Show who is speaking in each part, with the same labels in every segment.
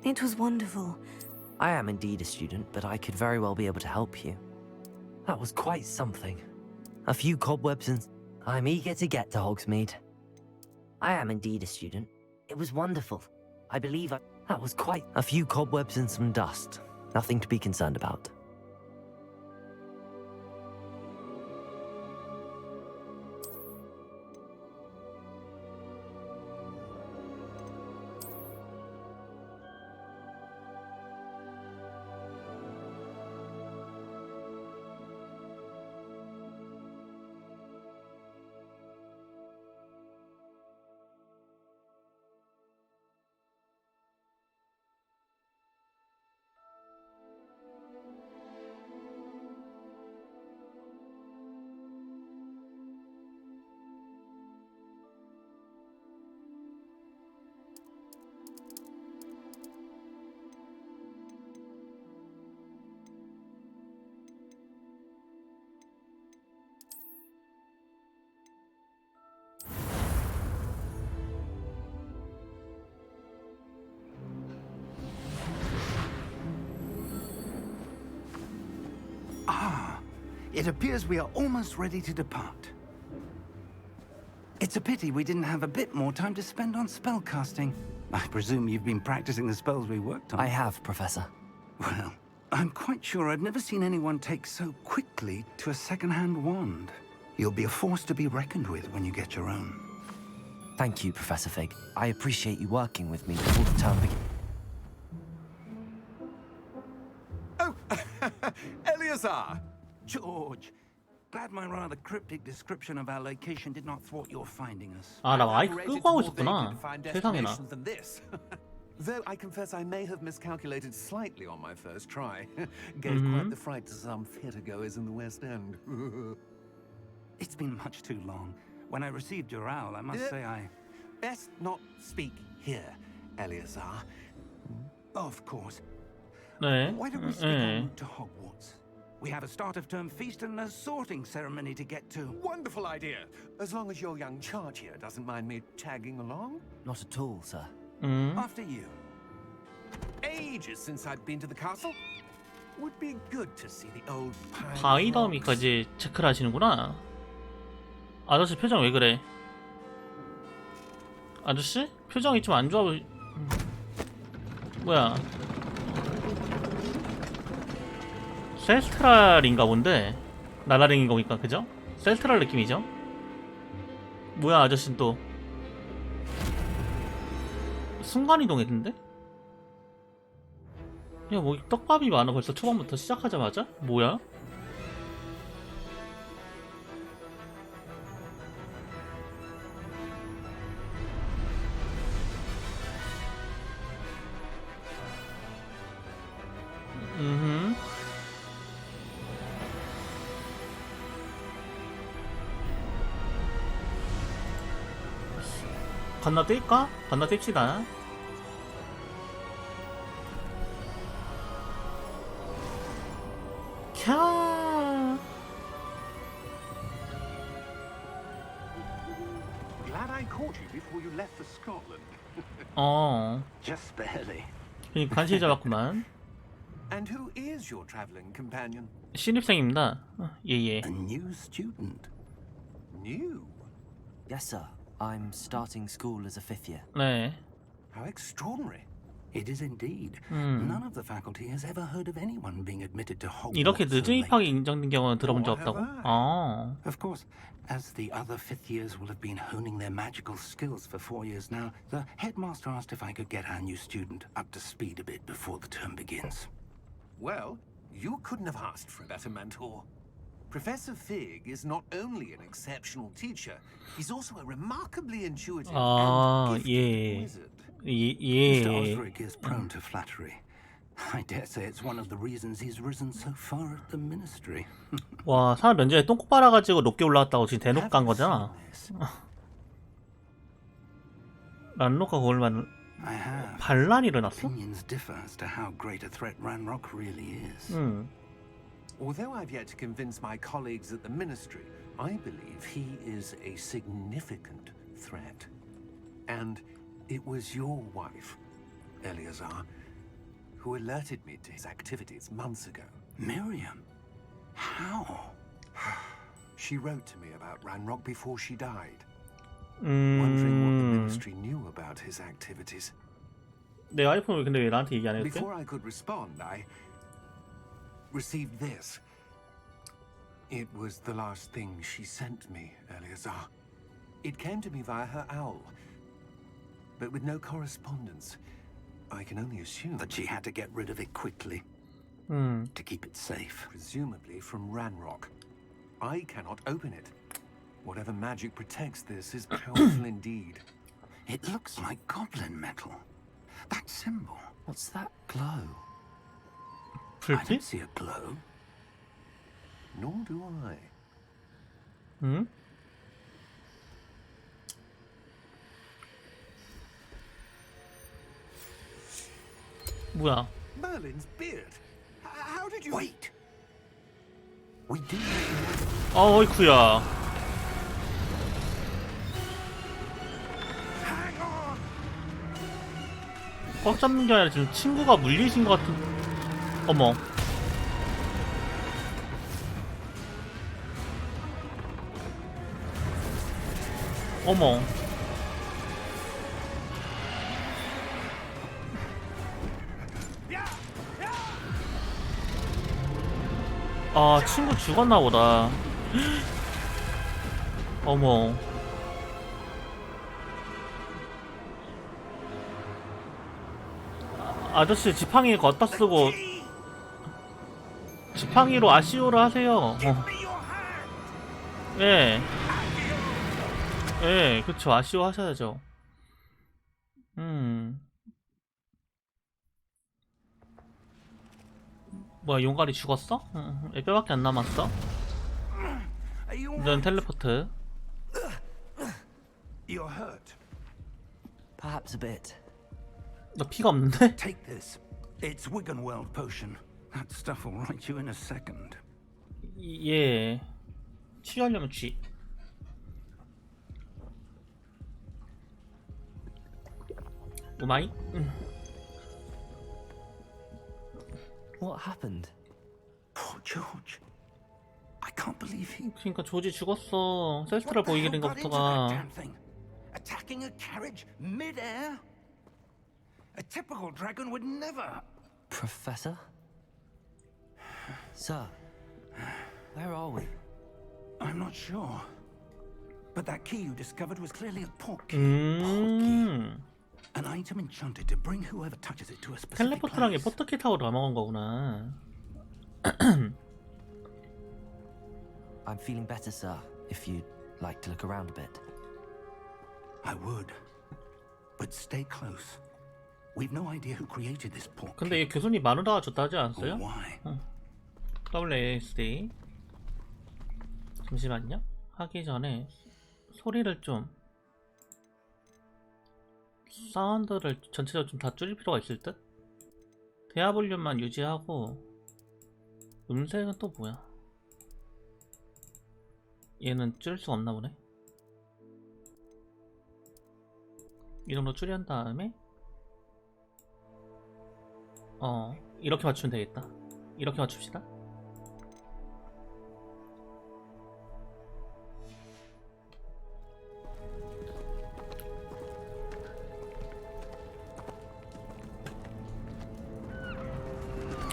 Speaker 1: It was wonderful.
Speaker 2: I am indeed a student, but I could very well be able to help you. That was quite something. A few cobwebs and... I'm eager to get to Hogsmeade. I am indeed a student. It was wonderful. I believe That was quite... A few cobwebs and some dust. Nothing to be concerned about.
Speaker 3: It appears we are almost ready to depart. It's a pity we didn't have a bit more time to spend on spellcasting. I presume you've been practicing the spells we worked on.
Speaker 2: I have, Professor.
Speaker 3: Well, I'm quite sure I've never seen anyone take so quickly to a second-hand wand. You'll be a force to be reckoned with when you get your own.
Speaker 2: Thank you, Professor Fig. I appreciate you working with me before the term begins.
Speaker 3: Oh, Eleazar! George, glad my rather cryptic description of our location did not thwart your finding us.
Speaker 4: 아, 나 마이크 끄고 하고 있었구나. 세상에나.
Speaker 5: Though I confess I may have miscalculated slightly on my first try. Gave quite the fright to some theatre-goers in the West End.
Speaker 3: It's been much too long. When I received your owl, I must say I...
Speaker 5: Best not speak here, Eleazar.
Speaker 3: Of course.
Speaker 4: 네.
Speaker 3: Why don't we speak en route to Hogwarts? We have a start-of-term feast and a sorting ceremony to get to.
Speaker 5: Wonderful idea. As long as your young charge here doesn't mind me tagging along.
Speaker 2: Not at all, sir.
Speaker 5: After you. Ages since I'd been to the castle. Would be good to see the old
Speaker 4: 바이더미까지 체크를 하시는구나. 아저씨 표정 왜 그래? 아저씨? 표정이 좀 안 좋아 보이... 뭐야? 셀트랄인가 본데? 나라랭인 거니까 그죠? 셀트랄 느낌이죠? 뭐야 아저씨는 또 순간이동했는데? 야 뭐 떡밥이 많아 벌써 초반부터 시작하자마자? 뭐야? 건너뛸까? 건너뜁시다. 캬.
Speaker 5: Glad I caught you before you left for Scotland.
Speaker 3: Just barely.
Speaker 4: 간신히 잡았구만.
Speaker 5: And who is your traveling companion?
Speaker 4: 신입생입니다. 예예.
Speaker 3: A new student.
Speaker 5: New?
Speaker 2: Yes, sir. I'm starting school as a fifth year.
Speaker 4: 네.
Speaker 5: How extraordinary.
Speaker 3: It is indeed. None of the faculty has ever heard of anyone being admitted to Hogwarts.
Speaker 4: 이렇게 늦은
Speaker 3: so late.
Speaker 4: 입학이 인정된 경우는 들어본 적 없다고?
Speaker 3: Of course, as the other fifth years will have been honing their magical skills for 4 years now, the headmaster asked if I could get our new student up to speed a bit before the term begins.
Speaker 5: Well, you couldn't have asked for a better mentor. Professor Fig is not only an exceptional teacher, he's also a remarkably intuitive and gifted wizard.
Speaker 3: Mr. Osric is prone to flattery. I dare say it's one of the reasons he's risen so far at the ministry.
Speaker 4: 와, 사람 면접에 똥꼬 빨아가지고 높게 올라왔다고 지금 대놓고 간 거잖아. 란로카 거울만 반란이 일어났어?
Speaker 3: Opinions differ as to how great a threat Ranrock really is.
Speaker 5: Although I've yet to convince my colleagues at the ministry, I believe he is a significant threat. And it was your wife, Eleazar, who alerted me to his activities months ago.
Speaker 3: Miriam? How?
Speaker 5: She wrote to me about Ranrock before she died, wondering what the ministry knew about his activities.
Speaker 4: 내 아이폰을 근데 왜 나한테 얘기 안 했대?
Speaker 5: Before I could respond, I received this. It was the last thing she sent me, Eleazar. It came to me via her owl, but with no correspondence. I can only assume
Speaker 3: That she had to get rid of it quickly to keep it safe.
Speaker 5: presumably from Ranrock. I cannot open it. Whatever magic protects this is powerful indeed.
Speaker 3: It looks like goblin metal. That symbol.
Speaker 2: What's that glow?
Speaker 3: I don't
Speaker 4: 불빛?
Speaker 3: see a glow.
Speaker 5: Nor do I.
Speaker 4: 응? 뭐야?
Speaker 5: Merlin's beard. How did you?
Speaker 3: Wait. We do.
Speaker 4: 어이쿠야.
Speaker 5: Hang on.
Speaker 4: 꽉 잡는 게 아니라 지금 친구가 물리신 것 같은. 어머. 어머. 아, 친구 죽었나 보다. 어머. 아저씨 지팡이 걷다 쓰고 지팡이로 아시오를 하세요. 예. 예, 그쵸. 아시오 하셔야죠. 뭐야, 용가리 죽었어? 뼈밖에 안 남았어? 넌 텔레포트.
Speaker 3: You're hurt.
Speaker 2: Perhaps a bit.
Speaker 4: 너 피가 없는데?
Speaker 3: Take this. It's Wiggenweld potion. That stuff will right you in a second.
Speaker 4: 예. 치유하려면 쥐. 오마이?
Speaker 2: What happened?
Speaker 3: Poor George. I can't believe he.
Speaker 4: 그러니까 조지 죽었어. 셀스트라 보이게 된
Speaker 3: got into that
Speaker 4: 것부터가.
Speaker 3: damn thing? Attacking a carriage mid-air? A typical dragon would never.
Speaker 2: Professor? Sir, where are we?
Speaker 3: I'm not sure. But that key you discovered was clearly a portkey. An item enchanted to bring whoever touches it to a specific
Speaker 4: 텔레포트랑 게
Speaker 3: place.
Speaker 4: 포트키 타워로 넘어간 거구나.
Speaker 2: I'm feeling better, sir, if you'd like to look around a bit.
Speaker 3: I would. But stay close. We've no idea who created this portkey.
Speaker 4: 근데 이 교수님 마누라가 줬다 하지
Speaker 3: Or
Speaker 4: 않았어요?
Speaker 3: why.
Speaker 4: WASD. 잠시만요. 하기 전에 소리를 좀 사운드를 전체적으로 좀 다 줄일 필요가 있을 듯? 대화 볼륨만 유지하고 음색은 또 뭐야? 얘는 줄일 수가 없나 보네. 이 정도 줄인 다음에 이렇게 맞추면 되겠다. 이렇게 맞춥시다.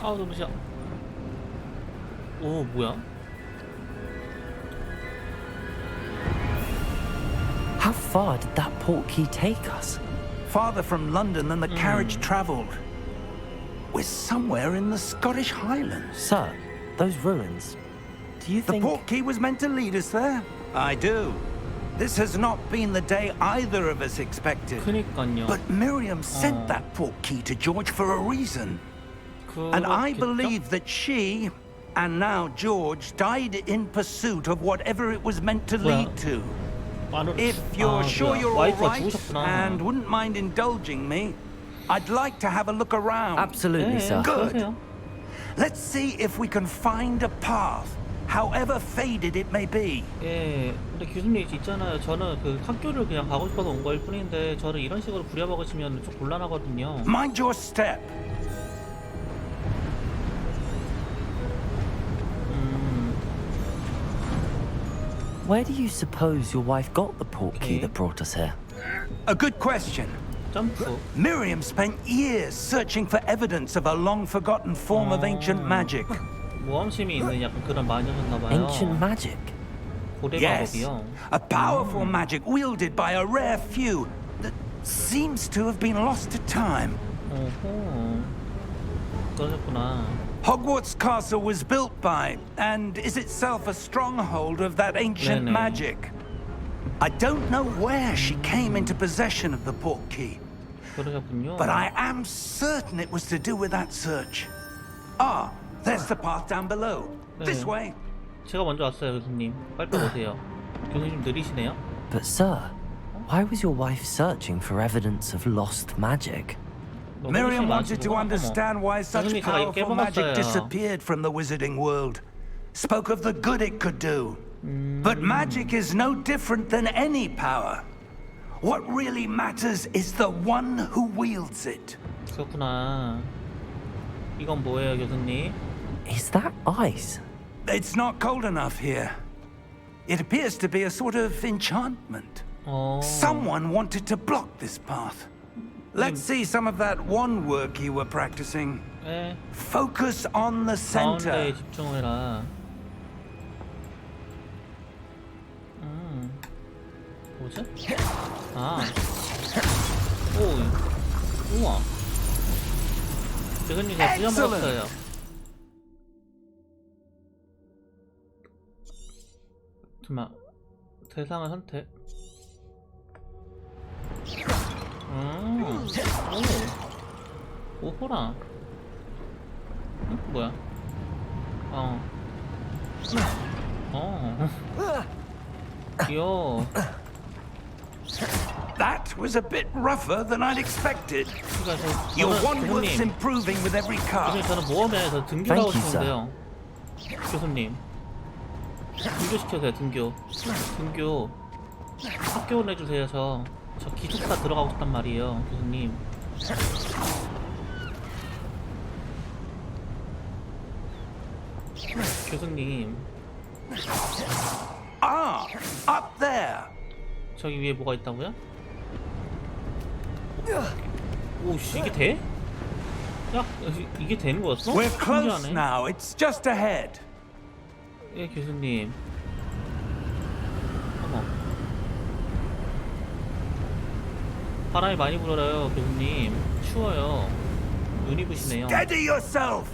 Speaker 4: 아우 너무 싫어. 오 뭐야?
Speaker 2: How far did that portkey take us?
Speaker 3: Farther from London than the carriage travelled. We're somewhere in the Scottish Highlands.
Speaker 2: Sir, those ruins. Do you
Speaker 3: The
Speaker 2: think...
Speaker 3: portkey was meant to lead us there? I do. This has not been the day either of us expected.
Speaker 4: 그니깐요.
Speaker 3: But Miriam sent that portkey to George for a reason. And I
Speaker 4: 그렇겠죠?
Speaker 3: believe that she, and now George, died in pursuit of whatever it was meant to lead to. If you're sure you're all right and wouldn't mind indulging me, I'd like to have a look around.
Speaker 2: Absolutely, sir.
Speaker 3: Good.
Speaker 4: 그러세요.
Speaker 3: Let's see if we can find a path, however faded it may be.
Speaker 4: 예, 근데 교수님 있잖아요. 저는 그 학교를 그냥 가고 싶어서 온 거일 뿐인데 저를 이런 식으로 부려먹으시면 좀 곤란하거든요.
Speaker 3: Mind your step.
Speaker 2: Where do you suppose your wife got the port key
Speaker 4: Okay.
Speaker 2: that brought us here?
Speaker 3: A good question.
Speaker 4: 점프.
Speaker 3: Miriam spent years searching for evidence of a long-forgotten form of ancient magic.
Speaker 4: 모험심이 있는 약간 그런 마녀였나봐요.
Speaker 2: Ancient magic.
Speaker 4: 고대
Speaker 3: Yes,
Speaker 4: 마법이요.
Speaker 3: a powerful magic wielded by a rare few that seems to have been lost to time.
Speaker 4: 오호. 그러셨구나.
Speaker 3: Hogwarts Castle was built by, and is itself a stronghold of that ancient
Speaker 4: 네네.
Speaker 3: magic. I don't know where she came into possession of the port key,
Speaker 4: 그러셨군요.
Speaker 3: but I am certain it was to do with that search. Ah, there's the path down below. This
Speaker 4: 네.
Speaker 3: way.
Speaker 4: 제가 먼저 왔어요, 교수님. 빨리 오세요. 교수님 느리시네요.
Speaker 2: But sir, why was your wife searching for evidence of lost magic?
Speaker 4: 너무
Speaker 3: Miriam
Speaker 4: 느리지
Speaker 3: wanted to
Speaker 4: 마시고.
Speaker 3: understand why such
Speaker 4: 교수님, 제가 이거
Speaker 3: powerful magic
Speaker 4: 깨먹었어요.
Speaker 3: disappeared from the wizarding world. Spoke of the good it could do. But magic is no different than any power. What really matters is the one who wields it.
Speaker 4: 그렇구나. 이건 뭐예요, 교수님?
Speaker 2: Is that ice?
Speaker 3: It's not cold enough here. It appears to be a sort of enchantment.
Speaker 4: 어.
Speaker 3: Someone wanted to block this path. Let's see some of that wand work you were practicing.
Speaker 4: 에.
Speaker 3: Focus on the center.
Speaker 4: 가운데에 집중해라. 뭐지? 아. 오. 우와. 교수님 제가 부셔먹었어요. 잠깐만. 대상을 선택. 오. 오호라. 응? 뭐야? 귀여워.
Speaker 3: That was a bit rougher than I'd expected.
Speaker 4: 그러니까
Speaker 3: Your wand
Speaker 4: 교수님,
Speaker 3: work's improving with every
Speaker 4: 교수님
Speaker 3: cast.
Speaker 4: 저는 모험에서 등교
Speaker 2: Thank
Speaker 4: 하고
Speaker 2: you,
Speaker 4: 싶은데요. 교수님, 등교 시켜주세요. 등교. 학교 내주세요. 저 기숙사 들어가고 싶단 말이에요, 교수님. 교수님,
Speaker 3: Ah, up there.
Speaker 4: 저기 위에 뭐가 있다고요? 오씨, 이게 돼? 야, 이게 되는 거였어?
Speaker 3: We're close
Speaker 4: 신기하네.
Speaker 3: now. It's just ahead.
Speaker 4: 예, 교수님. 어머. 바람이 많이 불어요, 교수님. 추워요. 눈이 부시네요.
Speaker 3: Steady yourself.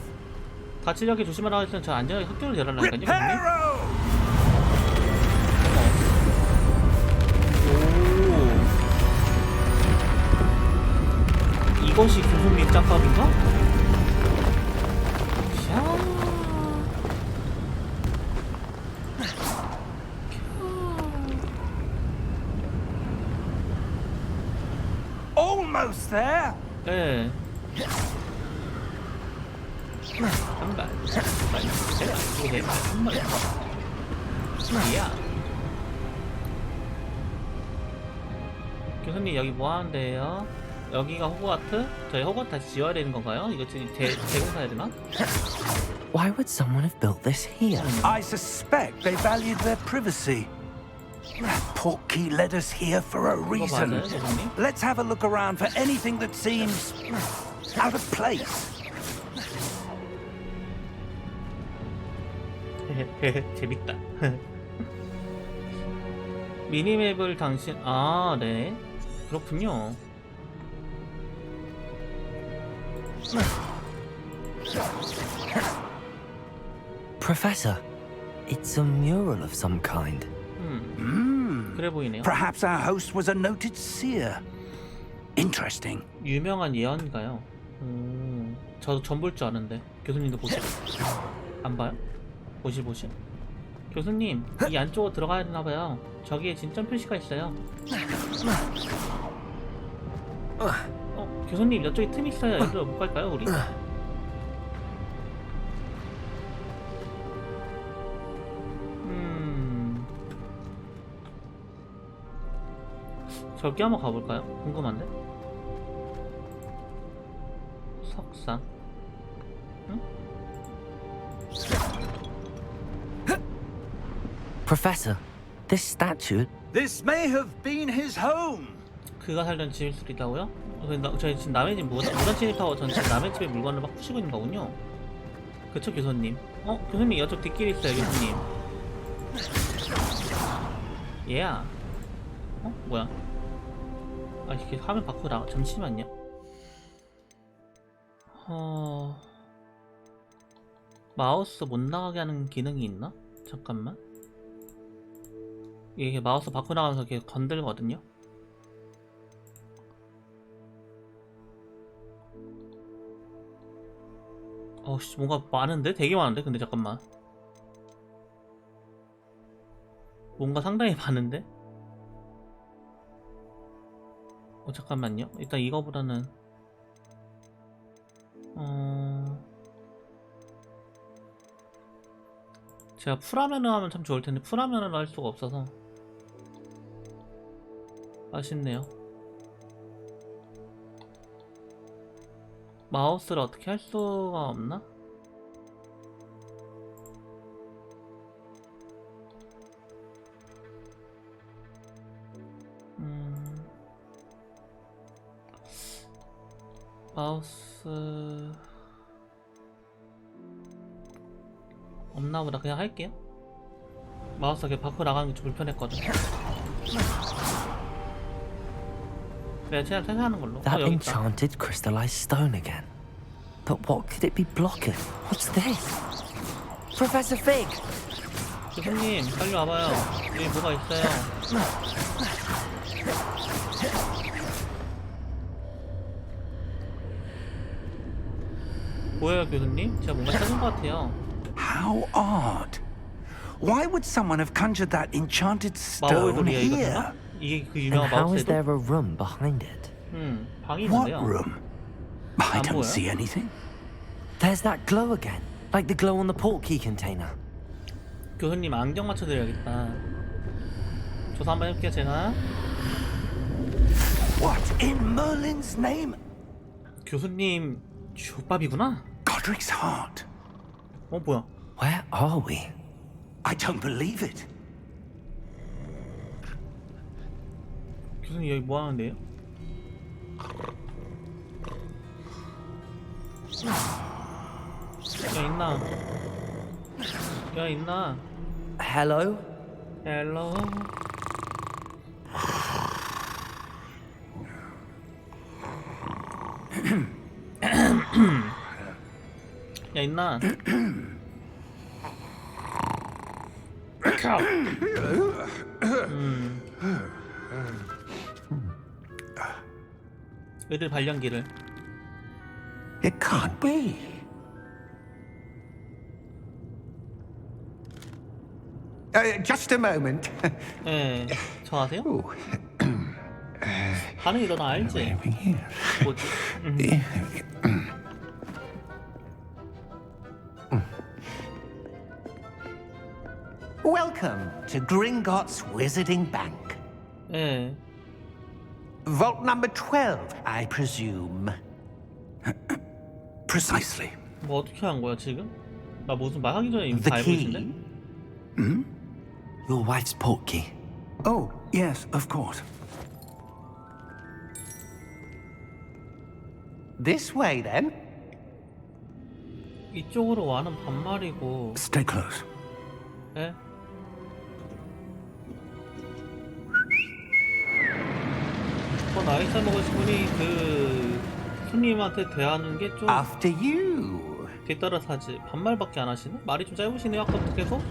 Speaker 4: 다치지 조심하라고 했으면 저 안전하게 학교를 데려라니까요, 교수님.
Speaker 3: Reparo.
Speaker 4: 오. 이것이 교수님 짬밥인가? 샤.
Speaker 3: Almost there.
Speaker 4: 예. 한 발, 세 발, 두 발, 한 발. 이야. 교수님 여기 뭐 하는데요? 여기가 호그와트? 저희 호그와트 다시 지어야 되는 건가요? 이거 지금 재공사해야 되나?
Speaker 2: Why would someone have built this here?
Speaker 3: I suspect they valued their privacy. That portkey led us here for a
Speaker 4: 이거
Speaker 3: reason.
Speaker 4: 맞아요, 교수님?
Speaker 3: Let's have a look around for anything that seems out of place.
Speaker 4: 재밌다. 미니맵을 당신 네 그렇군요.
Speaker 2: Professor, it's a mural of some kind.
Speaker 4: 그래 보이네요.
Speaker 3: Perhaps our host was a noted seer. Interesting.
Speaker 4: 유명한 예언가요. 저도 전 볼 줄 아는데 교수님도 보세요. 안 봐요? 보실. 교수님 이 안쪽으로 들어가야 되나봐요. 저기에 진점 표시가 있어요. 교수님 이쪽에 틈 있어요. 여기로 못 갈까요 우리? 저기 한번 가볼까요? 궁금한데? 석상. 응?
Speaker 2: Professor, This statue.
Speaker 3: This may have been his home.
Speaker 4: 그가 살던 집일 수도 있다고요? 저희 지금 남의 집 무단 침입하고 전 지금 남의 집에 물건을 막 푸시고 있는 거군요. 그쵸 교수님? 교수님 이쪽 뒷길이 있어요 교수님. 얘야. 뭐야? 아 이렇게 화면 바꾸라. 잠시만요. 마우스 못 나가게 하는 기능이 있나? 잠깐만. 이게 마우스 바꾸고 나가면서 이렇게 건들거든요. 씨, 뭔가 많은데? 되게 많은데? 근데 잠깐만. 뭔가 상당히 많은데? 잠깐만요. 일단 이거보다는 제가 풀화면을 하면 참 좋을텐데 풀화면을 할 수가 없어서 아쉽네요. 마우스를 어떻게 할 수가 없나? 마우스 없나보다. 그냥 할게요. 마우스 이렇게 밖으로 나가는 게 좀 불편했거든. 내가 최대한 생각하는 걸로.
Speaker 2: That
Speaker 4: 여기 있다.
Speaker 2: enchanted crystallized stone again. But what could it be blocking? What's this? Professor Fig!
Speaker 4: 교수님 빨리 와봐요. 여기 뭐가 있어요. 뭐예요 교수님? 제가 뭔가 찾은 것 같아요.
Speaker 3: How odd. Why would someone have conjured that enchanted
Speaker 4: 마법의
Speaker 3: stone
Speaker 4: 돌이에요 이거
Speaker 3: here?
Speaker 4: 설마? 이게 그
Speaker 2: And
Speaker 4: 유명한
Speaker 2: how is
Speaker 4: 마법의
Speaker 2: there
Speaker 4: 돌?
Speaker 2: a room behind it?
Speaker 4: 방이
Speaker 3: What
Speaker 4: 있는데요.
Speaker 3: room? I
Speaker 4: 안
Speaker 3: don't
Speaker 4: 보여?
Speaker 3: see anything.
Speaker 2: There's that glow again. Like the glow on the portkey container.
Speaker 4: 교수님 안경 맞춰드려야겠다. 조사 한번 해볼게요 제가.
Speaker 3: What in Merlin's name?
Speaker 4: 교수님 족밥이구나.
Speaker 3: Godric's heart.
Speaker 4: 뭐야?
Speaker 2: Where are we?
Speaker 3: I don't believe it.
Speaker 4: 교수님 여기 뭐 하는데요? 야 있나? 야 있나?
Speaker 2: Hello?
Speaker 4: 헬로. 야 있나? 애들 발연기를.
Speaker 3: It can't be. Just a moment.
Speaker 4: 예, 저 아세요?
Speaker 3: Ooh,
Speaker 4: 반응이 너 나 알지?
Speaker 3: anything here?
Speaker 4: 뭐지?
Speaker 5: Welcome to Gringotts Wizarding Bank.
Speaker 4: 예.
Speaker 5: Vault number 12, I presume.
Speaker 3: Precisely.
Speaker 4: 뭐 어떻게 한 거야 지금? 나 무슨 말 하기 전에 이미
Speaker 5: The
Speaker 4: 다 알고
Speaker 5: key?
Speaker 4: 있는데?
Speaker 2: Your wife's portkey.
Speaker 3: Oh, yes, of course.
Speaker 5: This way, then.
Speaker 4: 이쪽으로 와는 반말이고.
Speaker 3: Stay close.
Speaker 4: 예? 나이 먹으신 분이 그 손님한테 대하는 게 좀
Speaker 5: After you.
Speaker 4: 뒤따라서하지. 반말밖에 안 하시네? 말이 좀 짧으시네요 아까부터 계속.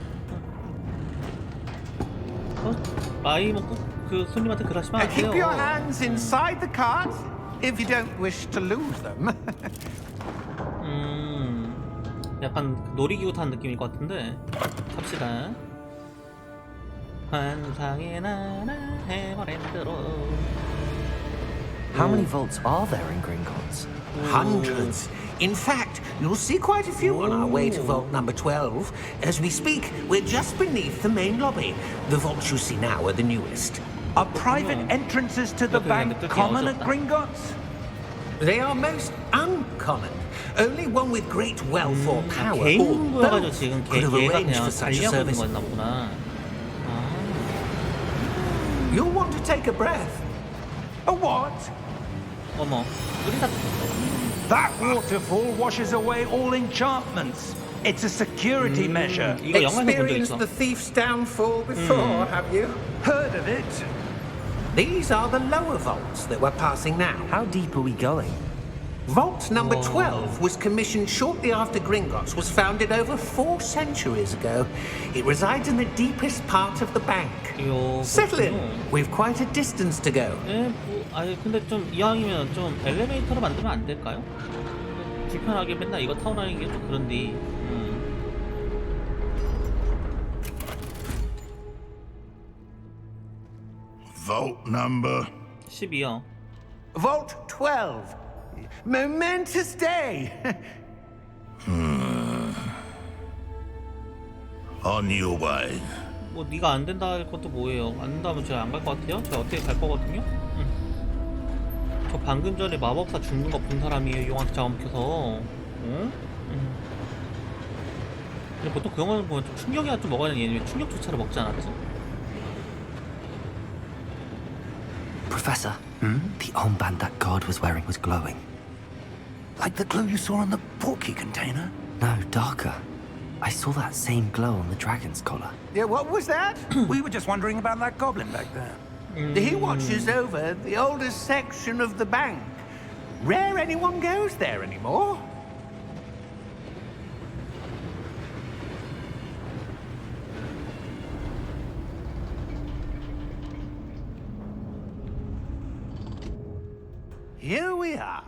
Speaker 4: 나이 먹고 그 손님한테 그러시면 안 돼요.
Speaker 5: Keep your hands inside the cart if you don't wish to lose them.
Speaker 4: 약간 놀이기구 타는 느낌일 것 같은데 갑시다. 환상의 나라 해머랜드로.
Speaker 2: How many vaults are there in Gringotts?
Speaker 5: Hundreds. In fact, you'll see quite a few on our way to vault number 12. As we speak, we're just beneath the main lobby. The vaults you see now are the newest.
Speaker 3: Are private entrances to the
Speaker 4: Okay,
Speaker 3: bank
Speaker 4: the
Speaker 3: common at
Speaker 4: 어렵다.
Speaker 3: Gringotts?
Speaker 5: They are most uncommon. Only one with great wealth or power,
Speaker 4: 개인
Speaker 5: or
Speaker 4: 거여가지고
Speaker 5: both,
Speaker 4: 지금
Speaker 5: could have
Speaker 4: 얘가
Speaker 5: arranged
Speaker 4: 그냥
Speaker 5: for such a
Speaker 4: 관리하고 있는
Speaker 5: service.
Speaker 4: 거였나 보구나.
Speaker 5: You'll want to take a breath.
Speaker 3: A what?
Speaker 4: 어머, 우리가
Speaker 3: That waterfall washes away all enchantments. It's a security measure.
Speaker 4: 이거 영화에서 본 적
Speaker 5: Experienced
Speaker 4: 있어.
Speaker 5: the thief's downfall before, have you?
Speaker 3: Heard of it?
Speaker 5: These are the lower vaults that we're passing now.
Speaker 2: How deep are we going?
Speaker 5: Vault number
Speaker 4: Whoa.
Speaker 5: 12 was commissioned shortly after Gringotts was founded over 4 centuries ago. It resides in the deepest part of the bank.
Speaker 4: 이거
Speaker 5: Settle in.
Speaker 4: 그렇군요.
Speaker 5: We've quite a distance to go.
Speaker 4: 네, 뭐, 아니 근데 좀 이왕이면 좀 엘리베이터로 만들면 안 될까요? 불편하게 맨날 이거 타고 다니는 게 좀 그런데.
Speaker 1: Vault number.
Speaker 4: 12요.
Speaker 5: Vault 12. Momentous day.
Speaker 1: On your way.
Speaker 4: 뭐 네가 안 된다 할 것도 뭐예요? 안 된다면 제가 안 갈 것 같아요? 제가 어떻게 갈 거거든요? 저 방금 전에 마법사 죽는 거 본 사람이에요. 용암 자원 켜서. 응? 근데 보통 그런 거는 보면 좀 충격이나 좀 먹어야 되는 얘는 왜 충격조차를 먹지 않았지?
Speaker 2: Professor, the armband that guard was wearing was glowing.
Speaker 3: Like the glue you saw on the portkey container?
Speaker 2: No, darker. I saw that same glow on the dragon's collar.
Speaker 5: Yeah, what was that?
Speaker 3: We were just wondering about that goblin back there.
Speaker 5: He watches over the oldest section of the bank. Rare anyone goes there anymore. Here we are.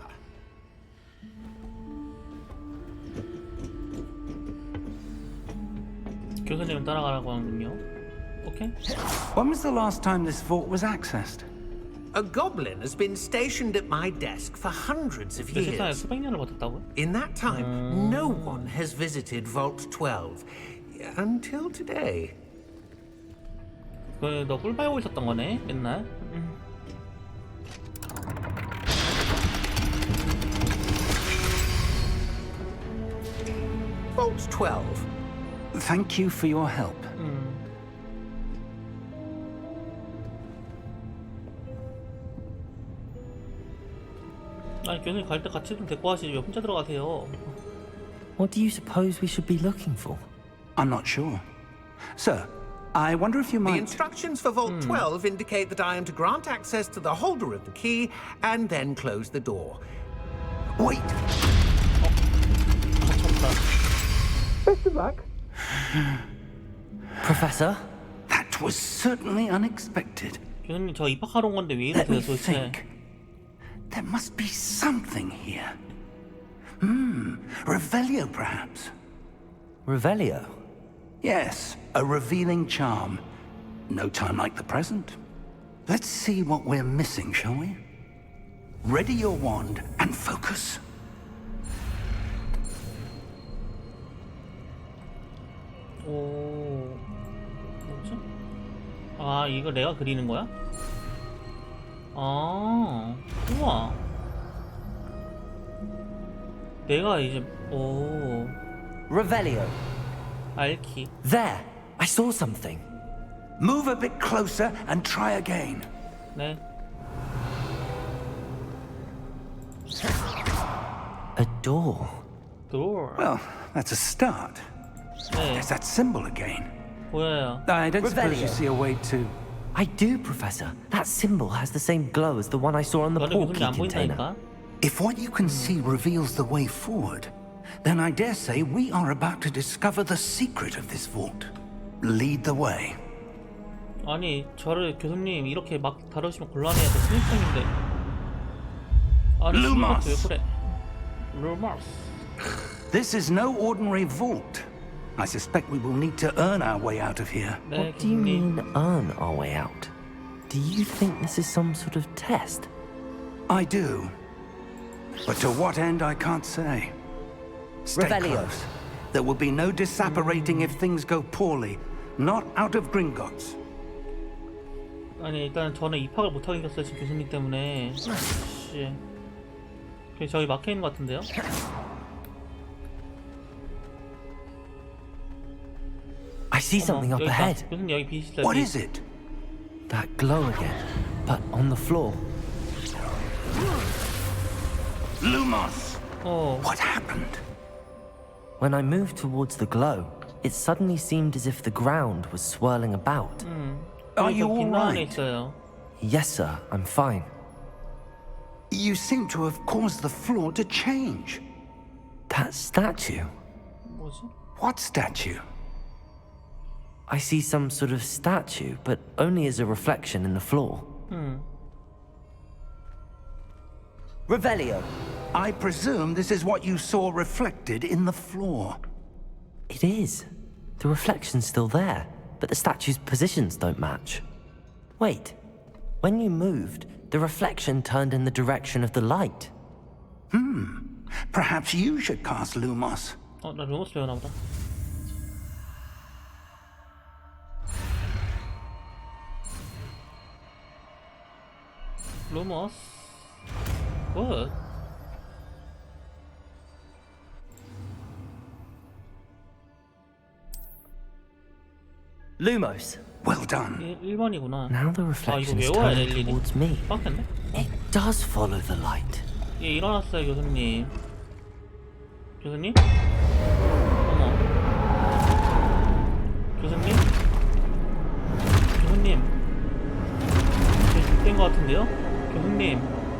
Speaker 4: 교수님은 따라가라고 하는군요. 오케이.
Speaker 3: When was the last time this vault was accessed?
Speaker 5: A goblin has been stationed at my desk for hundreds of
Speaker 4: 근데 세상에
Speaker 5: years.
Speaker 4: 수백 년을 버텼다고요?
Speaker 5: In that time, no one has visited Vault 12 until today.
Speaker 4: 너 꿀 빨고 있었던 거네, 맨날.
Speaker 5: Vault 12.
Speaker 3: Thank you for your help.
Speaker 4: 아니 교수님 갈 때 같이 좀 데리고 가시지 왜 혼자 들어가세요?
Speaker 2: What do you suppose we should be looking for?
Speaker 3: I'm not sure. Sir, I wonder if you
Speaker 5: The
Speaker 3: might...
Speaker 5: instructions for Vault 12 indicate that I am to grant access to the holder of the key and then close the door.
Speaker 3: Wait!
Speaker 5: Best of luck.
Speaker 2: Professor?
Speaker 3: That was certainly unexpected.
Speaker 4: 교수님 저 입학하러 온 건데 왜
Speaker 3: Let
Speaker 4: 이러세요
Speaker 3: me
Speaker 4: 도대체?
Speaker 3: think. There must be something here. Revelio, perhaps?
Speaker 2: Revelio?
Speaker 3: Yes, a revealing charm. No time like the present. Let's see what we're missing, shall we? Ready your wand and focus.
Speaker 4: 오... 뭐지? 아 이거 내가 그리는 거야? 아 우와 내가 이제 오
Speaker 2: Revelio.
Speaker 4: 알키
Speaker 2: There! I saw something.
Speaker 3: Move a bit closer and try again.
Speaker 4: 네
Speaker 2: A door.
Speaker 4: door
Speaker 3: Well, that's a start.
Speaker 4: 네
Speaker 3: There's that symbol again.
Speaker 4: 보여요
Speaker 3: I don't suppose you
Speaker 2: Revelio.
Speaker 3: see a way to...
Speaker 2: I do, Professor. That symbol has the same glow as the one I saw on the
Speaker 4: 너네 교수님
Speaker 2: portkey
Speaker 4: 안
Speaker 2: container.
Speaker 4: 보인다니까
Speaker 3: If what you can see reveals the way forward, then I dare say we are about to discover the secret of this vault. Lead the way.
Speaker 4: 아니 저를 교수님 이렇게 막 다루시면 곤란해요 저 신입생인데 아니
Speaker 3: 루마스.
Speaker 4: 신입생한테 왜 그래 루마스
Speaker 3: This is no ordinary vault. I suspect we will need to earn our way out of here.
Speaker 4: 네
Speaker 2: What do you
Speaker 4: 교수님
Speaker 2: mean, earn our way out? Do you think this is some sort of test?
Speaker 3: I do. But to what end, I can't say. Stay
Speaker 2: Revelio.
Speaker 3: close. There will be no disapparating if things go poorly. Not out of Gringotts.
Speaker 4: 아니 일단 저는 입학을 못하게 생겼어요 지금 교수님 때문에 씨 저기 막혀있는 것 같은데요?
Speaker 2: I see something up
Speaker 4: 여기 있다.
Speaker 2: ahead.
Speaker 4: 교수님 여기 비시다
Speaker 3: What is it?
Speaker 2: that glow again, but on the floor.
Speaker 3: Lumos!
Speaker 4: 어,
Speaker 3: What happened?
Speaker 2: When I moved towards the glow, it suddenly seemed as if the ground was swirling about.
Speaker 3: Are you all
Speaker 4: 빛나는 애
Speaker 3: right?
Speaker 4: 있어요.
Speaker 2: Yes, sir, I'm fine.
Speaker 3: You seem to have caused the floor to change.
Speaker 2: That statue.
Speaker 4: 뭐지?
Speaker 3: What statue?
Speaker 2: I see some sort of statue, but only as a reflection in the floor. Revelio.
Speaker 3: I presume this is what you saw reflected in the floor.
Speaker 2: It is. The reflection's still there, but the statue's positions don't match. Wait. When you moved, the reflection turned in the direction of the light.
Speaker 3: Perhaps you should cast Lumos.
Speaker 4: 나 루머스 배우나 보다. 루머스. 굿.
Speaker 2: Lumos.
Speaker 3: Well done.
Speaker 4: 1번이구나.
Speaker 2: Now the
Speaker 4: 이거
Speaker 2: reflection is
Speaker 4: 외워야 될
Speaker 2: turning
Speaker 4: 일이
Speaker 2: towards me.
Speaker 4: 빡센데?
Speaker 2: It does follow the light.
Speaker 4: 예, 일어났어요, 교수님. 교수님? 어머. 교수님? 교수님? 된 것 같은데요? 교수님?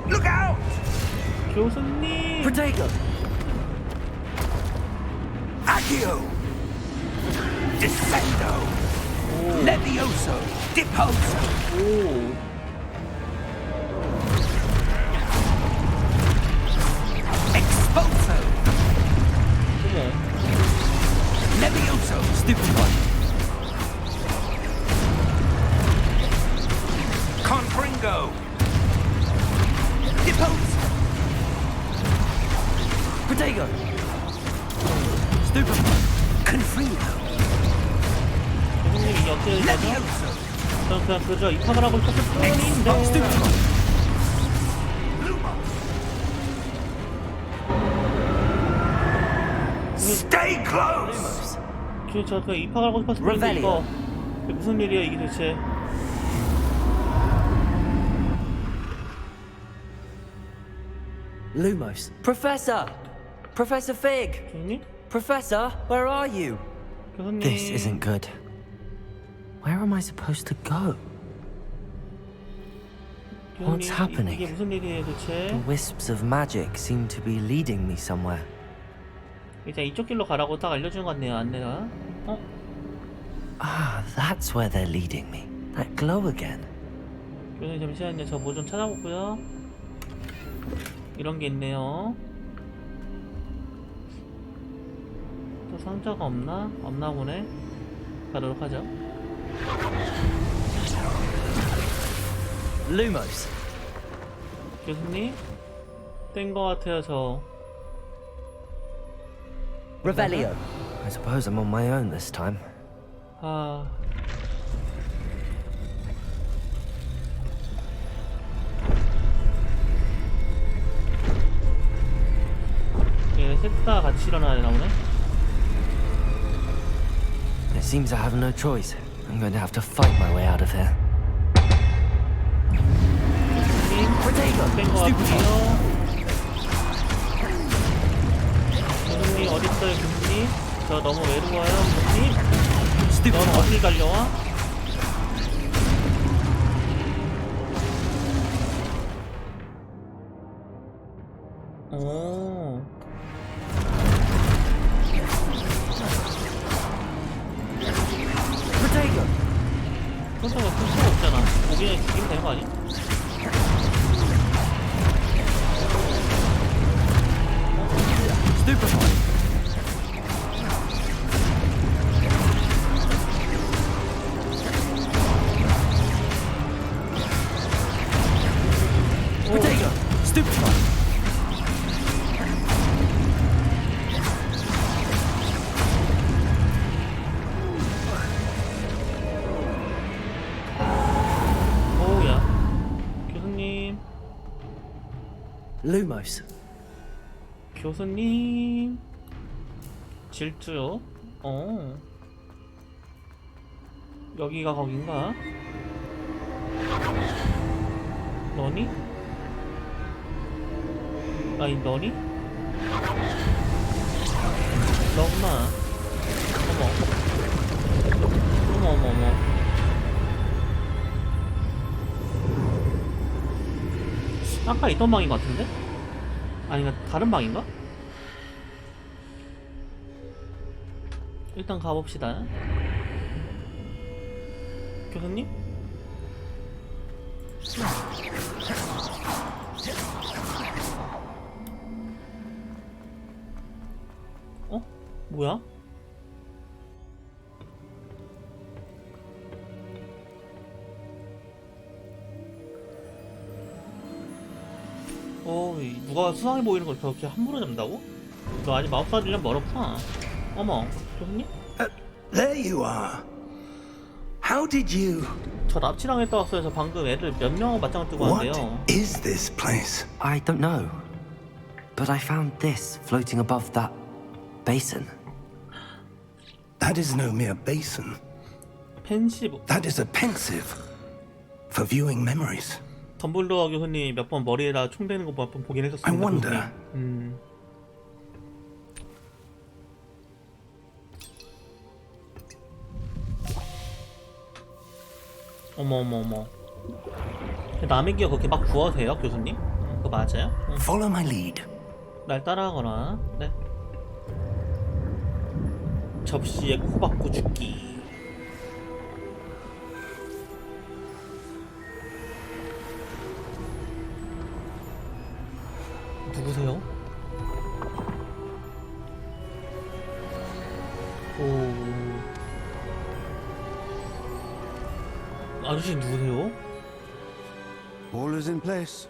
Speaker 3: Look out!
Speaker 4: 교수님!
Speaker 2: Protego!
Speaker 3: Accio! Descendo! Levioso! Deposo!
Speaker 4: 오.
Speaker 3: Expulso!
Speaker 4: 어머.
Speaker 3: Levioso! Stupid one! Confringo! Deposo!
Speaker 2: Protego!
Speaker 3: Stupid one! Confringo!
Speaker 4: 교수님, 이게 어떻게 되죠?
Speaker 3: Levioso!
Speaker 4: 저는 그냥 그저 입학을 하고 있었을 뿐인데.
Speaker 3: Stupid one! Lumos! Stay close!
Speaker 4: 저 그냥 입학을 하고 싶었을 뿐인데 이거 이게 무슨 일이야 이게 대체?
Speaker 2: Lumos. Professor! Professor Fig!
Speaker 4: 교수님?
Speaker 2: Professor, where are you?
Speaker 4: 교수님.
Speaker 2: This isn't good. Where am I supposed to go?
Speaker 4: 교수님,
Speaker 2: What's happening?
Speaker 4: 이게 무슨 일이에요
Speaker 2: The
Speaker 4: 대체?
Speaker 2: wisps of magic seem to be leading me somewhere.
Speaker 4: 일단 이쪽 길로 가라고 딱 알려주는 것 같네요 안내가. 어?
Speaker 2: Ah, that's where they're leading me. That glow again.
Speaker 4: 교수님 잠시만요. 저 뭐 좀 찾아보고요. 이런 게 있네요. 또 상자가 없나? 없나 보네. 가도록 하죠.
Speaker 2: Lumos.
Speaker 4: 교수님? 뗀 거 같아요 저.
Speaker 2: Revelio. I suppose I'm on my own this time.
Speaker 4: 아... 얘네 셋 다 같이 일어나야 되나 보네?
Speaker 2: It seems I have no choice. I'm going to have to fight my way out of here.
Speaker 4: 교수님? 뗀 거 같아요. 교수님 어딨어요 교수님? 저 너무 외로워요 교수님? 넌 어디 갈려와? 오.
Speaker 2: Protego.
Speaker 4: 손톱은 쓸 수가 없잖아. 고기는 죽이면 되는 거 아니?
Speaker 2: Stupid one. Protego. Stupid one.
Speaker 4: 오우야. 교수님.
Speaker 2: Lumos.
Speaker 4: 교수님. 질주요? 여기가 거긴가? 너니? 아니 너니? 너구나. 어머. 아까 있던 방인 것 같은데? 아닌가 다른 방인가? 일단 가봅시다. 교수님? 어? 뭐야? 누가 수상해 보이는 걸 저렇게 함부로 잡는다고? 너 아직 마법사들이랑 멀었구나. 어머, 교수님?
Speaker 3: There you are. How did you...
Speaker 4: 저 납치랑 했다 왔어요. 저 방금 애들 몇 명하고 맞짱을 뜨고
Speaker 3: What
Speaker 4: 왔는데요.
Speaker 3: is this place?
Speaker 2: I don't know. But I found this floating above that basin.
Speaker 3: That is no mere basin.
Speaker 4: 펜시브.
Speaker 3: That is a pensive for viewing memories.
Speaker 4: 덤블도어 교수님 몇 번 머리에다 총 대는 거 몇 번 보긴 했었습니다.
Speaker 3: I wonder.
Speaker 4: 교수님. 어머. 남의 기억 그렇게 막 구워도 돼요, 교수님? 그거 맞아요?
Speaker 3: Follow my lead.
Speaker 4: 날 따라하거나. 네. 접시에 코박고 죽기. 누구세요? 아저씨 누구세요?
Speaker 6: All is in place.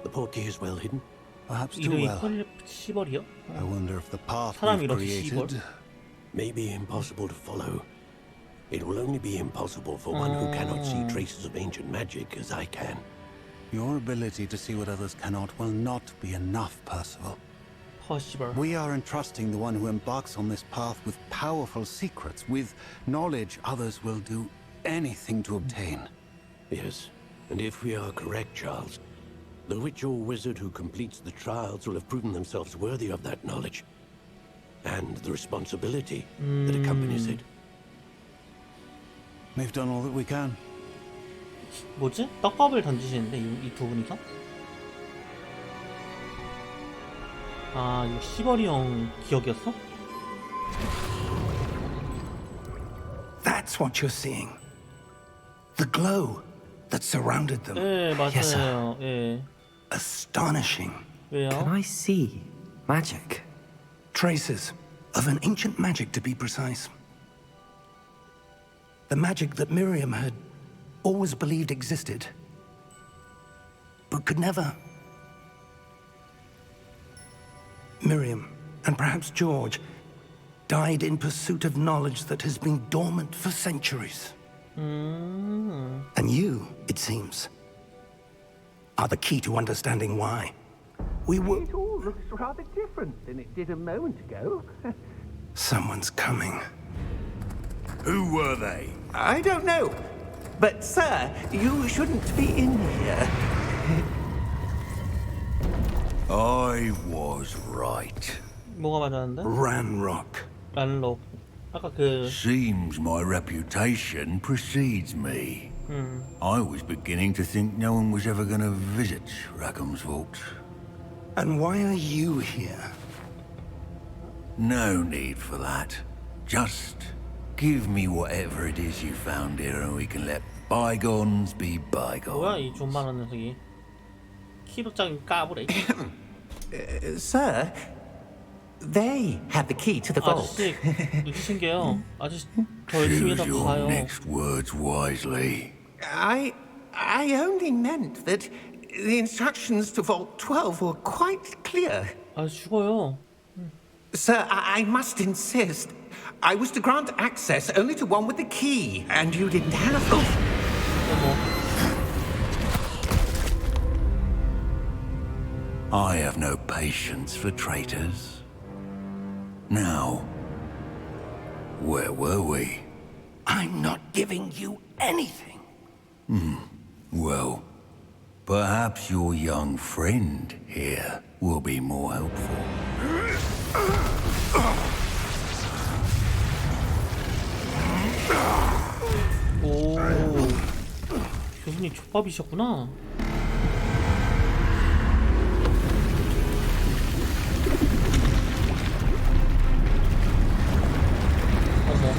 Speaker 7: The portkey is well hidden.
Speaker 6: Perhaps too
Speaker 4: 이름이
Speaker 6: well.
Speaker 4: 시벌이요?
Speaker 6: I wonder if the path
Speaker 4: 사람
Speaker 6: we've
Speaker 4: 이렇게 시벌?
Speaker 6: created.
Speaker 7: Maybe impossible to follow. It will only be impossible for one who cannot see traces of ancient magic as I can.
Speaker 6: Your ability to see what others cannot will not be enough, Percival.
Speaker 4: 시벌.
Speaker 6: We are entrusting the one who embarks on this path with powerful secrets, with knowledge others will do anything to obtain.
Speaker 7: Yes, and if we are correct, Charles, the witch or wizard who completes the trials will have proven themselves worthy of that knowledge and the responsibility that accompanies it.
Speaker 6: We've done all that we can.
Speaker 4: 뭐지? 떡밥을 던지시는데 이 두 분이서? 아 이거 시벌이 형 기억이었어?
Speaker 3: That's what you're seeing. The glow that surrounded them.
Speaker 4: 예 맞아요.
Speaker 2: Yes, sir.
Speaker 4: 예.
Speaker 3: Astonishing.
Speaker 4: 왜요?
Speaker 2: Can I see magic?
Speaker 3: Traces of an ancient magic, to be precise. The magic that Miriam had always believed existed, but could never. Miriam, and perhaps George, died in pursuit of knowledge that has been dormant for centuries. And you, it seems, are the key to understanding why. We were...
Speaker 5: It all looks rather different than it did a moment ago.
Speaker 3: Someone's coming.
Speaker 1: Who were they?
Speaker 5: I don't know. But, sir, you shouldn't be in here.
Speaker 1: I was right.
Speaker 4: 뭐가 맞았는데?
Speaker 3: Ranrock.
Speaker 4: 란록. 아까 그
Speaker 1: Seems my reputation precedes me. I was beginning to think no one was ever going to visit Rackham's Vault.
Speaker 3: And why are you here?
Speaker 1: No need for that. Just give me whatever it is you found here and we can let bygones be bygones.
Speaker 4: 뭐야 이 존만한 녀석이. 키로장인 까불에.
Speaker 5: Sir, they have the key to the vault.
Speaker 4: 아저씨 눈치 챙겨요. 아저씨 더 열심히
Speaker 1: Choose
Speaker 4: 해서
Speaker 1: your
Speaker 4: 가요.
Speaker 1: next words wisely.
Speaker 5: I only meant that the instructions to Vault 12 were quite clear.
Speaker 4: 아 죽어요.
Speaker 5: Sir, I must insist. I was to grant access only to one with the key, and you didn't have them.
Speaker 1: I have no patience for traitors. Now, where were we?
Speaker 3: I'm not giving you anything.
Speaker 1: Well, perhaps your young friend here will be more helpful.
Speaker 4: 오, 교수님 족밥이셨구나. 어머,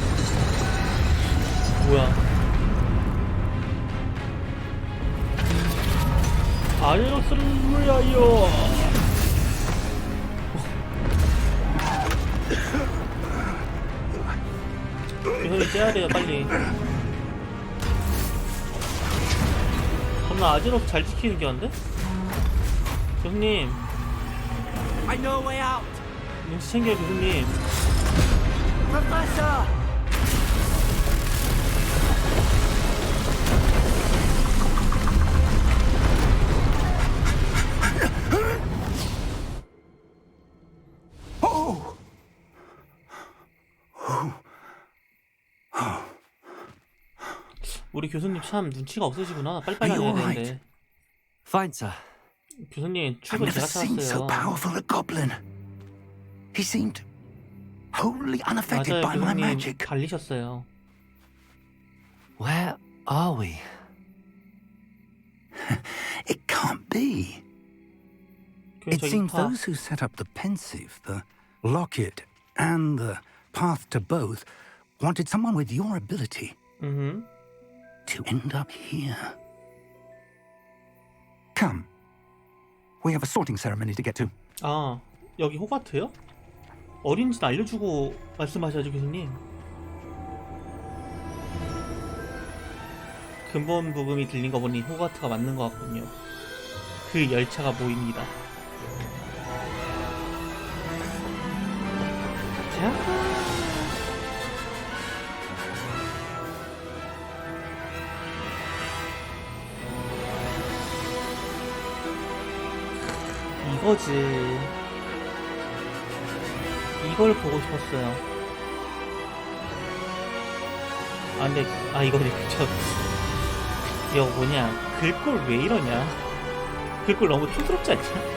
Speaker 4: 뭐야? 아리오스를 위하여. 교수님 째야 돼요, 빨리. 겁나 아지러스 잘 지키는 게한데? 교수님,
Speaker 3: I know a way out.
Speaker 4: 눈치 챙겨요, 교수님.
Speaker 3: Professor!
Speaker 4: 우리 교수님 참 눈치가 없으시구나. 빨리빨리
Speaker 6: Are you
Speaker 4: 해야
Speaker 6: all
Speaker 4: 되는데.
Speaker 2: Fine, sir.
Speaker 4: 교수님
Speaker 6: I've
Speaker 4: 출근
Speaker 6: never
Speaker 4: 제가
Speaker 6: seen so
Speaker 4: 찾았어요.
Speaker 6: powerful a goblin. He seemed wholly unaffected
Speaker 4: 맞아요,
Speaker 6: by my
Speaker 4: 교수님
Speaker 6: magic.
Speaker 4: 갈리셨어요.
Speaker 2: Where are we?
Speaker 6: It can't be.
Speaker 4: 교수님
Speaker 6: It
Speaker 4: 저
Speaker 6: seems
Speaker 4: 입학
Speaker 6: those who set up the pensive, the locket, and the path to both wanted someone with your ability to end up here. Come. We have a sorting ceremony to get to.
Speaker 4: 아, 여기 호가트요? 어딘지 알려주고 말씀하셔야죠, 교수님. 근본 부금이 들린 거 보니 호가트가 맞는 것 같군요. 그 열차가 보입니다. 자. 이거지. 이걸 보고 싶었어요. 아 근데 이거 이거 뭐냐, 글꼴 왜 이러냐. 글꼴 너무 촌스럽지 않냐?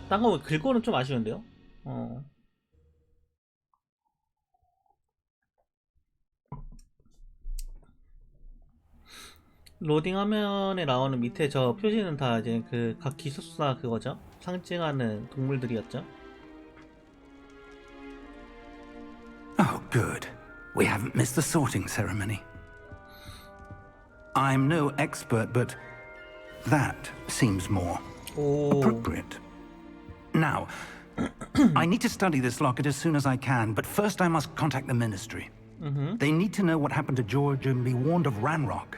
Speaker 4: 딴 거 글꼴은 좀 아쉬운데요? 로딩 화면에 나오는 밑에 저 표시는 다 이제 그 각 기숙사 그거죠? 상징하는 동물들이었죠?
Speaker 6: Oh, good. We haven't missed the sorting ceremony. I'm no expert, but that seems more
Speaker 4: 오,
Speaker 6: appropriate. Now, I need to study this locket as soon as I can, but first I must contact the ministry. They need to know what happened to George and be warned of Ranrock.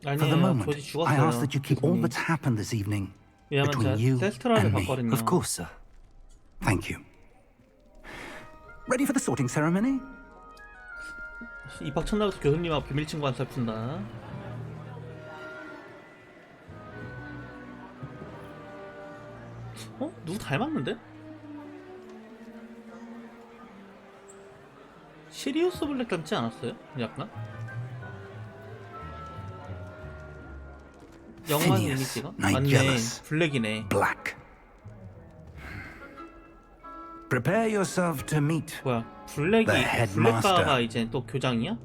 Speaker 6: For the
Speaker 4: 아니에요.
Speaker 6: moment,
Speaker 4: 조지
Speaker 6: I ask
Speaker 4: 죽었어요.
Speaker 6: that you keep all
Speaker 4: 교수님.
Speaker 6: that's happened this evening
Speaker 4: 왜냐면
Speaker 6: between
Speaker 4: 제가
Speaker 6: you
Speaker 4: 세스트라를
Speaker 6: and me.
Speaker 4: 봤거든요.
Speaker 2: Of course, sir.
Speaker 6: Thank you. Ready for the sorting ceremony?
Speaker 4: 입학 첫날부터 교수님하고 비밀 친구 한 살 푼다. 누구 닮았는데? 시리우스 블랙 닮지 않았어요? 약간? 영화
Speaker 6: Phineas,
Speaker 4: 이미지가?
Speaker 6: Nigelus.
Speaker 4: 맞네, 블랙이네.
Speaker 6: Black. Prepare yourself to meet.
Speaker 4: 뭐야, 블랙이
Speaker 6: The headmaster.
Speaker 4: 블랙가가 이제 또 교장이야?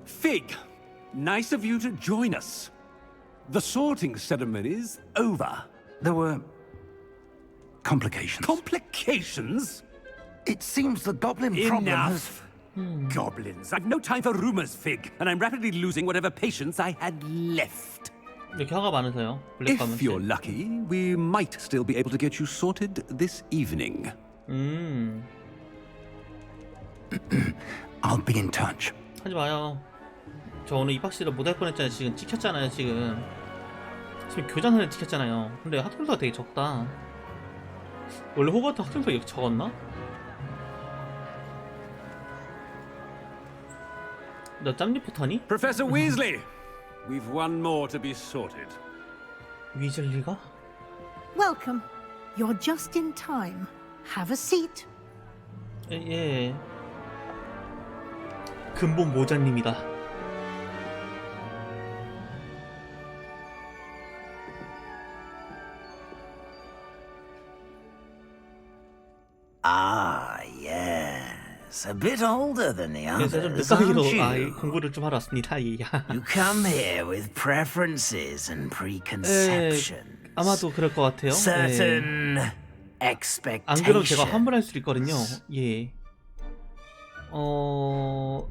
Speaker 8: Fig, nice of you to join us. The sorting ceremony's over.
Speaker 6: There were complications.
Speaker 8: Complications?
Speaker 6: It seems the goblin problem has...
Speaker 8: Enough. Goblins. I've no time for rumors, Fig, and I'm rapidly losing whatever patience I had left.
Speaker 4: 이렇게 화가 많으세요, 블랙 가면.
Speaker 8: If you're lucky, we might still be able to get you sorted this evening.
Speaker 6: I'll be in touch.
Speaker 4: 하지 마요. 저 오늘 입학식을 못 할 뻔했잖아요. 지금 찍혔잖아요. 지금 교장선을 찍혔잖아요. 근데 학점수가 되게 적다. 원래 호가트 학점수가 이렇게 적었나? 너 짬리포터니?
Speaker 8: Professor Weasley, we've one more to be sorted.
Speaker 4: 위즐리가?
Speaker 9: Welcome. You're just in time. Have a seat.
Speaker 4: 예. 근본 모자님이다.
Speaker 10: Ah, yes. A bit older than the
Speaker 4: 그래서 좀
Speaker 10: others, aren't
Speaker 4: 늦가기로
Speaker 10: you?
Speaker 4: 공부를 좀 하러 왔습니다. 예.
Speaker 10: You come here with preferences and preconceptions.
Speaker 4: 아마도 그럴 것 같아요.
Speaker 10: Certain
Speaker 4: 안 그러면 제가
Speaker 10: expectations.
Speaker 4: 환불할 수도 있거든요. 예.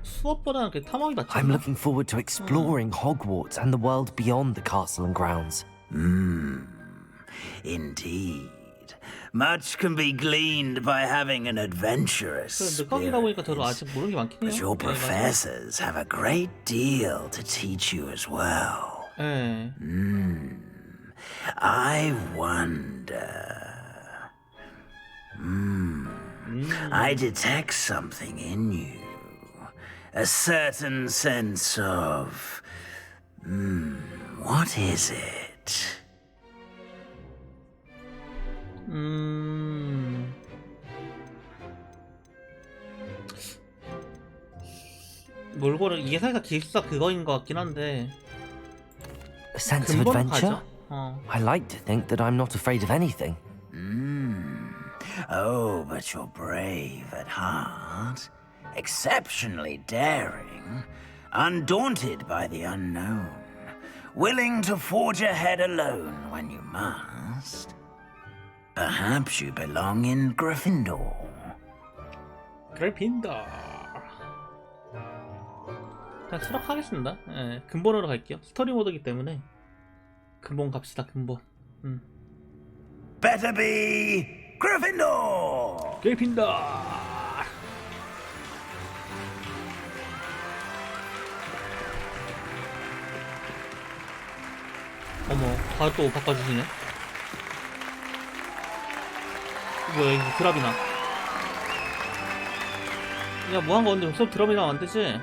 Speaker 4: 수업보다는 그 탐험이 낫지
Speaker 2: I'm
Speaker 4: 않나?
Speaker 2: looking forward to exploring Hogwarts and the world beyond the castle and grounds.
Speaker 10: Indeed. Much can be gleaned by having an adventurous
Speaker 4: 늦가기다 보니까 저도
Speaker 10: spirit.
Speaker 4: 아직 모르는 게 많긴
Speaker 10: But
Speaker 4: 해요.
Speaker 10: your
Speaker 4: 예, 맞아요.
Speaker 10: professors have a great deal to teach you as well.
Speaker 4: 예.
Speaker 10: I wonder. I detect something in you. A certain sense of. What is it?
Speaker 4: 몰고를 이게 사실상 기숙사 그거인 것 같긴 한데
Speaker 2: A sense of
Speaker 4: 근본은
Speaker 2: adventure?
Speaker 4: 가죠.
Speaker 2: I like to think that I'm not afraid of anything.
Speaker 10: Oh, but you're brave at heart. Exceptionally daring. Undaunted by the unknown. Willing to forge ahead alone when you must. Perhaps you belong in Gryffindor.
Speaker 4: 그래핀다. 그냥 추락하겠습니다. 예, 근본으로 갈게요. 스토리 모드이기 때문에 근본 갑시다. 근본.
Speaker 10: Better be Gryffindor!
Speaker 4: 그래핀다. 어머, 바로 또 바꿔주시네. 뭐야, 이거 드랍이나. 야, 뭐 한 건데 수업 드랍이나 안 되지?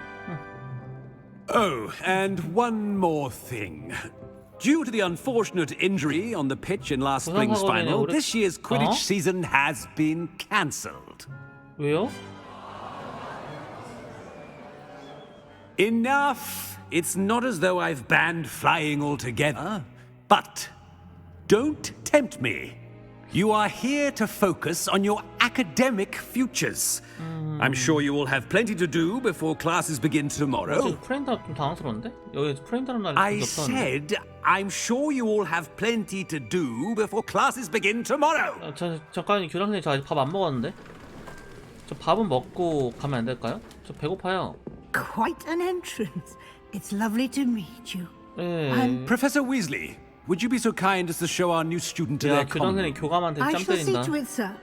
Speaker 8: Oh, and one more thing. Due to the unfortunate injury on the pitch in last spring's final, this year's Quidditch season has been cancelled.
Speaker 4: 왜요?
Speaker 8: Enough! It's not as though I've banned flying altogether. But don't tempt me. You are here to focus on your academic futures. I'm sure you will have plenty to do before classes begin tomorrow.
Speaker 4: 프렌다 좀 당황스러운데? 여기 프렌다는 날
Speaker 8: I
Speaker 4: 없었는데.
Speaker 8: said, I'm sure you all have plenty to do before classes begin tomorrow.
Speaker 4: 잠깐 교장선생님 저 아직 밥 안 먹었는데? 저 밥은 먹고 가면 안 될까요? 저 배고파요.
Speaker 9: Quite an entrance. It's lovely to meet you.
Speaker 4: 예.
Speaker 8: Professor Weasley, would you be so kind as to show our new student to
Speaker 4: 야,
Speaker 8: their common
Speaker 4: 교장선생님 교감한테
Speaker 9: I
Speaker 4: 짬
Speaker 9: shall see
Speaker 4: 때린다.
Speaker 9: to it, sir.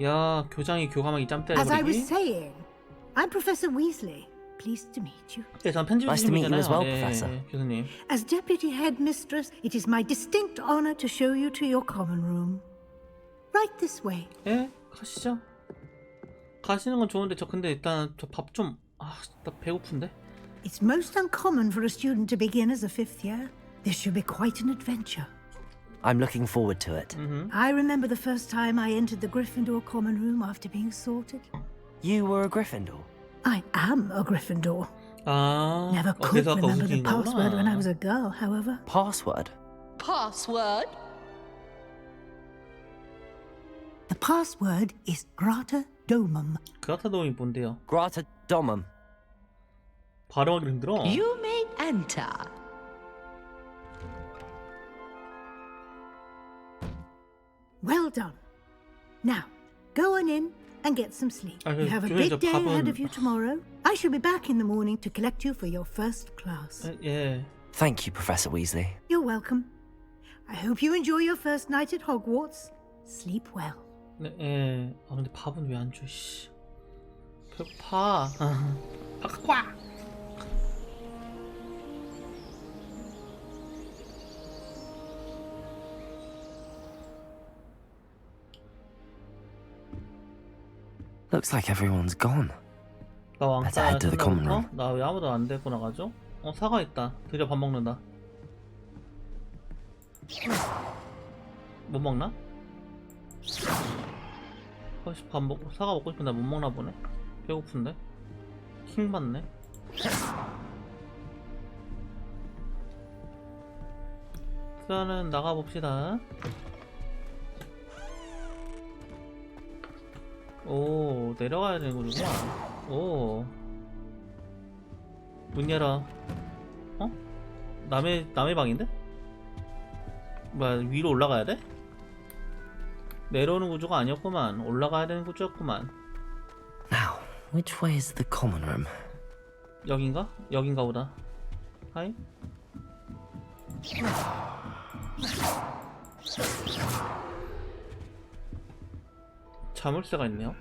Speaker 4: 야, 교장이 교감하기 짬
Speaker 9: As I was
Speaker 4: 때려버리기.
Speaker 9: saying, I'm Professor Weasley. Pleased to meet you.
Speaker 4: 네, 전 편집
Speaker 2: Nice to meet you as well,
Speaker 4: 예,
Speaker 2: Professor.
Speaker 4: 교수님.
Speaker 9: As Deputy Headmistress, it is my distinct honor to show you to your common room. Right this way.
Speaker 4: 예, 가시죠. 가시는 건 좋은데 저 근데 일단 저 밥 좀 나 배고픈데.
Speaker 9: It's most uncommon for a student to begin as a fifth year. This should be quite an adventure.
Speaker 2: I'm looking forward to it.
Speaker 9: I remember the first time I entered the Gryffindor common room after being sorted.
Speaker 2: You were a Gryffindor.
Speaker 9: I am a Gryffindor. Never could
Speaker 4: 그래서 아까
Speaker 9: remember the
Speaker 4: 웃긴
Speaker 9: password when I
Speaker 4: 거구나.
Speaker 9: was a girl, however.
Speaker 2: Password?
Speaker 11: Password?
Speaker 9: The password is Grata Domum.
Speaker 4: 그라타돔이 뭔데요?
Speaker 2: Grata Domum.
Speaker 4: 발음하기 힘들어.
Speaker 11: You may enter.
Speaker 9: Well done. Now, go on in and get some sleep.
Speaker 4: 아,
Speaker 9: You have a
Speaker 4: 교수님, 저
Speaker 9: big day ahead
Speaker 4: 밥은-
Speaker 9: of you tomorrow. I shall be back in the morning to collect you for your first class.
Speaker 4: 예.
Speaker 2: Thank you, Professor Weasley.
Speaker 9: You're welcome. I hope you enjoy your first night at Hogwarts. Sleep well.
Speaker 4: 네, 예. 근데 밥은 왜 안 줘? 씨. 배고파. 꽉.
Speaker 2: Looks like everyone's gone.
Speaker 4: 나 왕따
Speaker 2: Let's head to the common room.
Speaker 4: 나 왜 아무도 안 데리고 나가죠? 사과 있다. 드디어 밥 먹는다. 못 먹나? 사과 먹고 싶은데 못 먹나 보네. 배고픈데. 킹 받네. 일단은 나가 봅시다. 오, 내려가야 되는 거구나. 오, 문 열어. 어? 남의 방인데? 뭐야, 위로 올라가야 돼? 내려오는 구조가 아니었구만. 올라가야 되는 구조였구만.
Speaker 2: Now, which way is the common room?
Speaker 4: 여긴가? 여긴가 보다. 하이? 자물쇠가 있네요.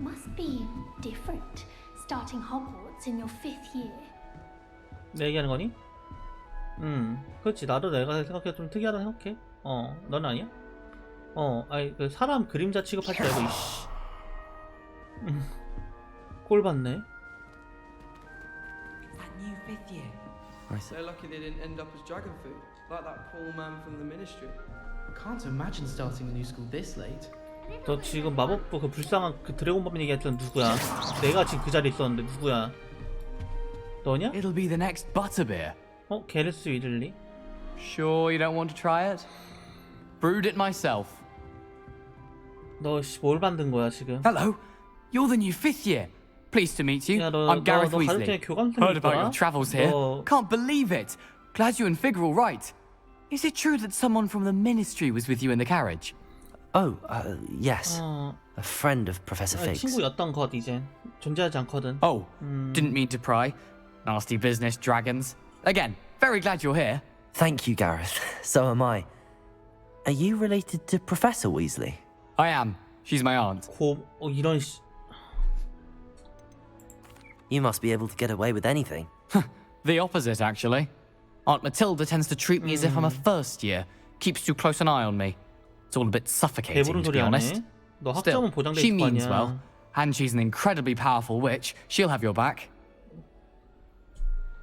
Speaker 12: Must be different starting Hogwarts in your 5th year.
Speaker 4: 내 얘기하는 거니? 그렇지. 나도 내가 생각해 좀 특이하다 생각해. 넌 아니야? 아니 그 사람 그림자 취급하지 말고 이씨. 꼴 봤네.
Speaker 13: That new 5th year. They're lucky they didn't end up as dragon food, like that poor man from the ministry. Can't imagine starting a new school this late.
Speaker 4: 너 지금 마법부 그 불쌍한 그 드래곤범 얘기했던 누구야? 내가 지금 그 자리에 있었는데 누구야? 너냐?
Speaker 14: It'll be the next butterbeer.
Speaker 4: 게르스 위들리?
Speaker 14: Sure you don't want to try it? Brewed it myself.
Speaker 4: 너 뭘 만든 거야 지금?
Speaker 14: Hello, you're the new 5th year. Pleased to meet you. I'm Gareth Weasley. Heard about your travels here. Can't believe it. Glad you and Fig are all right. Is it true that someone from the ministry was with you in the carriage?
Speaker 2: Oh, yes. A friend of Professor Fig's.
Speaker 4: 친구였던 것 이제 존재하지 않거든.
Speaker 14: Oh, didn't mean to pry. Nasty business, dragons. Again, very glad you're here.
Speaker 2: Thank you, Gareth. So am I. Are you related to Professor Weasley?
Speaker 14: I am. She's my aunt.
Speaker 4: 이런 씨.
Speaker 2: You must be able to get away with anything.
Speaker 14: The opposite, actually. Aunt Matilda tends to treat me as if I'm a first year. Keeps too close an eye on me. It's all a bit suffocating, to be honest. Still, she means well. And she's an incredibly powerful witch. She'll have your back.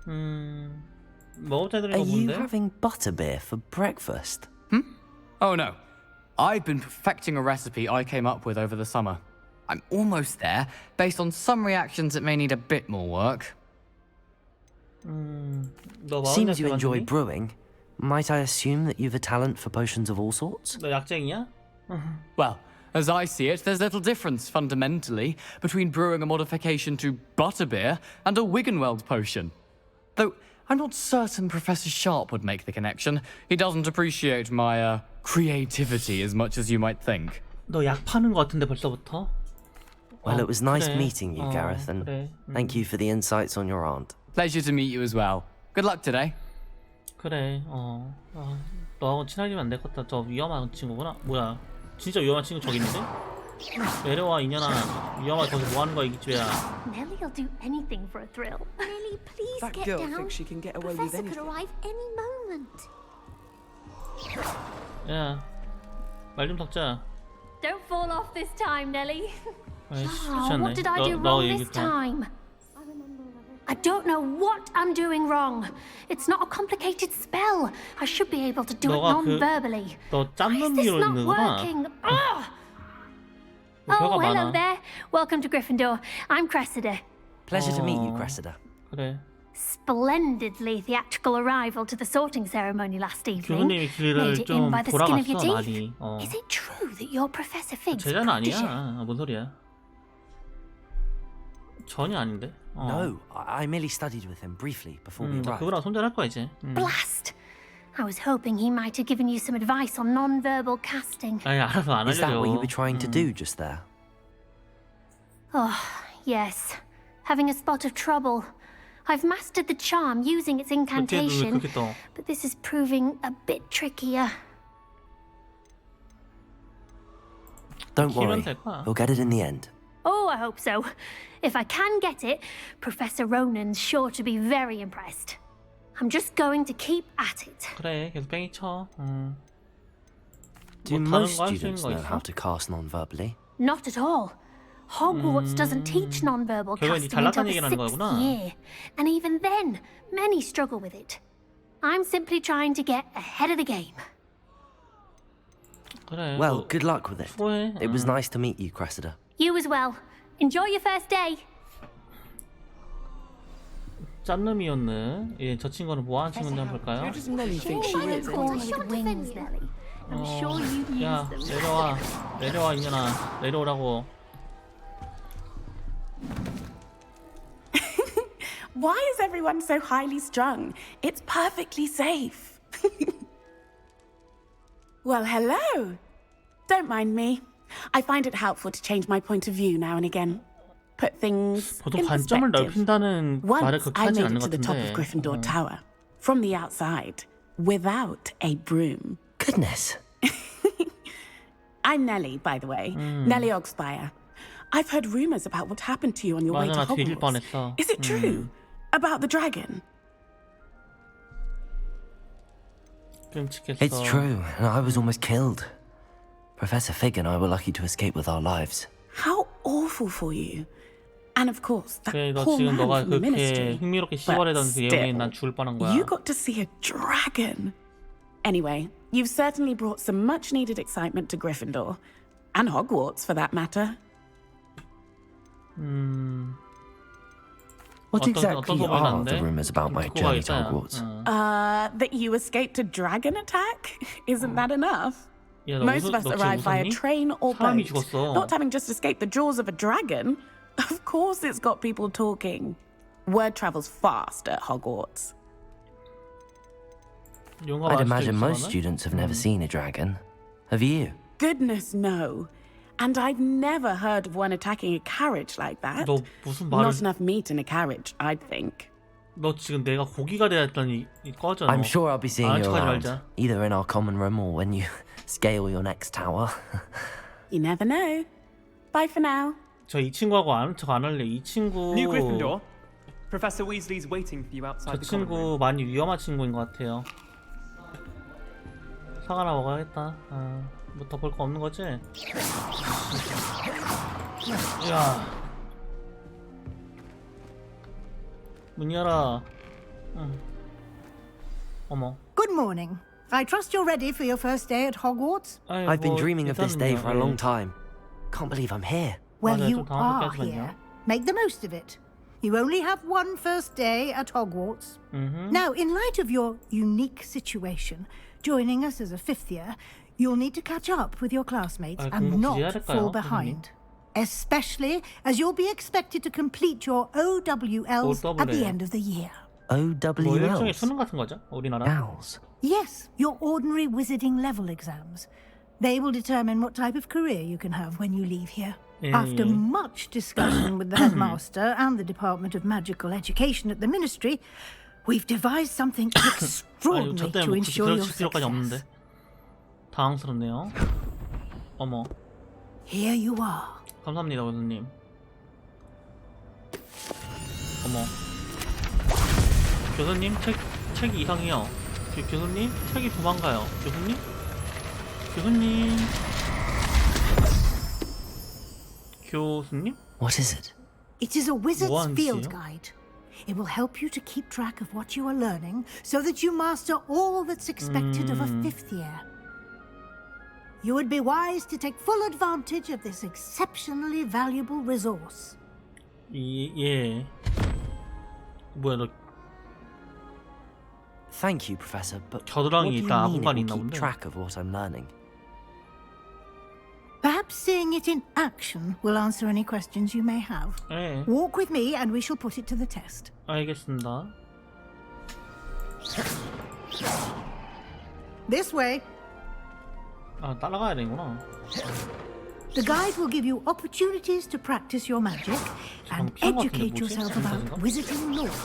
Speaker 2: Are you having butterbeer for breakfast?
Speaker 14: Oh no. I've been perfecting a recipe I came up with over the summer. I'm almost there, based on some reactions that may need a bit more work.
Speaker 2: Seems you enjoy brewing. Might I assume that you've a talent for potions of all sorts?
Speaker 4: 너 약쟁이야?
Speaker 14: Well, as I see it, there's little difference, fundamentally, between brewing a modification to butterbeer and a Wiggenweld potion. Though, I'm not certain Professor Sharp would make the connection. He doesn't appreciate my, creativity as much as you might think.
Speaker 4: 너 약 파는 거 같은데 벌써부터?
Speaker 2: Well, it was nice meeting you, Gareth, and thank you for the insights on your aunt.
Speaker 14: Pleasure to meet you as well. Good luck today.
Speaker 4: 그래, 너하고 친하게 안 되겠다. 저 위험한 친구구나. 뭐야, 진짜 위험한 친구 저기 있는데? 내려와 이년아. 위험한 거기서 뭐 하는 거야 이 기집애야.
Speaker 12: Nellie'll do anything for a thrill. Nellie, please
Speaker 13: That
Speaker 12: get
Speaker 13: girl
Speaker 12: down.
Speaker 13: thinks she can get away with
Speaker 12: Professor could
Speaker 13: anything.
Speaker 12: arrive any moment.
Speaker 4: 야, 말 좀 섞자.
Speaker 12: Don't fall off this time, Nellie.
Speaker 4: 귀찮네.
Speaker 12: What did I do wrong this time? I don't know what I'm doing wrong. It's not a complicated spell. I should be able to do it non-verbally.
Speaker 4: 너
Speaker 12: Why is this not working? Oh, hello there. Welcome to Gryffindor. I'm Cressida.
Speaker 2: Pleasure to meet you, Cressida.
Speaker 4: 그래.
Speaker 12: Splendidly theatrical arrival to the sorting ceremony last evening.
Speaker 4: 교수님이 길을 좀 돌아갔어 많이.
Speaker 12: Is it true that you're Professor Fig's
Speaker 4: 제자는 아니야. 뭔 소리야? 전혀 아닌데.
Speaker 2: No, I merely studied with him briefly before we arrived.
Speaker 4: 그거랑 손절할 거야 이제.
Speaker 12: Blast! I was hoping he might have given you some advice on non-verbal casting.
Speaker 4: 아니 알아서 안
Speaker 2: Is that
Speaker 4: 알려줘.
Speaker 2: what you were trying to do just there?
Speaker 12: Oh, yes. Having a spot of trouble. I've mastered the charm using its incantation, but this is proving a bit trickier.
Speaker 2: Don't worry, we'll get it in the end.
Speaker 12: Oh, I hope so. If I can get it, Professor Ronan's sure to be very impressed. I'm just going to keep at it.
Speaker 4: 그래, 계속 뺑이 쳐.
Speaker 2: Do most students know how to cast non-verbally?
Speaker 12: Not at all. Hogwarts doesn't teach non-verbal casting until the 6th year. And even then, many struggle with it. I'm simply trying to get ahead of the game.
Speaker 4: 그래.
Speaker 2: Well, good luck with it.
Speaker 4: 수고해.
Speaker 2: It was nice to meet you, Cressida.
Speaker 12: You as well. Enjoy your first day.
Speaker 4: 짠놈이었네. 예, 저 친구는 뭐하는 친구인지 한번 볼까요?
Speaker 12: I'm sure defends Nelly. I'm sure you'd use
Speaker 4: 야,
Speaker 12: them.
Speaker 4: 내려와. 내려와, 이년아. 내려오라고.
Speaker 15: Why is everyone so highly strung? It's perfectly safe. Well, hello. Don't mind me. I find it helpful to change my point of view now and again. Put things
Speaker 4: 보통
Speaker 15: in
Speaker 4: 관점을
Speaker 15: perspective.
Speaker 4: 넓힌다는 말을
Speaker 15: Once
Speaker 4: 그렇게
Speaker 15: I
Speaker 4: 하진
Speaker 15: made
Speaker 4: 않는
Speaker 15: it to
Speaker 4: 것
Speaker 15: the top of
Speaker 4: 같은데.
Speaker 15: Gryffindor Tower, from the outside, without a broom.
Speaker 2: Goodness.
Speaker 15: I'm Nellie, by the way. Nellie Ogspire. I've heard rumors about what happened to you on your way to
Speaker 4: 맞아, 나 뒤질
Speaker 15: Hogwarts.
Speaker 4: 뻔했어.
Speaker 15: Is it true? About the dragon?
Speaker 4: 끔찍했어.
Speaker 2: It's true, and I was almost killed. Professor Fig and I were lucky to escape with our lives.
Speaker 15: How awful for you. And of course, that
Speaker 4: 그래, 너
Speaker 15: poor
Speaker 4: 지금
Speaker 15: man
Speaker 4: 너가
Speaker 15: from the
Speaker 4: 그렇게
Speaker 15: ministry.
Speaker 4: 흥미롭게
Speaker 15: But
Speaker 4: 시발하던 그
Speaker 15: still,
Speaker 4: 내용에 난 죽을 뻔한 거야.
Speaker 15: you got to see a dragon. Anyway, you've certainly brought some much-needed excitement to Gryffindor. And Hogwarts, for that matter.
Speaker 2: What exactly
Speaker 4: 어떤 소문이
Speaker 2: are
Speaker 4: 났는데?
Speaker 2: the rumors about my
Speaker 4: 듣고
Speaker 2: journey to
Speaker 4: 가겠다.
Speaker 2: Hogwarts?
Speaker 15: That you escaped a dragon attack? Isn't that enough?
Speaker 4: 야, 너
Speaker 15: Most of us
Speaker 4: 너 지금
Speaker 15: arrive via
Speaker 4: 웃었니?
Speaker 15: train or
Speaker 4: 사람이
Speaker 15: boat,
Speaker 4: 죽었어.
Speaker 15: not having just escaped the jaws of a dragon. Of course it's got people talking. Word travels fast at Hogwarts.
Speaker 2: I'd imagine most students have never seen a dragon. Have you?
Speaker 15: Goodness, no. And I've never heard of one attacking a carriage like that.
Speaker 4: 너 무슨 말을?
Speaker 15: Not enough meat in a carriage, I'd think.
Speaker 4: 너 지금 내가 고기가 되어 했더니 꺼져.
Speaker 2: I'm sure I'll be seeing
Speaker 4: 아는
Speaker 2: you
Speaker 4: 척하지
Speaker 2: around,
Speaker 4: 말자.
Speaker 2: either in our common room or when you scale your next tower.
Speaker 15: You never know. Bye for now.
Speaker 4: 저 이 친구하고 아는 척 안 할래. 이 친구.
Speaker 16: New Gryffindor. Professor Weasley's waiting for you outside
Speaker 4: 저
Speaker 16: the common room.
Speaker 4: 친구 많이 위험한 친구인 것 같아요. 사과나 먹어야겠다. 뭐 더 볼 거 없는 거지? 야, 문 열어. 어머.
Speaker 9: Good morning. I trust you're ready for your first day at Hogwarts.
Speaker 2: I've been dreaming of this day for a long time. Can't believe I'm here.
Speaker 9: Well,
Speaker 4: 맞아요,
Speaker 9: you
Speaker 4: 좀 당황스럽게
Speaker 9: are
Speaker 4: 하지 마요.
Speaker 9: here. Make the most of it. You only have one first day at Hogwarts. Now, in light of your unique situation, joining us as a fifth year, you'll need to catch up with your classmates and
Speaker 4: 공부
Speaker 9: not
Speaker 4: 굳이 해야 될까요,
Speaker 9: fall
Speaker 4: 선생님?
Speaker 9: behind. Especially as you'll be expected to complete your OWLs at the end of the year.
Speaker 4: 뭐 일종의
Speaker 2: OWLs?
Speaker 4: 수능 같은 거죠? 우리나라.
Speaker 2: Owls?
Speaker 9: Yes, your ordinary wizarding level exams. They will determine what type of career you can have when you leave here. After much discussion with the headmaster and the Department of Magical Education at the Ministry, we've devised something
Speaker 4: 아니,
Speaker 9: extraordinary
Speaker 4: 저
Speaker 9: to
Speaker 4: 때문에 뭐 굳이
Speaker 9: ensure your
Speaker 4: 그럴 필요까지 없는데.
Speaker 9: success.
Speaker 4: 당황스럽네요. 어머.
Speaker 9: Here you are.
Speaker 4: 감사합니다, 교수님. 어머. 교수님, 책이 이상해요. 교수님, 책이 도망가요. 교수님? 교수님? 교수님?
Speaker 2: What is it?
Speaker 9: It is a wizard's
Speaker 4: 뭐하는
Speaker 9: field
Speaker 4: 짓이에요?
Speaker 9: guide. It will help you to keep track of what you are learning so that you master all that's expected of a fifth year. You would be wise to take full advantage of this exceptionally valuable resource.
Speaker 4: 예. 뭐야, 너
Speaker 2: Thank you, Professor, but what do
Speaker 4: 겨드랑이
Speaker 2: you
Speaker 4: 있다,
Speaker 2: mean it
Speaker 4: 공간이
Speaker 2: will
Speaker 4: 있나
Speaker 2: keep
Speaker 4: 본데.
Speaker 2: track of what I'm learning?
Speaker 9: Perhaps seeing it in action will answer any questions you may have.
Speaker 4: 예,
Speaker 9: Walk with me and we shall put it to the test.
Speaker 4: 알겠습니다.
Speaker 9: This way.
Speaker 4: 아, 따라가야 되는구나.
Speaker 9: The guide will give you opportunities to practice your magic and
Speaker 4: 피한 것 같은데
Speaker 9: educate
Speaker 4: 뭐지?
Speaker 9: yourself about
Speaker 4: 잘못인가?
Speaker 9: wizarding lore.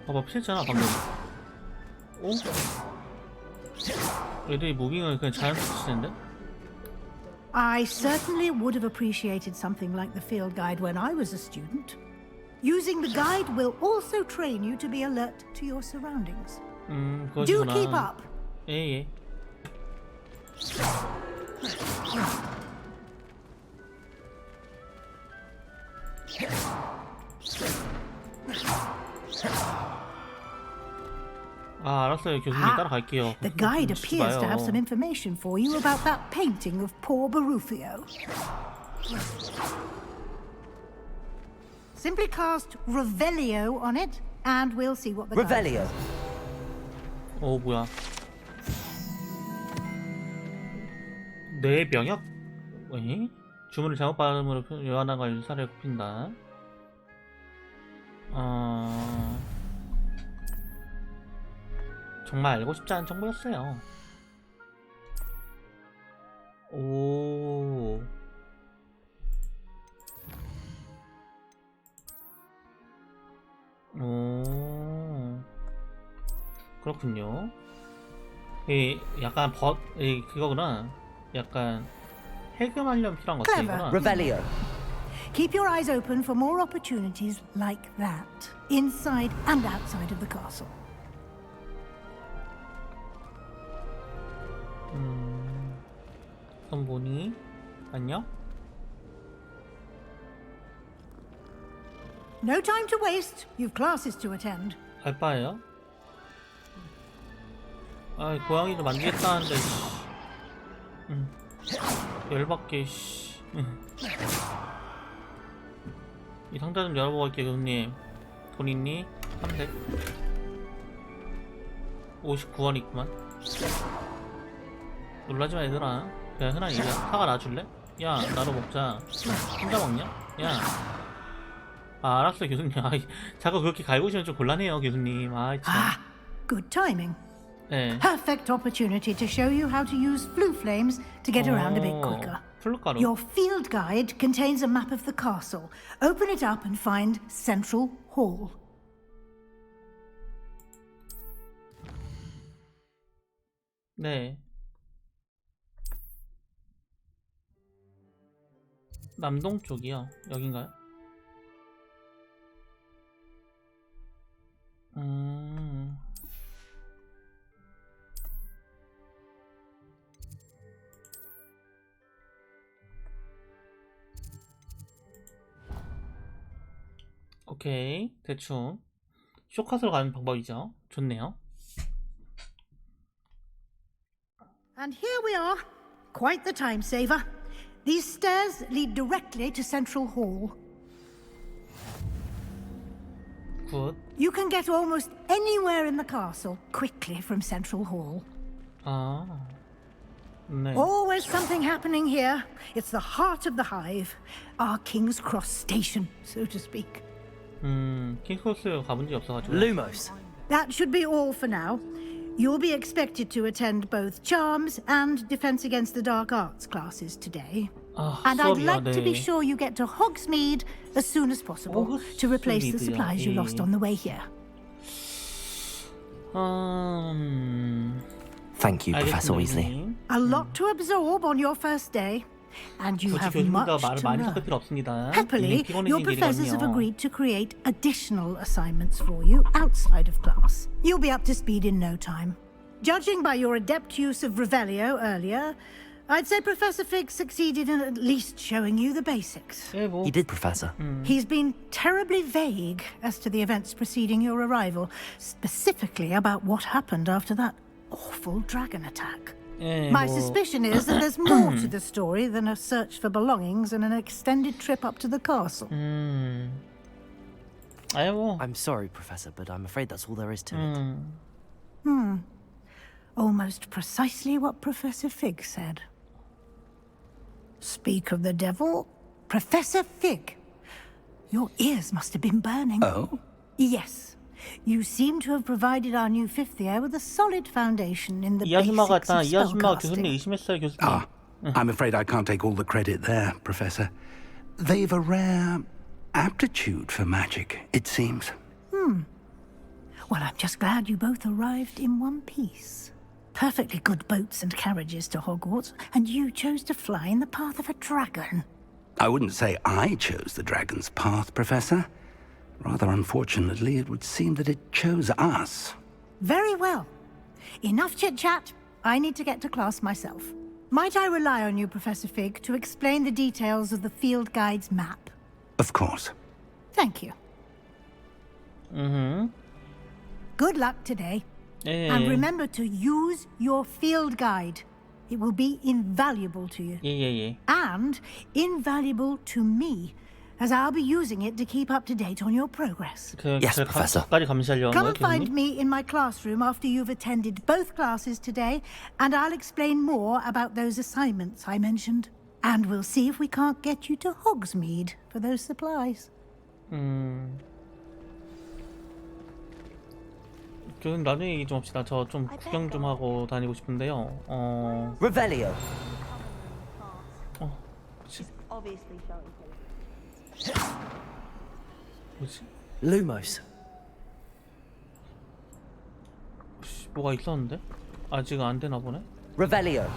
Speaker 4: 봐봐, 피했잖아, 방금. 어? 애들이 무빙을 그냥 자연스럽게 치는데?
Speaker 9: I certainly would have appreciated something like the field guide when I was a student. Using the guide will also train you to be alert to your surroundings. Do
Speaker 4: 그거구나.
Speaker 9: keep up.
Speaker 4: 예. 아, 알았어요. 교수님 따라갈게요.
Speaker 9: The guide appears to have some information for you about that painting of poor Barufio. Simply cast Revelio on it, and we'll see what the
Speaker 2: Revelio.
Speaker 4: 오, 뭐야? 뇌 병역? 왜? 주문을 잘못 발음으로 요한화가 유사를 굽힌다. 정말 알고 싶지 않은 정보였어요. 오. 오. 그렇군요. 약간 그거구나. 약간 해금하려면 필요한 것 같아.
Speaker 2: Revelio.
Speaker 9: Keep your eyes open for more opportunities like that, inside and outside of the castle.
Speaker 4: 그럼 뭐니? 안녕?
Speaker 9: No time to waste. You've classes to attend.
Speaker 4: 알바예요? 아, 고양이도 만지겠다는데. 열받게. 이 상자 좀 열어보고 갈게요, 교수님. 돈 있니? 300. 59원 있구만. 놀라지마 얘들아. 그냥 흔한 일이야. 사과 놔줄래? 야, 나도 먹자. 혼자 먹냐? 야. 아, 알았어 교수님. 아, 자꾸 그렇게 갈구시면 좀 곤란해요 교수님. 아, 참.
Speaker 9: Good timing.
Speaker 4: 네.
Speaker 9: Perfect opportunity to show you how to use flue flames to get around a bit quicker.
Speaker 4: 플루가루.
Speaker 9: Your field guide contains a map of the castle. Open it up and find Central Hall.
Speaker 4: 네. 남동쪽이요. 여긴가요? 오케이. 대충 쇼컷으로 가는 방법이죠. 좋네요.
Speaker 9: And here we are. Quite the time saver. These stairs lead directly to Central Hall.
Speaker 4: 굿.
Speaker 9: You can get almost anywhere in the castle quickly from Central Hall.
Speaker 4: 아, 네.
Speaker 9: Always something happening here. It's the heart of the hive. Our King's Cross station, so to speak.
Speaker 4: 킹크로스 가본 적이 없어가지고.
Speaker 2: Lumos.
Speaker 9: That should be all for now. You'll be expected to attend both Charms and Defense Against the Dark Arts classes today. And I'd like to be sure you get to Hogsmeade as soon as possible to replace the supplies you lost on the way here.
Speaker 2: Thank you, Professor Weasley.
Speaker 9: A lot to absorb on your first day, and you have much to learn. Happily, your professors have agreed to create additional assignments for you outside of class. You'll be up to speed in no time. Judging by your adept use of Revelio earlier, I'd say Professor Fig succeeded in at least showing you the basics.
Speaker 2: He did, Professor.
Speaker 9: He's been terribly vague as to the events preceding your arrival, specifically about what happened after that awful dragon attack. My suspicion is that there's more to the story than a search for belongings and an extended trip up to the castle.
Speaker 2: I'm sorry, Professor, but I'm afraid that's all there is to it.
Speaker 9: Almost precisely what Professor Fig said. Speak of the devil, Professor Fig. Your ears must have been burning.
Speaker 6: Oh?
Speaker 9: Yes. You seem to have provided our new fifth year with a solid foundation in the basics of spellcasting.
Speaker 6: I'm afraid I can't take all the credit there, Professor. They've a rare aptitude for magic, it seems.
Speaker 9: Well, I'm just glad you both arrived in one piece. Perfectly good boats and carriages to Hogwarts, and you chose to fly in the path of a dragon.
Speaker 6: I wouldn't say I chose the dragon's path, Professor. Rather unfortunately, it would seem that it chose us.
Speaker 9: Very well. Enough chit-chat. I need to get to class myself. Might I rely on you, Professor Fig, to explain the details of the field guide's map?
Speaker 6: Of course.
Speaker 9: Thank you. Good luck today. And remember to use your field guide. It will be invaluable to you. And invaluable to me, as I'll be using it to keep up to date on your progress.
Speaker 2: Yes, Professor.
Speaker 9: Come and find me in my classroom after you've attended both classes today, and I'll explain more about those assignments I mentioned. And we'll see if we can't get you to Hogsmeade for those supplies.
Speaker 4: 좀 나중에 얘기 좀 합시다. 저 좀 구경 좀 하고 다니고 싶은데요.
Speaker 2: Revelio.
Speaker 4: 뭐지?
Speaker 2: Lumos.
Speaker 4: 뭐가 있었는데? 아직 안 되나 보네.
Speaker 2: Revelio.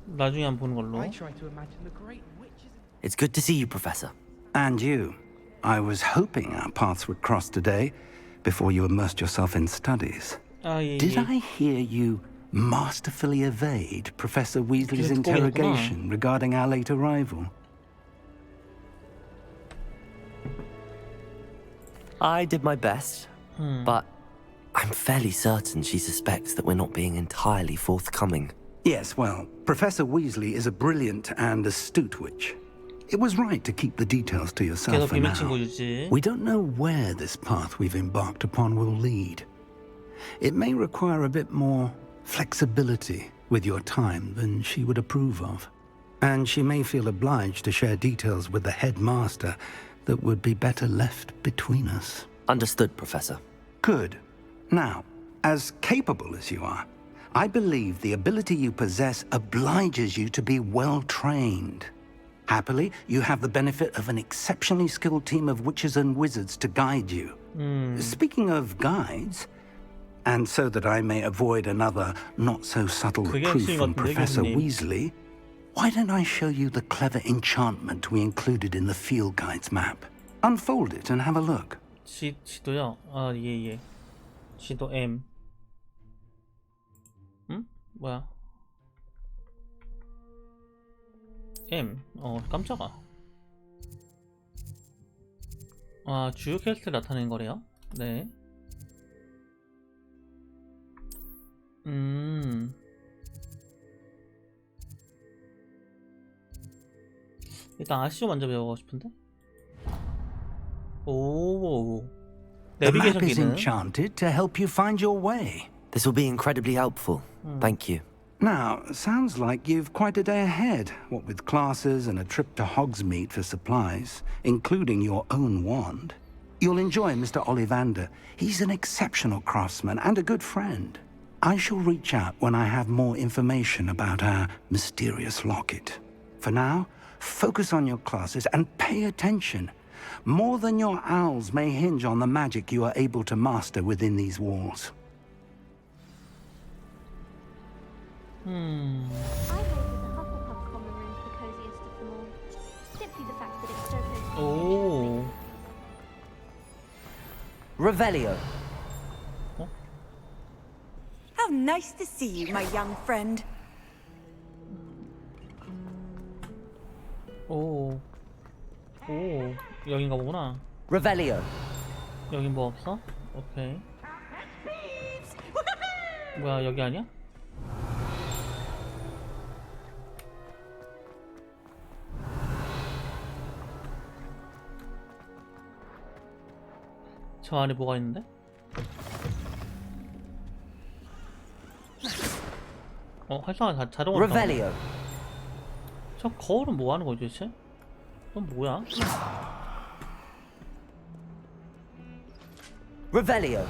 Speaker 4: 나중에 한 번 보는 걸로.
Speaker 2: It's good to see you, Professor.
Speaker 6: And you. I was hoping our paths would cross today before you immersed yourself in studies. Did I hear you masterfully evade Professor Weasley's interrogation regarding our late arrival?
Speaker 2: I did my best, but I'm fairly certain she suspects that we're not being entirely forthcoming.
Speaker 6: Yes, well, Professor Weasley is a brilliant and astute witch. It was right to keep the details to yourself for now. We don't know where this path we've embarked upon will lead. It may require a bit more flexibility with your time than she would approve of. And she may feel obliged to share details with the headmaster that would be better left between us.
Speaker 2: Understood, Professor.
Speaker 6: Good. Now, as capable as you are, I believe the ability you possess obliges you to be well trained. Happily, you have the benefit of an exceptionally skilled team of witches and wizards to guide you. Speaking of guides, and so that I may avoid another not-so-subtle reproof from Professor Weasley, why don't I show you the clever enchantment we included in the field guide's map? Unfold it and have a look.
Speaker 4: 지도요? 아, 예. 지도 M. 뭐야? M. 깜짝아. 아, 주요 캐릭터 나타낸 거래요? 네. 일단 아시오 먼저 배워가고 싶은데? 오.
Speaker 6: The map is enchanted to help you find your way.
Speaker 2: This will be incredibly helpful. Thank you.
Speaker 6: Now, sounds like you've quite a day ahead, what with classes and a trip to Hogsmeade for supplies, including your own wand. You'll enjoy Mr. Ollivander. He's an exceptional craftsman and a good friend. I shall reach out when I have more information about our mysterious locket. For now, focus on your classes and pay attention. More than your owls may hinge on the magic you are able to master within these walls.
Speaker 12: I voted the Hufflepuff common room for coziest of them all. Simply the fact that it's so close to
Speaker 4: Oh.
Speaker 2: Revelio.
Speaker 17: How nice to see you, my young friend.
Speaker 4: 오. 여긴가 보구나.
Speaker 2: Revelio.
Speaker 4: 여긴 뭐 없어? 오케이. 뭐야, 여기 아니야? 저 안에 뭐가 있는데? 활성화 자동으로.
Speaker 2: Revelio.
Speaker 4: 저 거울은 뭐 하는 거지 대체? 넌 뭐야?
Speaker 2: Revelio.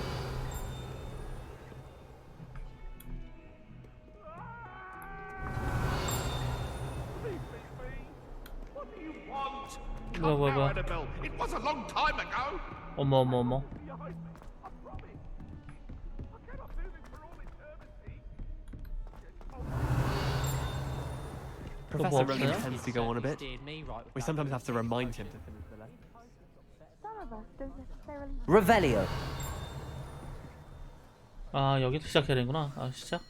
Speaker 4: 뭐야?
Speaker 5: It was a long time ago.
Speaker 4: 어머.
Speaker 16: Professor Rogan tends to go on a bit. We sometimes have to remind him to finish the lesson.
Speaker 12: Some of us don't necessarily.
Speaker 2: Revelio.
Speaker 4: 아, 여기서 시작해야 되는구나. 아, 시작.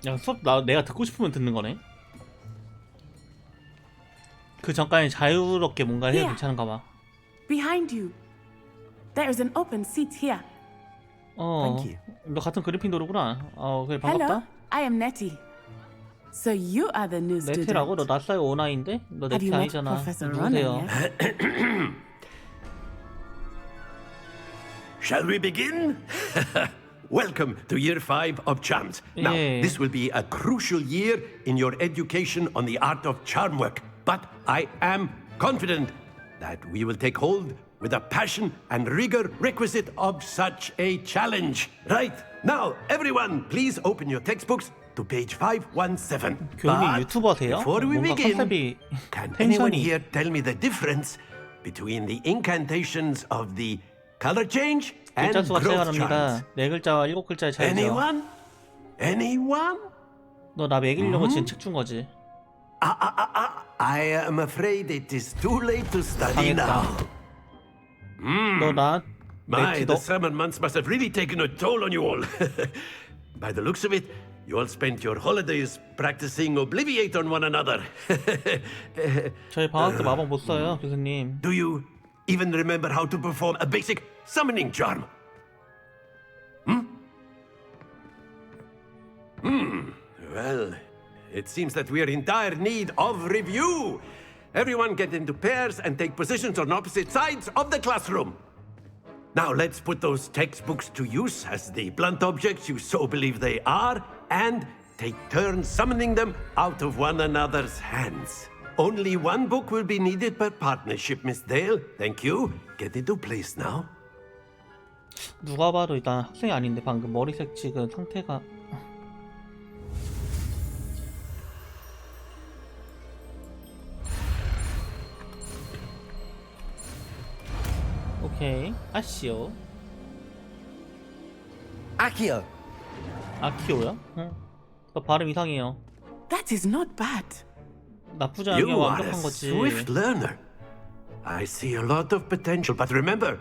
Speaker 4: 야, 수업 내가 듣고 싶으면 듣는 거네. 그 전까지 자유롭게 뭔가를 해도 괜찮은가 봐.
Speaker 15: Behind you. There is an open seat here.
Speaker 4: Thank you. 너 같은 그리핀도르구나. 그래
Speaker 15: Hello,
Speaker 4: 반갑다.
Speaker 15: I am Nettie. So you are the new student.
Speaker 4: 네티라고? 너 나사이 오나인데? 너
Speaker 15: Have
Speaker 4: 네티
Speaker 15: you met
Speaker 4: 아니잖아.
Speaker 15: Professor
Speaker 4: 누구세요?
Speaker 15: Ronan yet?
Speaker 7: Shall we begin? Welcome to year 5 of charms. Now, this will be a crucial year in your education on the art of charm work. But I am confident that we will take hold with the passion and rigor requisite of such a challenge. Right, now, everyone, please open your textbooks to page 517.
Speaker 4: 교수님 유튜버세요?
Speaker 7: Before we
Speaker 4: 뭔가
Speaker 7: begin,
Speaker 4: 컨셉이
Speaker 7: can anyone
Speaker 4: 텐션이
Speaker 7: here tell me the difference between the incantations of the color change and
Speaker 4: 글자 수가 차이가
Speaker 7: growth
Speaker 4: 납니다.
Speaker 7: charms?
Speaker 4: 4글자와 7글자의 차이죠.
Speaker 7: Anyone? Anyone?
Speaker 4: 너 나 매기려고 지금 책 준 거지.
Speaker 7: I am afraid it is too late to study now.
Speaker 4: 너 나
Speaker 7: My,
Speaker 4: 네티
Speaker 7: the
Speaker 4: 너
Speaker 7: summer months must have really taken a toll on you all. By the looks of it, you all spent your holidays practicing Obliviate on one another.
Speaker 4: 저희 방학 때 마법 못 써요, 교수님.
Speaker 7: Do you even remember how to perform a basic summoning charm? Well, it seems that we are in dire need of review. Everyone get into pairs and take positions on opposite sides of the classroom. Now let's put those textbooks to use as the blunt objects you so believe they are, and take turns summoning them out of one another's hands. Only one book will be needed per partnership, Miss Dale. Thank you. Get into place now.
Speaker 4: 누가 봐도 일단 학생이 아닌데 방금 머리색 지금 상태가 오케이 아시오
Speaker 10: 아키오.
Speaker 4: 아키오야? 응. 너 발음 이상해요.
Speaker 15: That is not bad.
Speaker 4: 나쁘지 않게
Speaker 7: You are a
Speaker 4: 완벽한 거지.
Speaker 7: swift learner. I see a lot of potential, but remember,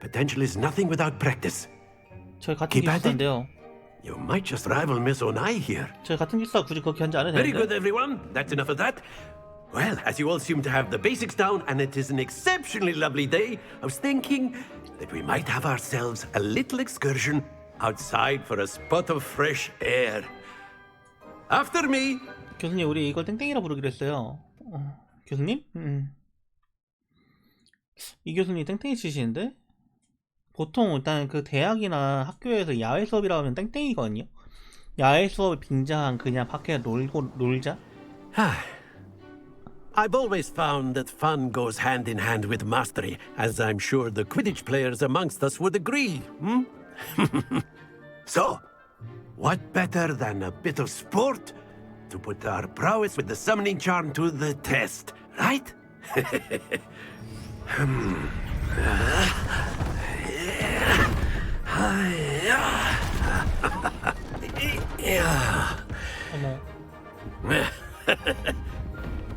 Speaker 7: potential is nothing without practice.
Speaker 4: 저희 같은
Speaker 7: Keep at it.
Speaker 4: 기숙사인데요.
Speaker 7: You might just rival Miss Onai here.
Speaker 4: 저희 같은 기숙사 굳이 그렇게 하지 않아도
Speaker 7: Very
Speaker 4: 되는데.
Speaker 7: good, everyone. That's enough of that. Well, as you all seem to have the basics down, and it is an exceptionally lovely day, I was thinking that we might have ourselves a little excursion outside for a spot of fresh air. After me.
Speaker 4: 교수님 우리 이걸 땡땡이라 부르기로 했어요. 교수님? 이 교수님 땡땡이 치시는데? 보통 일단 그 대학이나 학교에서 야외 수업이라고 하면 땡땡이거든요. 야외 수업을 빙자한 그냥 밖에 놀자?
Speaker 7: I've always found that fun goes hand in hand with mastery, as I'm sure the Quidditch players amongst us would agree. So, what better than a bit of sport to put our prowess with the summoning charm to the test, right?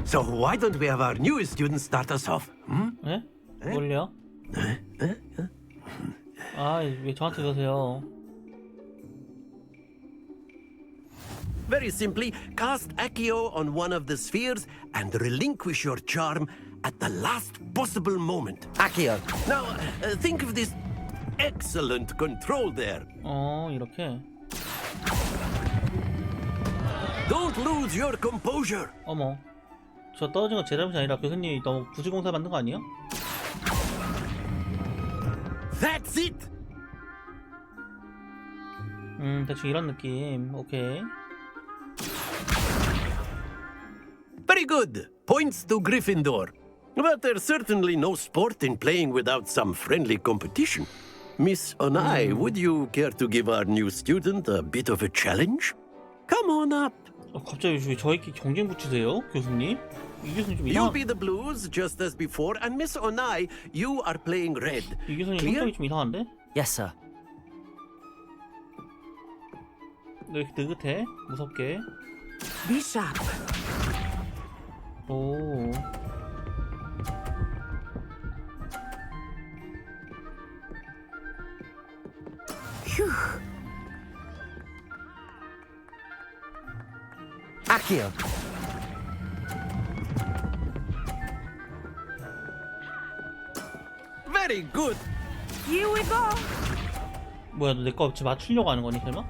Speaker 7: So why don't we have our newest student start us off?
Speaker 4: 네? 뭘요? 아, 왜 저한테 그러세요?
Speaker 7: Very simply, cast Accio on one of the spheres and relinquish your charm at the last possible moment. Accio. Now, think of this excellent control there.
Speaker 4: 이렇게.
Speaker 7: Don't lose your composure.
Speaker 4: 어머. 저 떨어진 건 제 잘못이 아니라 교수님이 너무 부지공사 만든 거 아니에요?
Speaker 7: That's it.
Speaker 4: 대충 이런 느낌. 오케이.
Speaker 7: Very good. Points to Gryffindor. But there's certainly no sport in playing without some friendly competition. Miss Onai, would you care to give our new student a bit of a challenge? Come on up.
Speaker 4: 갑자기 왜 저희끼리 경쟁 붙이세요, 교수님? 이 교수님 좀
Speaker 7: You'll
Speaker 4: 이상.
Speaker 7: be the blues just as before, and Miss Onai, you are playing red.
Speaker 4: 이 교수님
Speaker 7: Clear?
Speaker 4: 성격이 좀 이상한데?
Speaker 2: Yes, sir.
Speaker 4: 너 이렇게 느긋해? 무섭게.
Speaker 15: Be sharp.
Speaker 4: 오.
Speaker 15: Phew.
Speaker 10: Accio.
Speaker 7: Very good.
Speaker 17: Here we go.
Speaker 4: 뭐야, 너 내 거 지금 맞추려고 하는 거니 설마?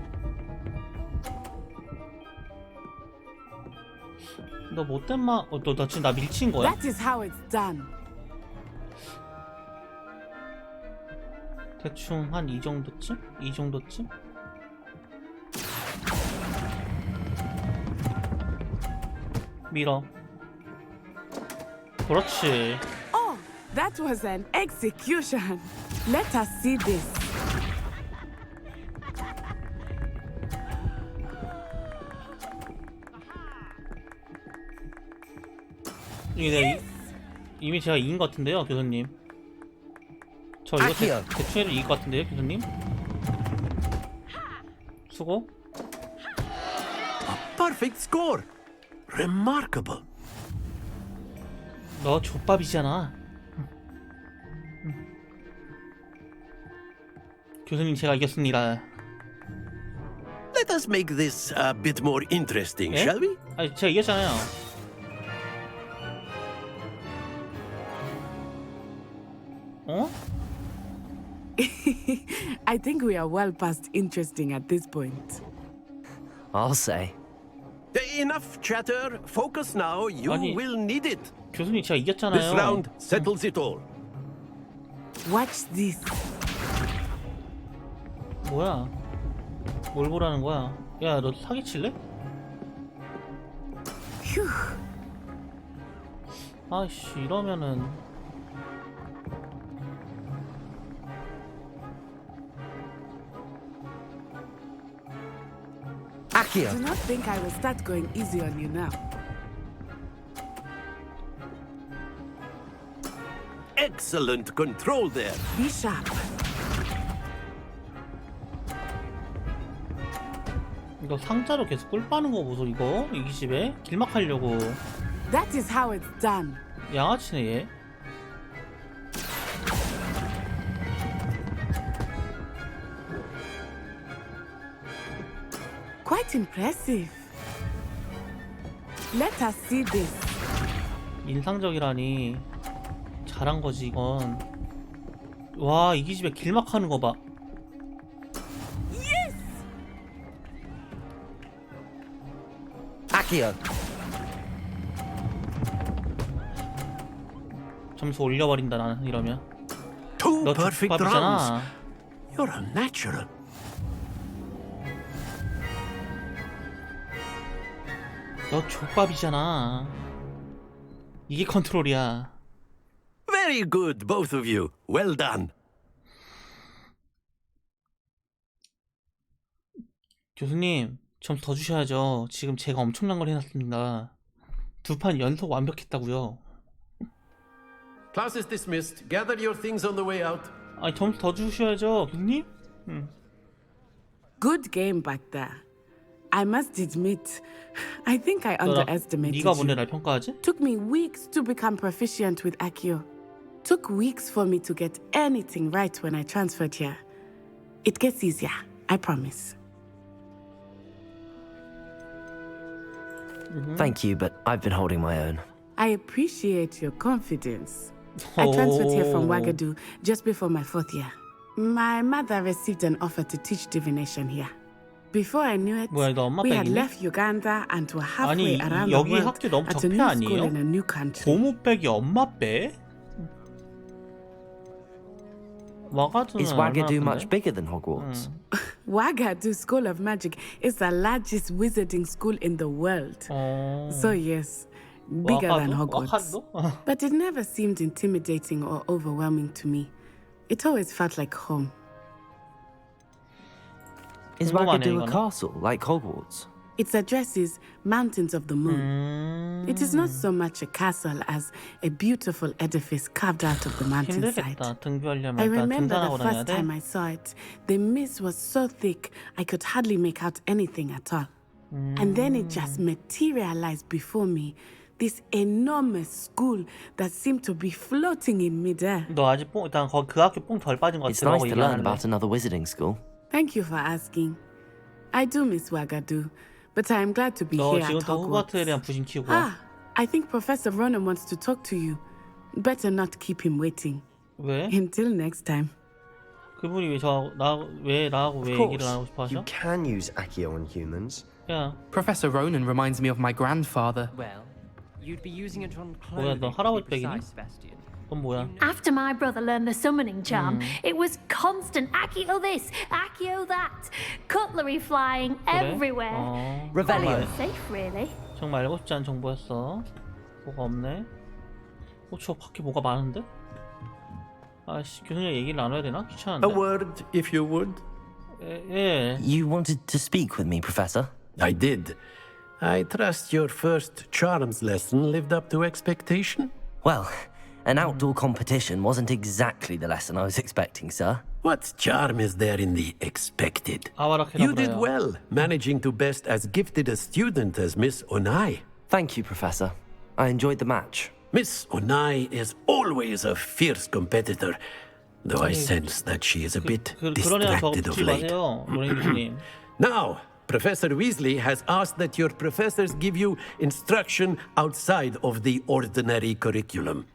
Speaker 4: 너 못된 너 지금 나 밀친 거야?
Speaker 15: That is how it's done.
Speaker 4: 대충 한 이 정도쯤? 이 정도쯤? 밀어. 그렇지.
Speaker 15: Oh, that was an execution. Let us see this.
Speaker 4: 이미 제가 이긴 것 같은데요, 교수님. 저 이거 대충 해도 이길 것 같은데요, 교수님. 수고.
Speaker 7: A perfect score. Remarkable.
Speaker 4: 너 족밥이잖아. 교수님, 제가 이겼습니다.
Speaker 7: Let us make this a bit more interesting,
Speaker 4: 예?
Speaker 7: shall we?
Speaker 4: 아니, 제가 이겼잖아요. 어?
Speaker 15: I think we are well past interesting at this point.
Speaker 2: I'll say.
Speaker 7: Enough chatter. Focus now. You
Speaker 4: 아니,
Speaker 7: will need it.
Speaker 4: 교수님, 제가 이겼잖아요.
Speaker 7: This round settles it all.
Speaker 15: Watch this.
Speaker 4: 뭐야? 뭘 보라는 거야? 야, 너 사기칠래?
Speaker 15: 휴.
Speaker 4: 아이씨, 이러면은
Speaker 15: Do not think I will start going easy on you now.
Speaker 7: Excellent control there.
Speaker 15: Be sharp.
Speaker 4: 이거 상자로 계속 꿀 빠는 거 보소. 이거 이 집에 길막하려고.
Speaker 15: That is how it's done.
Speaker 4: 양아치네 얘.
Speaker 15: Quite impressive. Let us see this.
Speaker 4: 인상적이라니. 잘한 거지 이건. 와, 이 집에 길막하는 거 봐.
Speaker 15: Yes.
Speaker 2: Accio.
Speaker 4: 점수 올려버린다 나는 이러면.
Speaker 7: Two
Speaker 4: 너
Speaker 7: perfect
Speaker 4: 족밥이잖아.
Speaker 7: rounds. You're a natural.
Speaker 4: 너 족밥이잖아. 이게 컨트롤이야.
Speaker 7: Very good, both of you. Well done.
Speaker 4: 교수님, 점수 더 주셔야죠. 지금 제가 엄청난 걸 해놨습니다. 2판 연속 완벽했다고요.
Speaker 7: Class is dismissed. Gather your things on the way out.
Speaker 4: 아니, 점수 더 주셔야죠, 교수님.
Speaker 15: Good game back there. I must admit, I think I underestimated
Speaker 4: 네가 뭔데
Speaker 15: you.
Speaker 4: 날 평가하지?
Speaker 15: Took me weeks to become proficient with Accio. Took weeks for me to get anything right when I transferred here. It gets easier, I promise.
Speaker 2: Thank you, but I've been holding my own.
Speaker 15: I appreciate your confidence. I transferred here from Ouagadougou just before my 4th year. My mother received an offer to teach divination here. Before I knew it,
Speaker 4: 뭐야, 너 엄마
Speaker 15: we had
Speaker 4: 백이니?
Speaker 15: left Uganda and were halfway
Speaker 4: 아니,
Speaker 15: around the
Speaker 4: 여기
Speaker 15: world
Speaker 4: 학교 너무
Speaker 15: at a
Speaker 4: 적폐
Speaker 15: new
Speaker 4: 아니에요?
Speaker 15: school in a new country.
Speaker 4: 고모백이 엄마 배?
Speaker 2: Is Ouagadougou much bigger than Hogwarts?
Speaker 15: Ouagadougou School of Magic is the largest wizarding school in the world. So yes, bigger than Hogwarts. But it never seemed intimidating or overwhelming to me. It always felt like home.
Speaker 2: Is Ouagadougou a castle like Hogwarts?
Speaker 15: Its address is Mountains of the Moon. It is not so much a castle as a beautiful edifice carved out of the mountainside. I remember the first time I saw it, the mist was so thick I could hardly make out anything at all. And then it just materialized before me. This enormous school that seemed to be floating in midair.
Speaker 4: 너 아직 일단 그 학교 뽕 덜 빠진 것
Speaker 2: It's
Speaker 4: 같아.
Speaker 2: nice to learn about another wizarding school.
Speaker 15: Thank you for asking. I do miss Ouagadougou, but I am glad to be
Speaker 4: 너
Speaker 15: here
Speaker 4: 지금
Speaker 15: at
Speaker 4: 또 호그와트에 대한
Speaker 15: Hogwarts.
Speaker 4: 부심 키우고.
Speaker 15: Ah, I think Professor Ronan wants to talk to you. Better not keep him waiting.
Speaker 4: 왜?
Speaker 15: Until next time.
Speaker 4: 그분이 왜 나하고 왜 얘기를 안 하고 싶어 하셔?
Speaker 18: You can use Accio on humans.
Speaker 4: 야,
Speaker 16: Professor Ronan reminds me of my grandfather.
Speaker 19: Well, you'd be using it on
Speaker 4: 뭐야, 너
Speaker 19: clothing.
Speaker 4: 할아버지
Speaker 19: to be
Speaker 4: 백이니?
Speaker 19: precise, Sebastian.
Speaker 4: 넌 뭐야?
Speaker 12: After my brother learned the summoning charm, it was constant Accio this, Accio that, cutlery flying everywhere.
Speaker 2: Revelio.
Speaker 12: Safe, really.
Speaker 4: 정말 알고 싶지 않은 정보였어. 뭐가 없네. 저 밖에 뭐가 많은데? 아씨, 교수님 얘기를 나눠야 되나? 귀찮은데.
Speaker 7: A word, if you would.
Speaker 4: 예.
Speaker 2: You wanted to speak with me, Professor?
Speaker 7: I did. I trust your first charms lesson lived up to expectation?
Speaker 2: Well, an outdoor competition wasn't exactly the lesson I was expecting, sir.
Speaker 7: What charm is there in the expected? You did well, managing to best as gifted a student as Miss Onai.
Speaker 2: Thank you, Professor. I enjoyed the match.
Speaker 7: Miss Onai is always a fierce competitor, though I sense that she is a bit distracted of late. Now, Professor Weasley has asked that your professors give you instruction outside of the ordinary curriculum.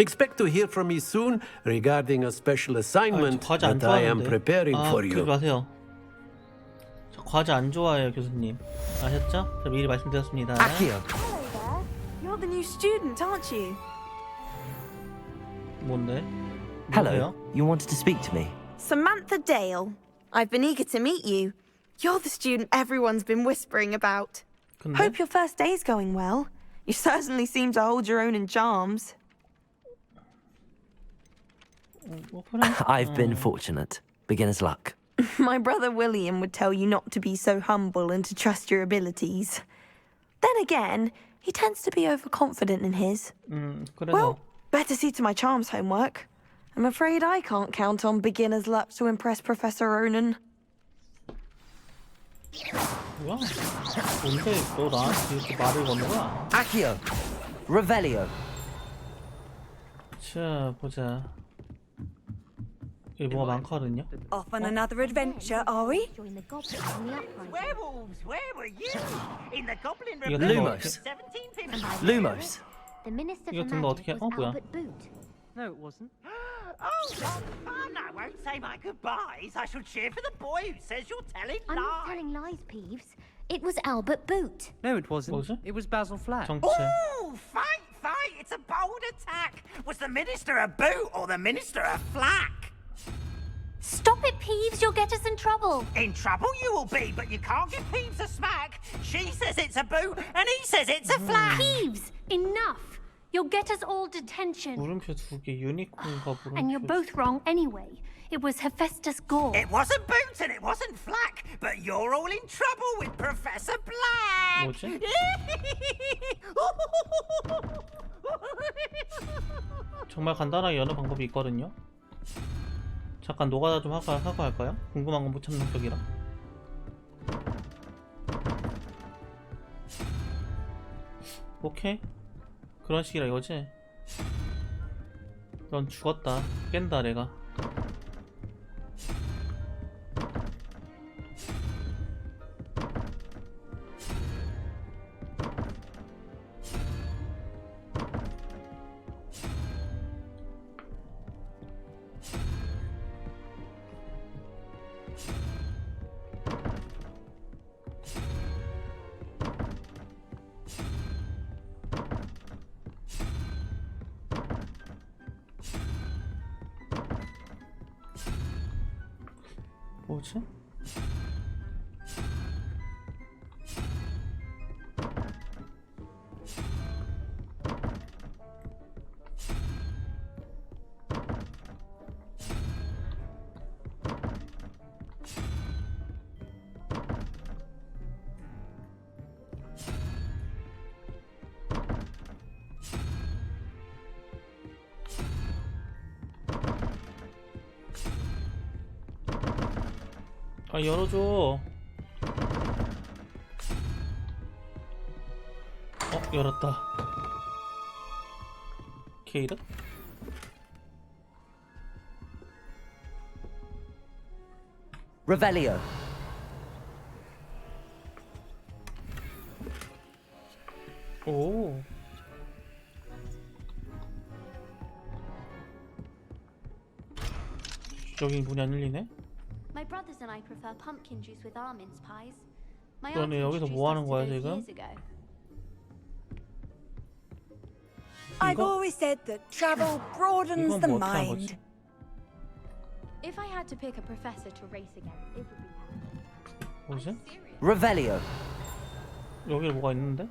Speaker 7: Expect to hear from me soon regarding a special assignment that I am preparing for you.
Speaker 4: 마세요. 저 과자 안 좋아해요, 교수님. 아셨죠? 저 미리 말씀드렸습니다.
Speaker 2: Accio.
Speaker 17: You're the new student, aren't you?
Speaker 4: 뭔데?
Speaker 2: Hello. You wanted to speak to me?
Speaker 17: Samantha Dale. I've been eager to meet you. You're the student everyone's been whispering about.
Speaker 4: 근데?
Speaker 17: Hope your first day's going well. You certainly seem to hold your own in charms.
Speaker 2: I've been fortunate. Beginner's luck.
Speaker 17: My brother William would tell you not to be so humble and to trust your abilities. Then again, he tends to be overconfident in his. Well, better see to my charms homework. I'm afraid I can't count on beginner's luck to impress Professor Ronan.
Speaker 4: 뭐야? 뭔데 너 나한테 이렇게 말을 거는 거야?
Speaker 2: Accio. Revelio.
Speaker 4: 자, 보자. 여기 뭐가 많거든요.
Speaker 17: Off on another adventure, are we?
Speaker 10: Werewolves, where were you? In the Goblin
Speaker 4: 이거
Speaker 2: Lumos.
Speaker 10: 1750.
Speaker 2: Lumos.
Speaker 12: The Minister
Speaker 4: 이거
Speaker 12: for
Speaker 4: 든 거
Speaker 12: Magic
Speaker 4: 어떻게?
Speaker 12: was
Speaker 4: 뭐야?
Speaker 12: Albert Boot.
Speaker 19: No, it wasn't.
Speaker 10: Oh, that's fun. I won't say my goodbyes. I shall cheer for the boy who says you're telling
Speaker 12: I'm
Speaker 10: lies.
Speaker 12: not telling lies, Peeves. It was Albert Boot.
Speaker 19: No, it wasn't.
Speaker 4: Was it?
Speaker 19: It was Basil Flack.
Speaker 4: 정체.
Speaker 10: Oh, fight, fight. It's a bold attack. Was the minister a boot or the minister a flack?
Speaker 12: Stop it, Peeves. You'll get us in trouble.
Speaker 10: In trouble you will be, but you can't give Peeves a smack. She says it's a boot and he says it's a flack.
Speaker 12: Peeves, enough. You'll get us all detention.
Speaker 4: 물음표 두 개, 유니콘과 물음표.
Speaker 12: And you're both wrong anyway. It was Hephaestus Gore.
Speaker 10: It wasn't boot and it wasn't flack, but you're all in trouble with Professor Black.
Speaker 4: 뭐지? 정말 간단하게 여는 방법이 있거든요. 잠깐 노가다 좀 하고 할까요? 궁금한 건 못 참는 성격이라. 오케이. 그런 식이라 이거지? 넌 죽었다. 깬다 내가. 뭐지? 아 열어줘. 열었다. 케이드?
Speaker 2: Revelio.
Speaker 4: 오. 여기 문이 안 열리네.
Speaker 12: My brothers and I prefer pumpkin juice with our mince pies. My
Speaker 4: 너네 여기서 뭐 하는 거야 지금?
Speaker 20: I've always said that travel broadens the mind.
Speaker 12: If I had to pick a professor to race against, it would be
Speaker 4: 뭐지?
Speaker 2: Revelio.
Speaker 4: 여기 뭐가 있는데?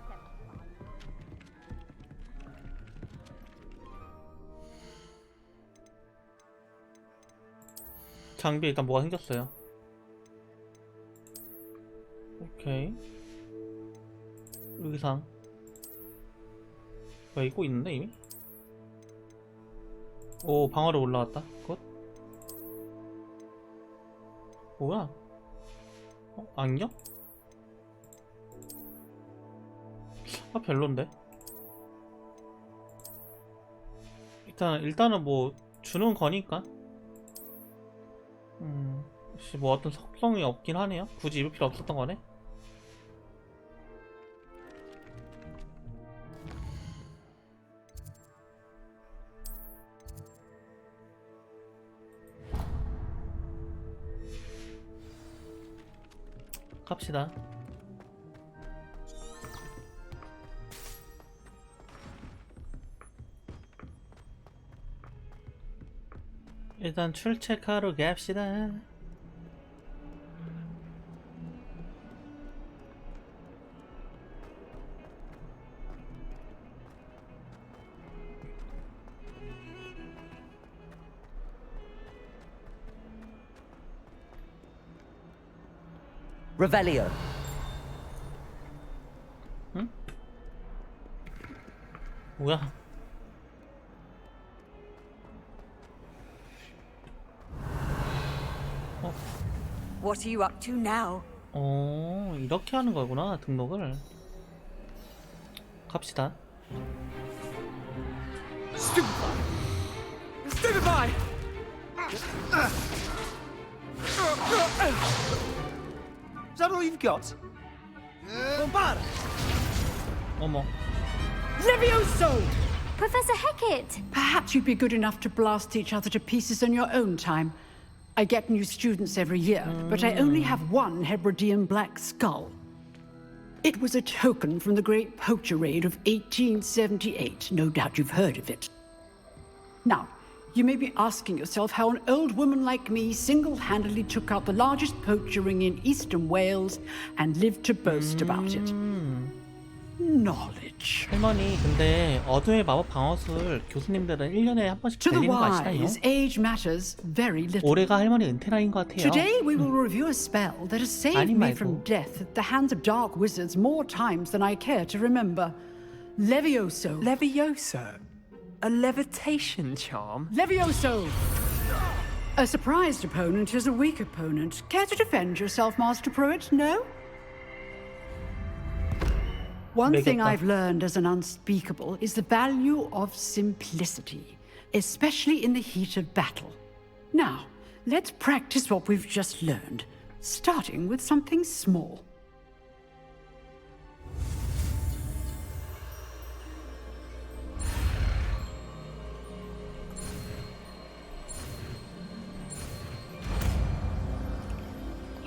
Speaker 4: 장비에 일단 뭐가 생겼어요. 오케이. 의상. 왜 입고 있는데 이미? 오, 방어로 올라왔다. 굿. 뭐야? 안경? 아, 별론데. 일단은 뭐 주는 거니까. 혹시 뭐 어떤 속성이 없긴 하네요. 굳이 입을 필요 없었던 거네. 갑시다. 일단 출첵하러 갑시다.
Speaker 2: Revelio.
Speaker 4: 응? 뭐야?
Speaker 20: What are you up to now?
Speaker 4: 이렇게 하는 거구나, 등록을. 갑시다.
Speaker 8: Stupefy! Is that all you've got? Bombard!
Speaker 4: 어머.
Speaker 20: Levioso!
Speaker 12: Professor Hecat!
Speaker 21: Perhaps you'd be good enough to blast each other to pieces in your own time. I get new students every year, but I only have one Hebridean black skull. It was a token from the Great Poacher Raid of 1878. No doubt you've heard of it. Now, you may be asking yourself how an old woman like me single-handedly took out the largest poacher ring in eastern Wales and lived to boast about it. Knowledge.
Speaker 4: 할머니, 근데 어둠의 마법 방어술 교수님들은 1년에 한 번씩
Speaker 21: To the
Speaker 4: 들리는 거 아시나요?
Speaker 21: wise, age matters very little.
Speaker 4: 올해가 할머니 은퇴 나이인 것 같아요.
Speaker 21: Today we will review a spell that has saved
Speaker 4: 아니
Speaker 21: me
Speaker 4: 말고.
Speaker 21: from death at the hands of dark wizards more times than I care to remember. Levioso.
Speaker 16: Levioso? A levitation charm?
Speaker 21: Levioso! A surprised opponent is a weak opponent. Care to defend yourself, Master Pruitt? No? One thing I've learned as an unspeakable is the value of simplicity, especially in the heat of battle. Now, let's practice what we've just learned, starting with something small.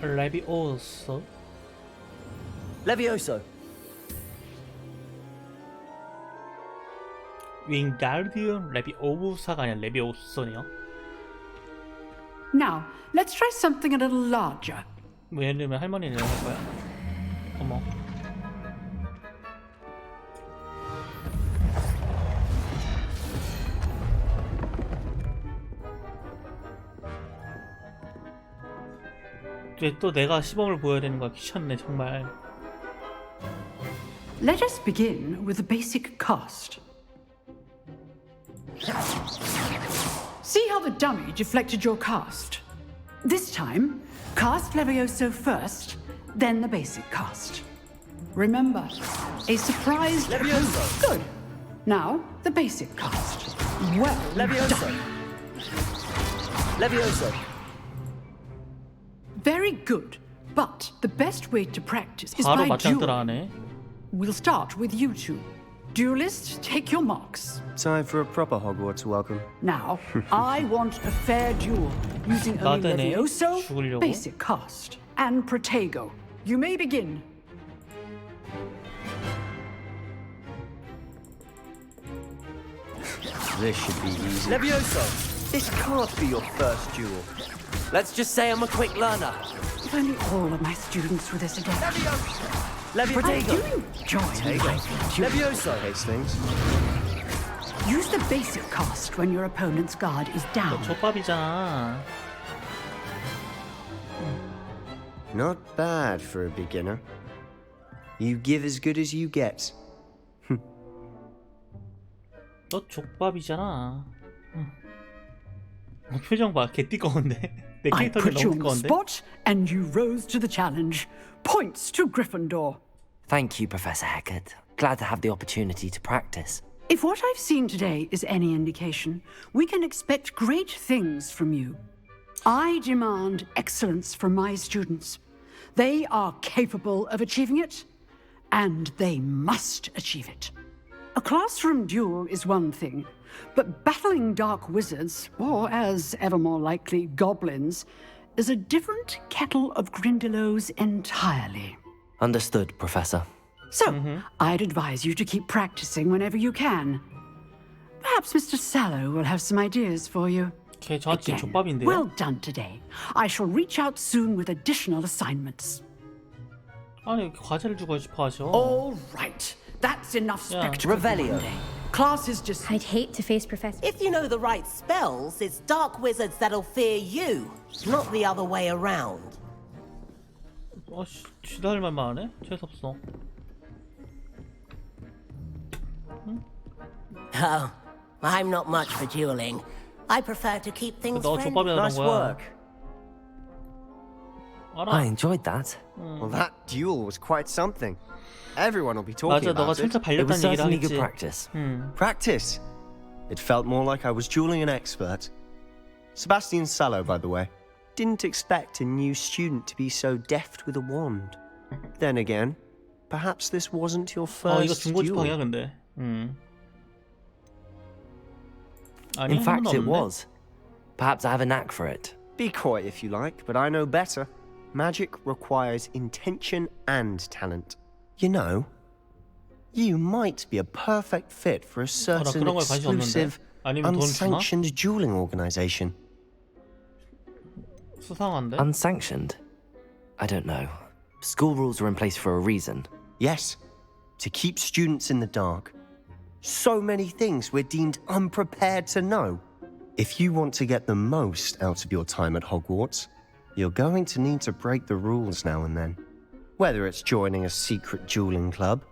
Speaker 4: Levioso.
Speaker 2: Levioso.
Speaker 4: 윙가르디움 레비오사가 아니라 레비오소네요.
Speaker 21: Now, let's try something a little larger.
Speaker 4: 뭐 예를 들면 할머니는 할 거야. 어머. 이제 또 내가 시범을 보여야 되는 거야. 귀찮네 정말.
Speaker 21: Let us begin with the basic cast. See how the dummy deflected your cast? This time, cast Levioso first, then the basic cast. Remember, a surprise Levioso. Good. Now, the basic cast. Well
Speaker 2: Levioso.
Speaker 21: done.
Speaker 2: Levioso.
Speaker 21: Very good. But the best way to practice is
Speaker 4: 바로
Speaker 21: by
Speaker 4: 맞짱
Speaker 21: duel.
Speaker 4: 들어가네.
Speaker 21: We'll start with you two. Duelists, take your marks.
Speaker 18: Time for a proper Hogwarts welcome.
Speaker 21: Now, I want a fair duel using only
Speaker 4: 나대네.
Speaker 21: Levioso,
Speaker 4: 죽으려고?
Speaker 21: basic cast, and Protego. You may begin.
Speaker 18: This should be easy.
Speaker 1: Levioso, this can't be your first duel. Let's just say I'm a quick learner.
Speaker 21: If only all of my students were this adept. I do enjoy
Speaker 1: Levioso.
Speaker 18: Hastings.
Speaker 21: Use the basic cast when your opponent's guard is down.
Speaker 4: 족밥이잖아.
Speaker 18: Not bad for a beginner. You give as good as you get.
Speaker 4: 너 족밥이잖아. 표정 봐, 개 띠꺼운데. 내
Speaker 21: I
Speaker 4: 캐릭터는
Speaker 21: put you
Speaker 4: 너무
Speaker 21: on the
Speaker 4: 띠꺼운데.
Speaker 21: spot, and you rose to the challenge. Points to Gryffindor.
Speaker 2: Thank you, Professor Hecat. Glad to have the opportunity to practice.
Speaker 21: If what I've seen today is any indication, we can expect great things from you. I demand excellence from my students. They are capable of achieving it, and they must achieve it. A classroom duel is one thing, but battling dark wizards, or as ever more likely, goblins, is a different kettle of Grindylows entirely.
Speaker 2: Understood, Professor.
Speaker 21: So, I'd advise you to keep practicing whenever you can. Perhaps Mr. Sallow will have some ideas for you.
Speaker 4: 걔 저한테
Speaker 21: Again,
Speaker 4: 족밥인데요.
Speaker 21: well done today. I shall reach out soon with additional assignments.
Speaker 4: 아니 과제를 주고 싶어 하셔.
Speaker 21: All right. That's enough spectacle.
Speaker 1: Revelio.
Speaker 21: Class is just...
Speaker 22: I'd hate to face Professor...
Speaker 23: If you know the right spells, it's dark wizards that'll fear you, not the other way around.
Speaker 4: 지랄 말만 하네? 재수없어.
Speaker 23: Oh, I'm not much for dueling. I prefer to keep things
Speaker 4: 너
Speaker 23: friendly.
Speaker 4: 족밥이라는
Speaker 18: Nice
Speaker 4: 거야.
Speaker 18: work.
Speaker 2: I enjoyed that.
Speaker 18: Well, that duel was quite something. Everyone will be talking
Speaker 4: 맞아, 너가
Speaker 18: about
Speaker 4: 진짜
Speaker 18: it.
Speaker 2: It was
Speaker 4: 발렸다는 얘기를
Speaker 2: certainly good
Speaker 4: 하겠지.
Speaker 2: practice.
Speaker 18: Practice. It felt more like I was dueling an expert. Sebastian Sallow, by the way, didn't expect a new student to be so deft with a wand. Then again, perhaps this wasn't your
Speaker 4: 이거
Speaker 18: first
Speaker 4: 중고지팡이야
Speaker 18: duel.
Speaker 4: 근데.
Speaker 2: In fact, it was. Perhaps I have a knack for it.
Speaker 18: Be coy if you like, but I know better. Magic requires intention and talent. You know, you might be a perfect fit for a certain
Speaker 4: 그런 거에 관심
Speaker 18: exclusive,
Speaker 4: 아니면 돈 주나?
Speaker 18: unsanctioned dueling organization.
Speaker 4: 수상한데?
Speaker 2: Unsanctioned? I don't know. School rules are in place for a reason.
Speaker 18: Yes, to keep students in the dark. So many things we're deemed unprepared to know. If you want to get the most out of your time at Hogwarts, you're going to need to break the rules now and then. Whether it's joining a secret dueling club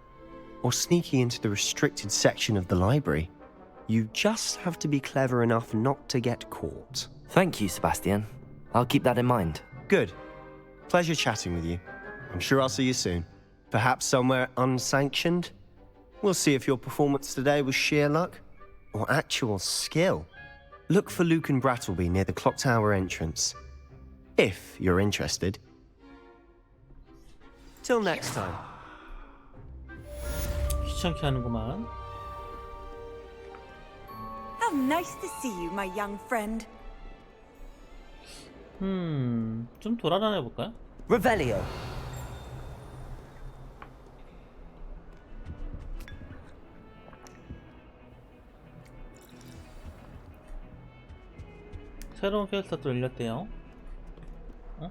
Speaker 18: or sneaking into the restricted section of the library, you just have to be clever enough not to get caught.
Speaker 2: Thank you, Sebastian. I'll keep that in mind.
Speaker 18: Good. Pleasure chatting with you. I'm sure I'll see you soon. Perhaps somewhere unsanctioned? We'll see if your performance today was sheer luck or actual skill. Look for Luke and Brattleby near the clock tower entrance. If you're interested. Till next time.
Speaker 4: 귀찮게 하는구만.
Speaker 20: How nice to see you, my young friend.
Speaker 4: 좀 돌아다녀 볼까요?
Speaker 1: Revelio.
Speaker 4: 새로운 캐릭터 또 열렸대요. 어?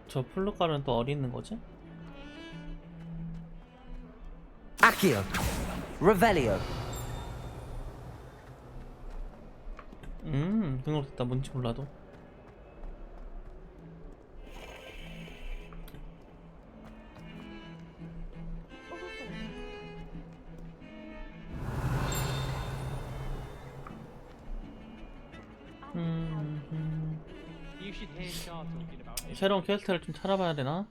Speaker 4: 저 플루카는 또 어디 있는 거지?
Speaker 1: Accio. Revelio.
Speaker 4: 등록됐다. 뭔지 몰라도. 새로운 캐릭터를 좀 찾아봐야 되나?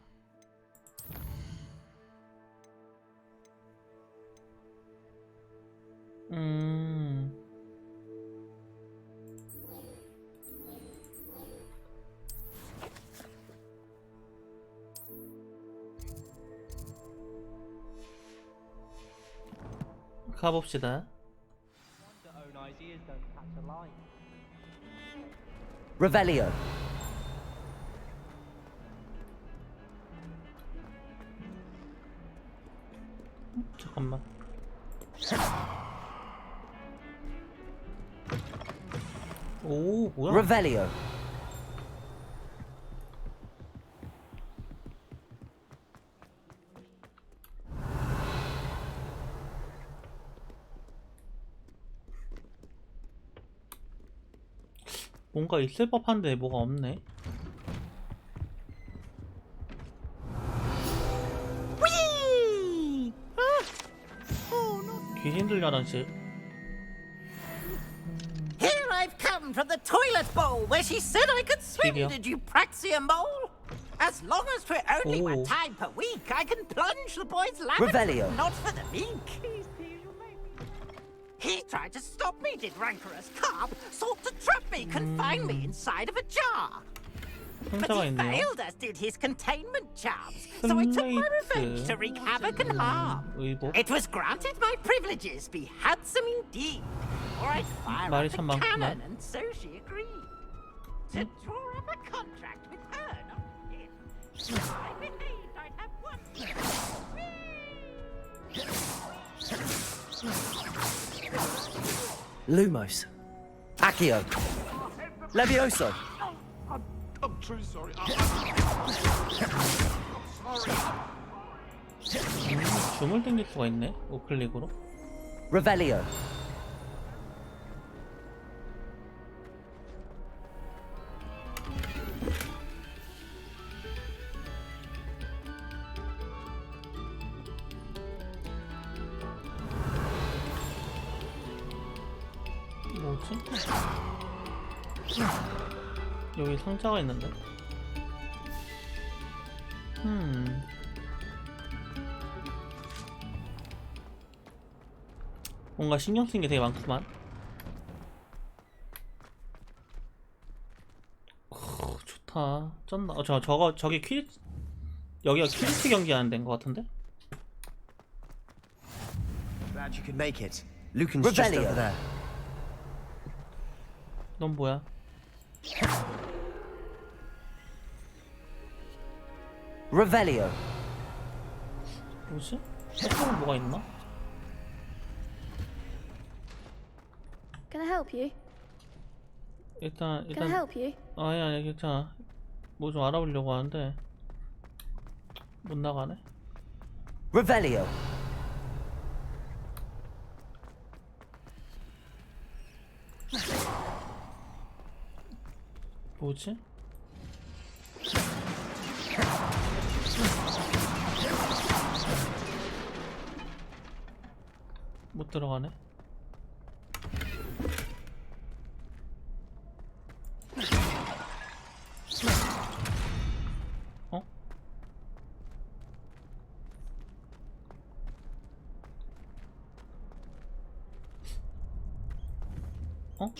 Speaker 4: 가봅시다.
Speaker 2: Revelio.
Speaker 4: 잠깐만. 오, 뭐야?
Speaker 2: Revelio.
Speaker 4: 뭔가 있을 법한데 뭐가 없네. 귀신 들려는 식.
Speaker 3: Here I've come from the toilet bowl where she said I could swim.
Speaker 4: Video.
Speaker 3: Did you praxia mole? As long as for only one
Speaker 2: Oh.
Speaker 3: time per week, I can plunge the boy's lamp.
Speaker 2: Revelio.
Speaker 3: Not for the meek. He tried to stop me, did rancorous carp. Sought to trap me, confine me inside of a jar. But
Speaker 4: 혼자가
Speaker 3: he
Speaker 4: 있네요.
Speaker 3: failed, as did his containment charms. So I took my revenge to wreak havoc and harm.
Speaker 4: 의복.
Speaker 3: It was granted my privileges be handsome indeed, or I'd fire
Speaker 4: 말이
Speaker 3: up
Speaker 4: 참
Speaker 3: the
Speaker 4: 많구나.
Speaker 3: cannon, and so she agreed to draw up a contract with her, not him. If I behaved, I'd have one.
Speaker 2: Lumos. Accio. Levioso.
Speaker 5: I'm truly sorry.
Speaker 4: 줌을 당길 수가 있네. 우클릭으로.
Speaker 2: Revelio.
Speaker 4: 뭐지? 여기 상자가 있는데? 뭔가 신경 쓰는 게 되게 많구만. 좋다. 쩐다. 저기 여기가 퀴즈트 경기 하는 데인 것 같은데?
Speaker 2: Glad you could make it. Lucan's just over there.
Speaker 4: 넌 뭐야?
Speaker 2: Revelio.
Speaker 4: 뭐지? 색깔은 뭐가 있나?
Speaker 12: Can I help you?
Speaker 4: 일단
Speaker 12: Can I help you?
Speaker 4: 아니 괜찮아. 뭐 좀 알아보려고 하는데 못 나가네.
Speaker 2: Revelio.
Speaker 4: 뭐지? 못 들어가네. 어? 어?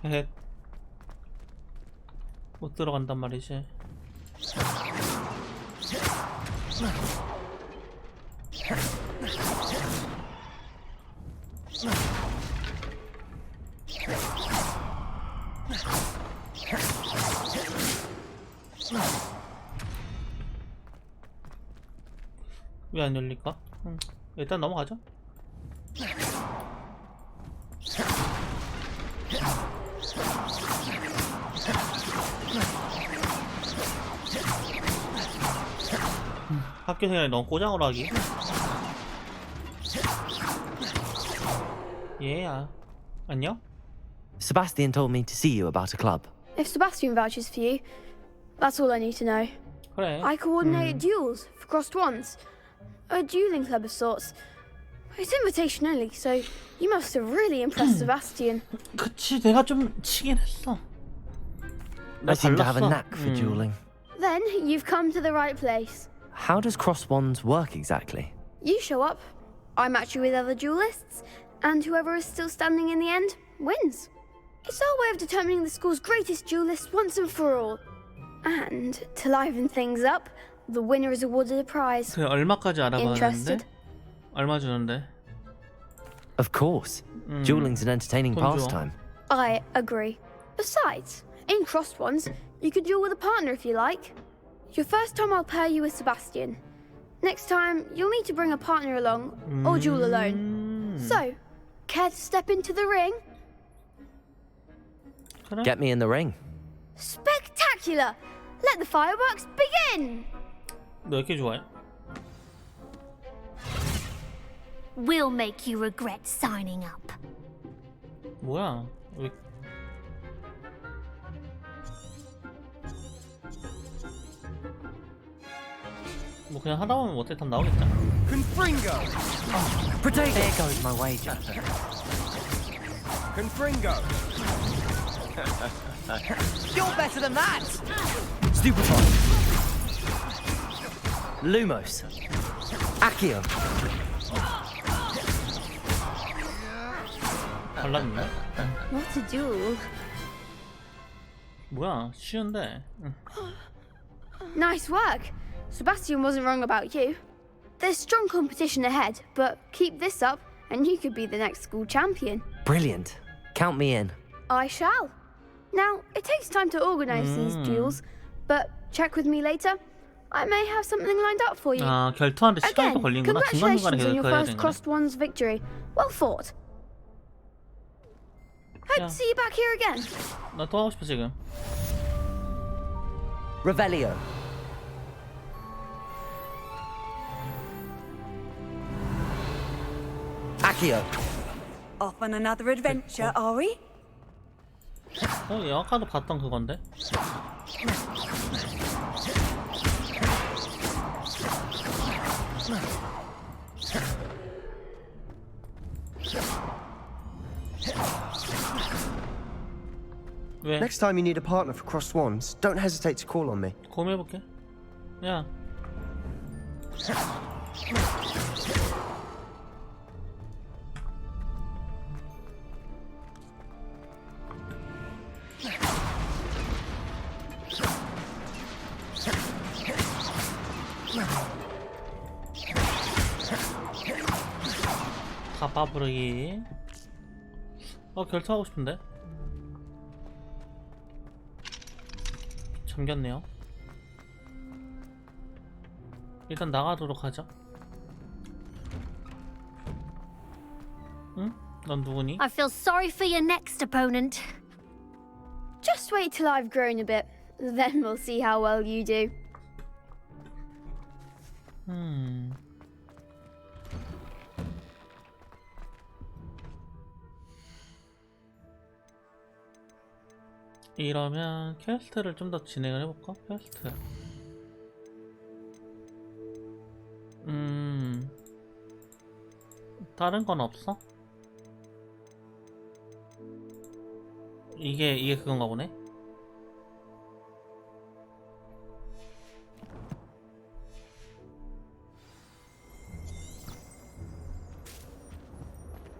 Speaker 4: 헤헤. 못 들어간단 말이지. 왜 안 열릴까? 일단 넘어가죠. 학교 생활이 너무 꼬장으로 하기. 얘야. 안녕?
Speaker 2: Sebastian told me to see you about a club.
Speaker 11: If Sebastian vouches for you, that's all I need to know.
Speaker 4: 그래.
Speaker 11: I coordinate duels for crossed ones. A dueling club of sorts. It's invitation only, so you must have really impressed Sebastian.
Speaker 4: 그치, 내가 좀 치긴 했어.
Speaker 2: I seem to have a knack for dueling.
Speaker 11: Then you've come to the right place.
Speaker 2: How does cross wands work exactly?
Speaker 11: You show up, I match you with other duelists, and whoever is still standing in the end wins. It's our way of determining the school's greatest duelist once and for all. And to liven things up, the winner is awarded a prize.
Speaker 4: 그 얼마까지 알아봤는데?
Speaker 11: Interested?
Speaker 4: 얼마 주는데?
Speaker 2: Of course. Dueling's an entertaining pastime.
Speaker 11: I agree. Besides, in crossed ones, you could duel with a partner if you like. Your first time I'll pair you with Sebastian. Next time, you'll need to bring a partner along, or duel alone. So, care to step into the ring?
Speaker 2: Get me in the ring.
Speaker 11: Spectacular! Let the fireworks begin!
Speaker 4: 너 이렇게 좋아해?
Speaker 12: We'll make you regret signing up.
Speaker 4: 뭐야? 왜... 뭐 그냥 하다 보면 어떻게 답 나오겠죠?
Speaker 1: Confringo!
Speaker 2: Potato! There goes my wager.
Speaker 1: Confringo! You're better than that!
Speaker 2: Stupefy. Lumos. Accio.
Speaker 4: 달랐네?
Speaker 11: What a duel.
Speaker 4: 뭐야? 쉬운데?
Speaker 11: Nice work. Sebastian wasn't wrong about you. There's strong competition ahead, but keep this up and you could be the next school champion.
Speaker 2: Brilliant. Count me in.
Speaker 11: I shall. Now, it takes time to organize these duels, but check with me later. I may have something lined up for you.
Speaker 4: 아, 결투하는데 시간이 또
Speaker 11: Again,
Speaker 4: 걸리는구나. 중간중간에
Speaker 11: congratulations on your
Speaker 4: 결투해야
Speaker 11: first
Speaker 4: 되는 거네.
Speaker 11: crossed ones victory. Well fought. Hope to see you back here again.
Speaker 4: 나 또 하고 싶어 지금.
Speaker 2: Revelio. Accio.
Speaker 20: Off on another adventure, are we?
Speaker 4: 얘 아까도 봤던 그건데? 왜?
Speaker 18: Next time you need a partner for crossed wands, don't hesitate to call on me.
Speaker 4: 고민해볼게. 야. 가빠 부르기. 결투하고 싶은데. 잠겼네요. 일단 나가도록 하자. 응? 넌 누구니?
Speaker 12: I feel sorry for your next opponent.
Speaker 11: Just wait till I've grown a bit. Then we'll see how well you do.
Speaker 4: 이러면 퀘스트를 좀 더 진행을 해볼까? 퀘스트. 다른 건 없어? 이게 그건가 보네?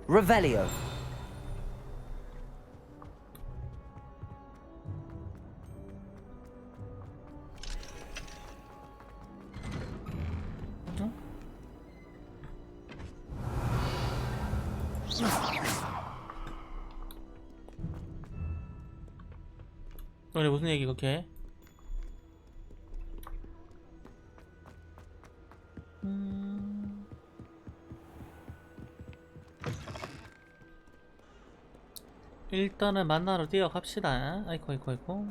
Speaker 2: Revelio.
Speaker 4: 너네 무슨 얘기 그렇게 해? 일단은 만나러 뛰어갑시다. 아이고 아이고 아이고.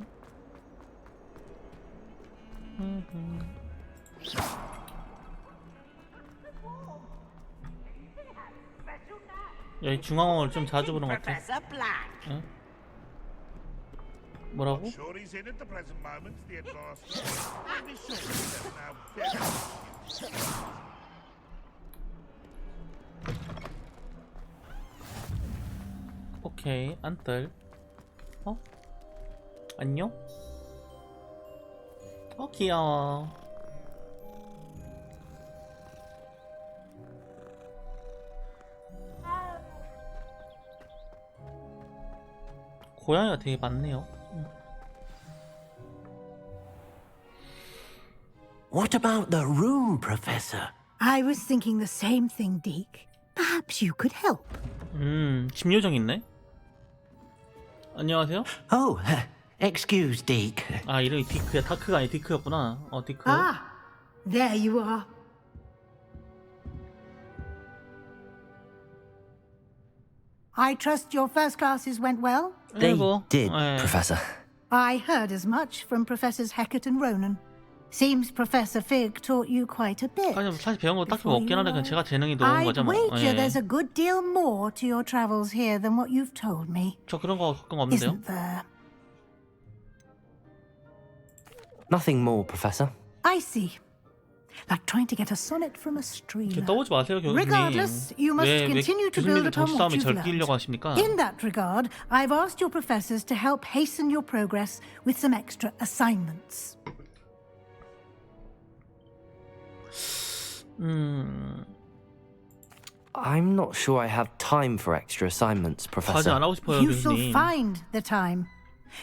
Speaker 4: 여기 중앙을 좀 자주 보는 것 같아. 응? 뭐라고? 오케이, 안떨. 안녕? 귀여워. 고양이가 되게 많네요.
Speaker 7: What about the room, Professor?
Speaker 9: I was thinking the same thing, Deke. Perhaps you could help.
Speaker 4: 집 요정 있네. 안녕하세요.
Speaker 7: Oh, excuse, Deke.
Speaker 4: 아, 이름이 디크야. 다크가 아니 디크였구나. 디크.
Speaker 9: Ah, there you are. I trust your first classes went well?
Speaker 2: They did, Professor.
Speaker 9: I heard as much from Professors Hecat and Ronan. Seems Professor Fig taught you quite a bit.
Speaker 4: 아니, 사실 배운 거 딱히 없긴 한데 그냥 제가 재능이 좋은 거죠.
Speaker 9: I'd
Speaker 4: 뭐.
Speaker 9: wager there's a good deal more to your travels here than what you've told me.
Speaker 4: 저 그런 거 걱정 없는데요.
Speaker 9: Isn't there?
Speaker 2: Nothing more, Professor.
Speaker 9: I see. Like trying to get a sonnet from a stream.
Speaker 4: 떠오지 마세요, 교수님.
Speaker 9: Regardless, you must continue to build upon what you've learned. In that regard, I've asked your professors to help hasten your progress with some extra assignments.
Speaker 2: I'm not sure I have time for extra assignments, Professor.
Speaker 4: 안 하고 싶어요,
Speaker 9: You shall
Speaker 4: 교수님.
Speaker 9: find the time.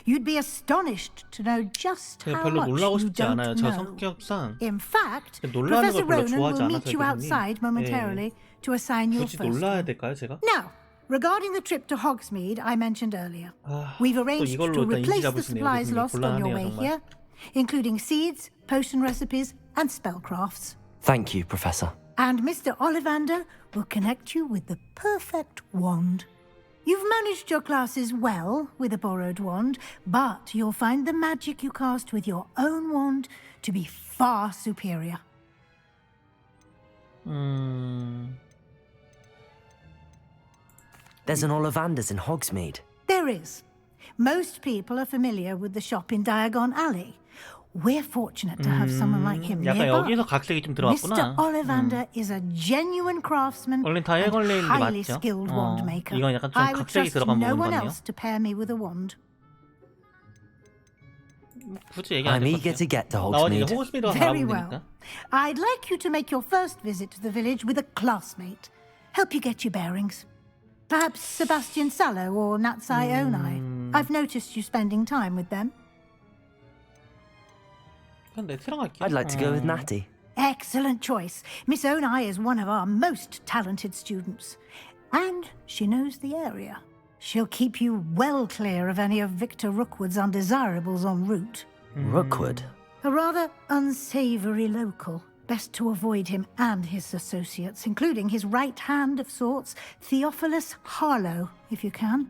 Speaker 9: You'd be astonished to know just how
Speaker 4: 별로
Speaker 9: much
Speaker 4: 놀라고
Speaker 9: you
Speaker 4: 싶지
Speaker 9: don't
Speaker 4: 않아요. 저
Speaker 9: know.
Speaker 4: 성격상
Speaker 9: In fact,
Speaker 4: 놀라는
Speaker 9: Professor
Speaker 4: 걸 별로
Speaker 9: Ronan
Speaker 4: 좋아하지
Speaker 9: will meet
Speaker 4: 않아서요,
Speaker 9: you
Speaker 4: 교수님.
Speaker 9: outside momentarily to assign your
Speaker 4: 굳이
Speaker 9: first
Speaker 4: 놀라야
Speaker 9: one.
Speaker 4: 될까요, 제가?
Speaker 9: Now, regarding the trip to Hogsmeade I mentioned earlier, we've arranged
Speaker 4: 이걸로
Speaker 9: to
Speaker 4: 일단
Speaker 9: replace the
Speaker 4: 인지 잡으시네요,
Speaker 9: supplies
Speaker 4: 교수님.
Speaker 9: lost on your
Speaker 4: 곤란하네요,
Speaker 9: way
Speaker 4: 정말.
Speaker 9: here, including seeds, potion recipes, and spellcrafts.
Speaker 2: Thank you, Professor.
Speaker 9: And Mr. Ollivander will connect you with the perfect wand. You've managed your classes well with a borrowed wand, but you'll find the magic you cast with your own wand to be far superior.
Speaker 2: There's an Ollivander's in Hogsmeade.
Speaker 9: There is. Most people are familiar with the shop in Diagon Alley. We're fortunate to have someone like him
Speaker 4: 약간
Speaker 9: nearby.
Speaker 4: 여기서 각색이 좀
Speaker 9: Mr.
Speaker 4: 들어갔구나.
Speaker 9: Ollivander is a genuine craftsman
Speaker 4: 원래
Speaker 9: and
Speaker 4: 다이아곤레일이
Speaker 9: highly
Speaker 4: 맞죠?
Speaker 9: skilled wand maker.
Speaker 4: 이건 약간 좀
Speaker 9: I would
Speaker 4: 각색이
Speaker 9: trust
Speaker 4: 들어간
Speaker 9: no
Speaker 4: 부분
Speaker 9: one
Speaker 4: 같네요.
Speaker 9: else to pair me with a wand.
Speaker 4: 굳이 얘기 안
Speaker 2: I'm
Speaker 4: 해도
Speaker 2: eager to get to
Speaker 4: 나머지
Speaker 2: Hogsmeade.
Speaker 4: 호그스미드가
Speaker 9: Very
Speaker 4: 가면
Speaker 9: well.
Speaker 4: 되니까.
Speaker 9: I'd like you to make your first visit to the village with a classmate. Help you get your bearings. Perhaps Sebastian Sallow or Natsai Onai. I've noticed you spending time with them.
Speaker 4: 근데 들어갈게요.
Speaker 2: I'd like to go with Natty.
Speaker 9: Excellent choice. Miss Onai is one of our most talented students. And she knows the area. She'll keep you well clear of any of Victor Rookwood's undesirables en route.
Speaker 2: Rookwood?
Speaker 9: A rather unsavory local. Best to avoid him and his associates, including his right hand of sorts, Theophilus Harlow, if you can.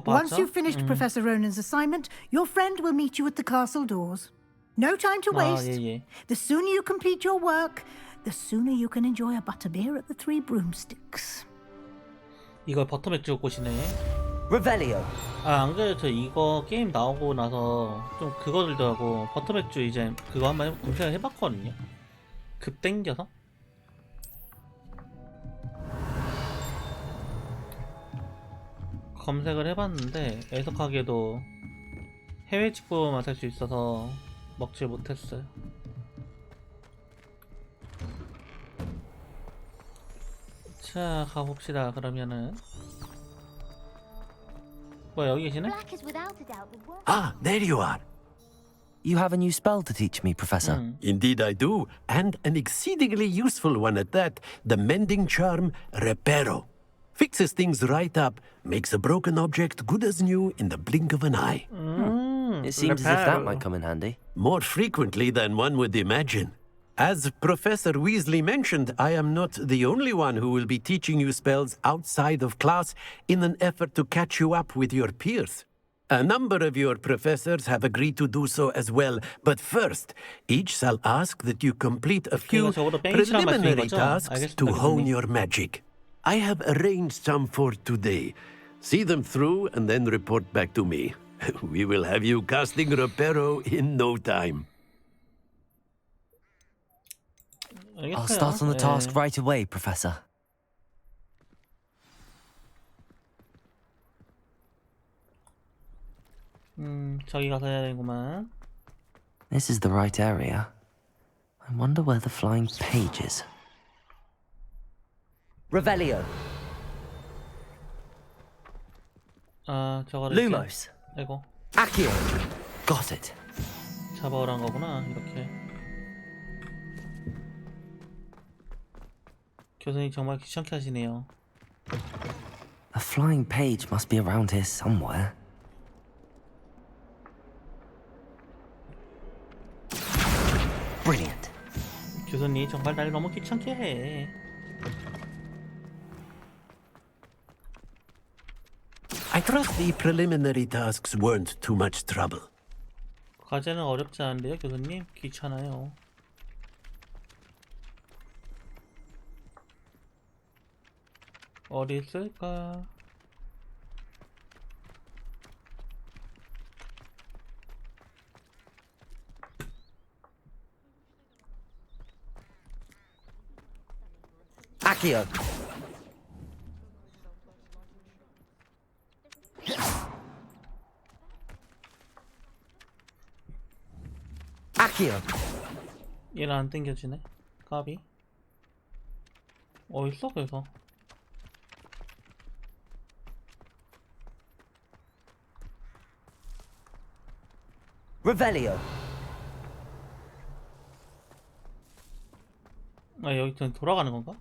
Speaker 9: Once you've finished Professor Ronan's assignment, your friend will meet you at the castle doors. No time to waste. The sooner you complete your work, the sooner you can enjoy a butterbeer at the Three Broomsticks.
Speaker 4: 이걸 버터맥주 꽃이네.
Speaker 2: Revelio.
Speaker 4: 아, 안 그래도 저 이거 게임 나오고 나서 좀 그거 들더라고. 버터맥주 이제 그거 한번 검색을 해봤거든요. 급 땡겨서. 검색을 해봤는데 애석하게도 해외 직구만 살 수 있어서 먹질 못했어요. 자, 가봅시다. 그러면은 뭐 여기 계시네?
Speaker 7: Ah, there you are.
Speaker 2: You have a new spell to teach me, Professor.
Speaker 7: Indeed I do, and an exceedingly useful one at that. The mending charm, Reparo. Fixes things right up, makes a broken object good as new in the blink of an eye.
Speaker 2: It seems as if that might come in handy.
Speaker 7: More frequently than one would imagine. As Professor Weasley mentioned, I am not the only one who will be teaching you spells outside of class in an effort to catch you up with your peers. A number of your professors have agreed to do so as well, but first, each shall ask that you complete a few preliminary tasks to hone your magic. I have arranged some for today. See them through and then report back to me. We will have you casting Reparo in no time.
Speaker 2: I'll start on the task right away, Professor.
Speaker 4: 저기 가서 해야 되구만.
Speaker 2: This is the right area. I wonder where the flying page is. Revelio.
Speaker 4: 아, 저거를
Speaker 2: Lumos.
Speaker 4: 아이고.
Speaker 2: Accio. Got it.
Speaker 4: 잡아오란 거구나. 이렇게. 교수님 정말 귀찮게 하시네요.
Speaker 2: A flying page must be around here somewhere. Brilliant.
Speaker 4: 교수님 정말 날 너무 귀찮게 해.
Speaker 7: I trust the preliminary tasks weren't too much trouble.
Speaker 4: 과제는 어렵지 않은데요, 교수님? 귀찮아요. 어디 있을까?
Speaker 2: Accio. Accio.
Speaker 4: 얘는 안 땡겨지네. 까비. 어딨어 그래서?
Speaker 2: Revelio.
Speaker 4: 아 여기 돌아가는 건가?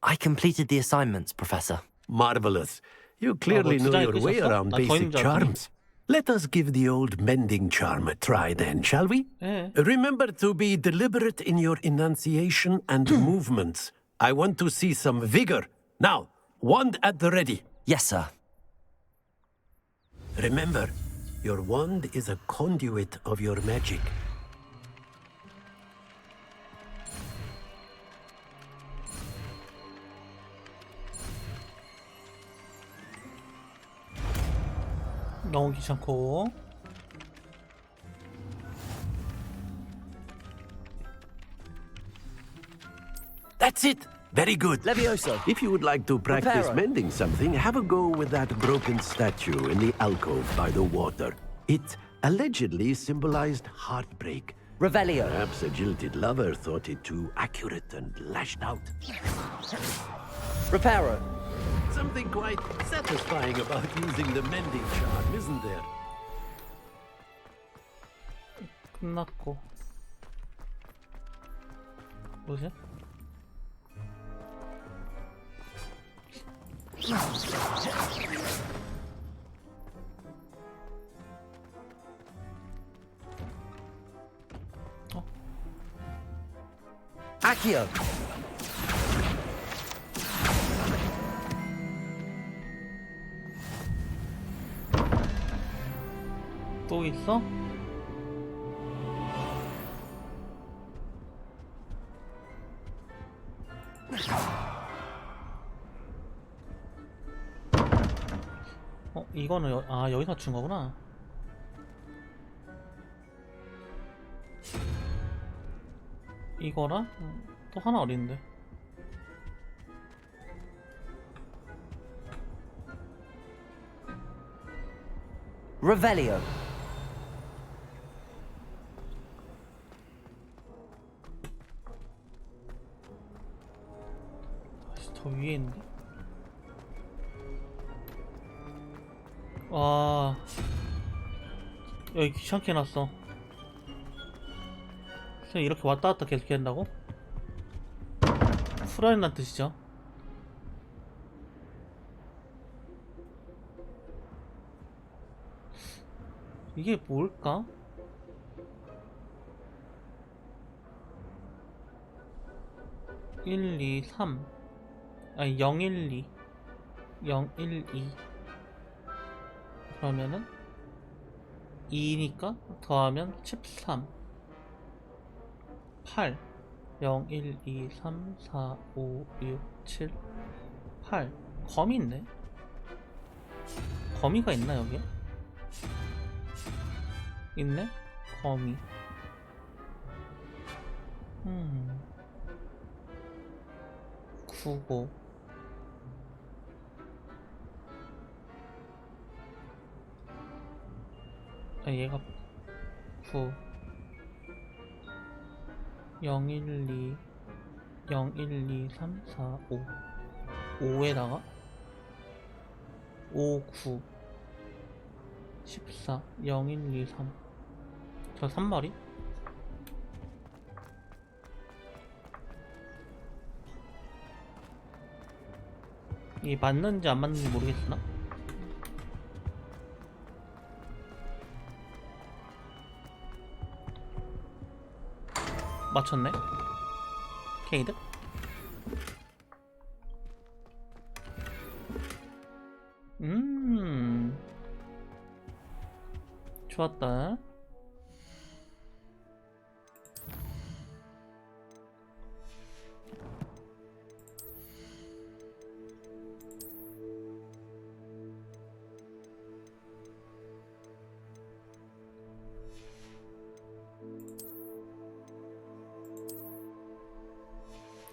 Speaker 2: I completed the assignments, Professor.
Speaker 7: Marvelous. You clearly know your way around basic charms. Let us give the old mending charm a try then, shall we? Remember to be deliberate in your enunciation and movements. I want to see some vigor. Now, wand at the ready.
Speaker 2: Yes, sir.
Speaker 7: Remember, your wand is a conduit of your magic.
Speaker 4: 너무 귀찮고.
Speaker 7: That's it. Very good.
Speaker 2: Levioso.
Speaker 7: If you would like to practice
Speaker 2: Reparo.
Speaker 7: mending something, have a go with that broken statue in the alcove by the water. It allegedly symbolized heartbreak.
Speaker 2: Revelio.
Speaker 7: Perhaps a jilted lover thought it too accurate and lashed out.
Speaker 2: Reparo.
Speaker 7: Something quite satisfying about using the mending charm, isn't there?
Speaker 4: 끝났고. 뭐지?
Speaker 2: Accio.
Speaker 4: 또 있어? 이거는 여기서 맞춘 거구나. 이거랑 또 하나 어린데.
Speaker 2: Revelio.
Speaker 4: 더 위에 있는데? 와, 여기 귀찮게 해놨어. 이렇게 왔다 갔다 계속 한다고? 후라이란 뜻이죠. 이게 뭘까? (1, 2, 3) 아니 0, 1, 2 0, 1, 2 그러면은 2니까 더하면 13 8 0, 1, 2, 3, 4, 5, 6, 7 8 거미 있네. 거미가 있나 여기에? 있네? 거미. 9고 얘가 9 0, 1, 2 0, 1, 2, 3, 4, 5 5에다가 59 14 01 23 저 3마리? 이게 맞는지 안 맞는지 모르겠으나? 맞췄네? 케이드? 좋았다.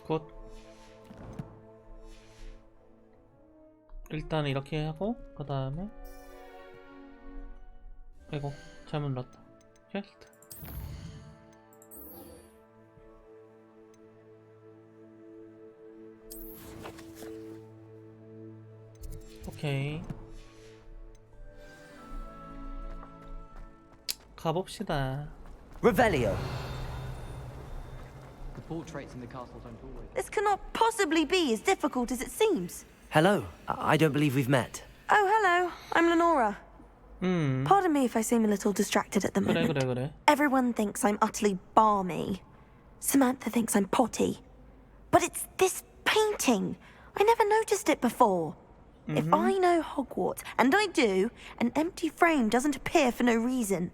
Speaker 4: 굿. 일단 이렇게 하고 그 다음에 아이고 잘못 눌렀다. 퀘스트. 오케이. 가봅시다.
Speaker 2: Revelio.
Speaker 19: The portraits in the castle don't always.
Speaker 17: This cannot possibly be as difficult as it seems.
Speaker 2: Hello. I don't believe we've met.
Speaker 17: Oh, hello. I'm Lenora. Pardon me if I seem a little distracted at the moment.
Speaker 4: 그래.
Speaker 17: Everyone thinks I'm utterly balmy. Samantha thinks I'm potty. But it's this painting. I never noticed it before. If I know Hogwarts, and I do, an empty frame doesn't appear for no reason.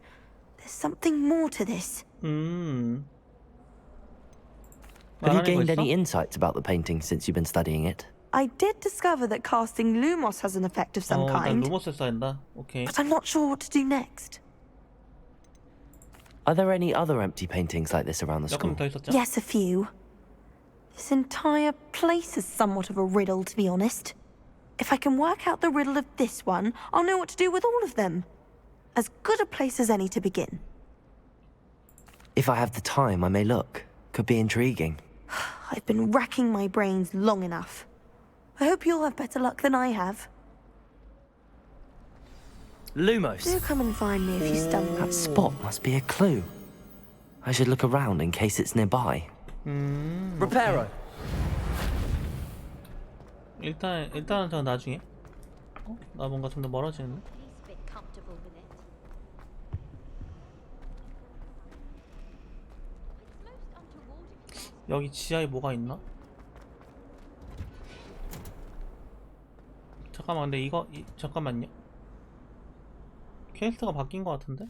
Speaker 17: There's something more to this.
Speaker 2: Have you gained any insights about the painting since you've been studying it?
Speaker 17: I did discover that casting Lumos has an effect of some kind.
Speaker 4: 루모스 쌓인다. 오케이.
Speaker 17: But I'm not sure what to do next.
Speaker 2: Are there any other empty paintings like this around the school?
Speaker 17: Yes, a few. This entire place is somewhat of a riddle, to be honest. If I can work out the riddle of this one, I'll know what to do with all of them. As good a place as any to begin.
Speaker 2: If I have the time, I may look. Could be intriguing.
Speaker 17: I've been racking my brains long enough. I hope you'll have better luck than I have.
Speaker 2: Lumos.
Speaker 17: Do come and find me if you stumble.
Speaker 2: That spot must be a clue. I should look around in case it's nearby.
Speaker 1: Reparo.
Speaker 4: 일단은 저 나중에. 나 뭔가 좀 더 멀어지는데. 여기 지하에 뭐가 있나? 잠깐만, 근데 이거 잠깐만요. 퀘스트가 바뀐 것 같은데?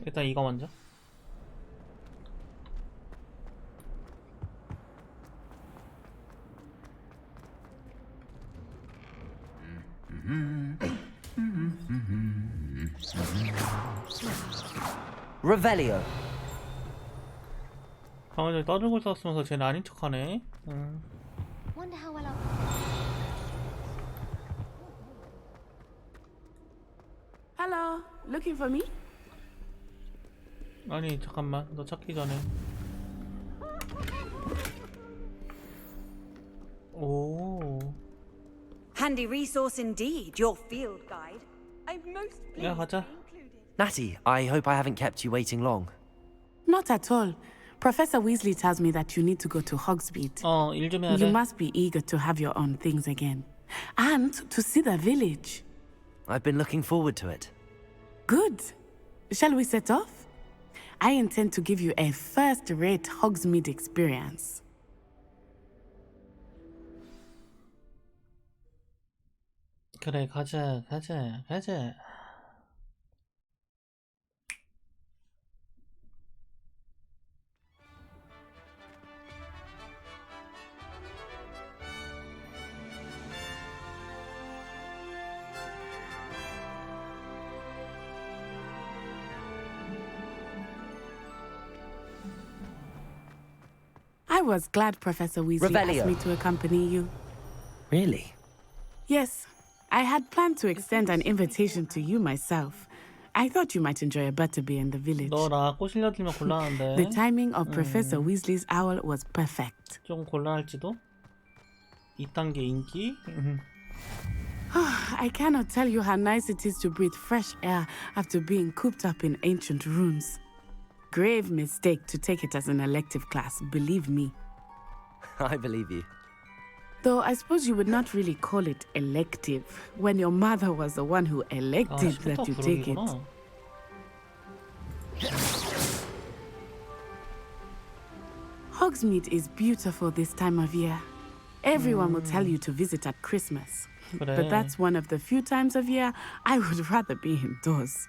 Speaker 4: 일단 이거 먼저.
Speaker 2: Revelio.
Speaker 4: 방금 전에 떠들고 있었으면서 쟤는 아닌 척하네.
Speaker 12: Wonder how well
Speaker 15: Hello, looking for me?
Speaker 4: 아니 잠깐만, 너 찾기 전에. 오.
Speaker 20: Handy resource indeed, your field guide. I'm most pleased.
Speaker 4: 야 가자.
Speaker 2: Natty, I hope I haven't kept you waiting long.
Speaker 15: Not at all. Professor Weasley tells me that you need to go to Hogsmeade.
Speaker 4: 일 좀 해야 돼.
Speaker 15: You must be eager to have your own things again. And to see the village.
Speaker 2: I've been looking forward to it.
Speaker 15: Good. Shall we set off? I intend to give you a first-rate Hogsmeade experience.
Speaker 4: 그래, 가자.
Speaker 15: I was glad Professor Weasley asked me to accompany you.
Speaker 2: Really?
Speaker 15: Yes, I had planned to extend an invitation to you myself, I thought you might enjoy a butterbeer in the village.
Speaker 4: 너나 꼬실려 들면 곤란한데.
Speaker 15: The timing of Professor Weasley's owl was perfect.
Speaker 4: 좀 곤란할지도. 2단계 인기.
Speaker 15: I cannot tell you how nice it is to breathe fresh air after being cooped up in ancient ruins. Grave mistake to take it as an elective class, believe me.
Speaker 2: I believe you.
Speaker 15: Though I suppose you would not really call it elective when your mother was the one who elected that you take it. Hogsmeade is beautiful this time of year. Everyone will tell you to visit at Christmas. But that's one of the few times of year I would rather be indoors.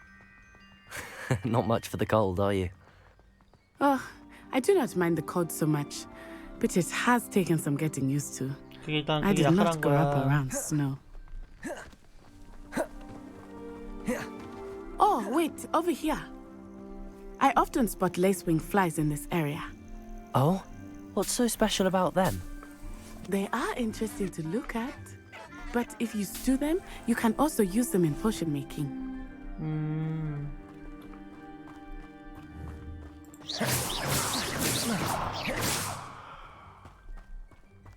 Speaker 2: Not much for the cold, are you?
Speaker 15: Oh, I do not mind the cold so much, but it has taken some getting used to. I did not grow up around snow. Oh, wait, over here. I often spot lacewing flies in this area.
Speaker 2: Oh? What's so special about them?
Speaker 15: They are interesting to look at, but if you stew them, you can also use them in potion making.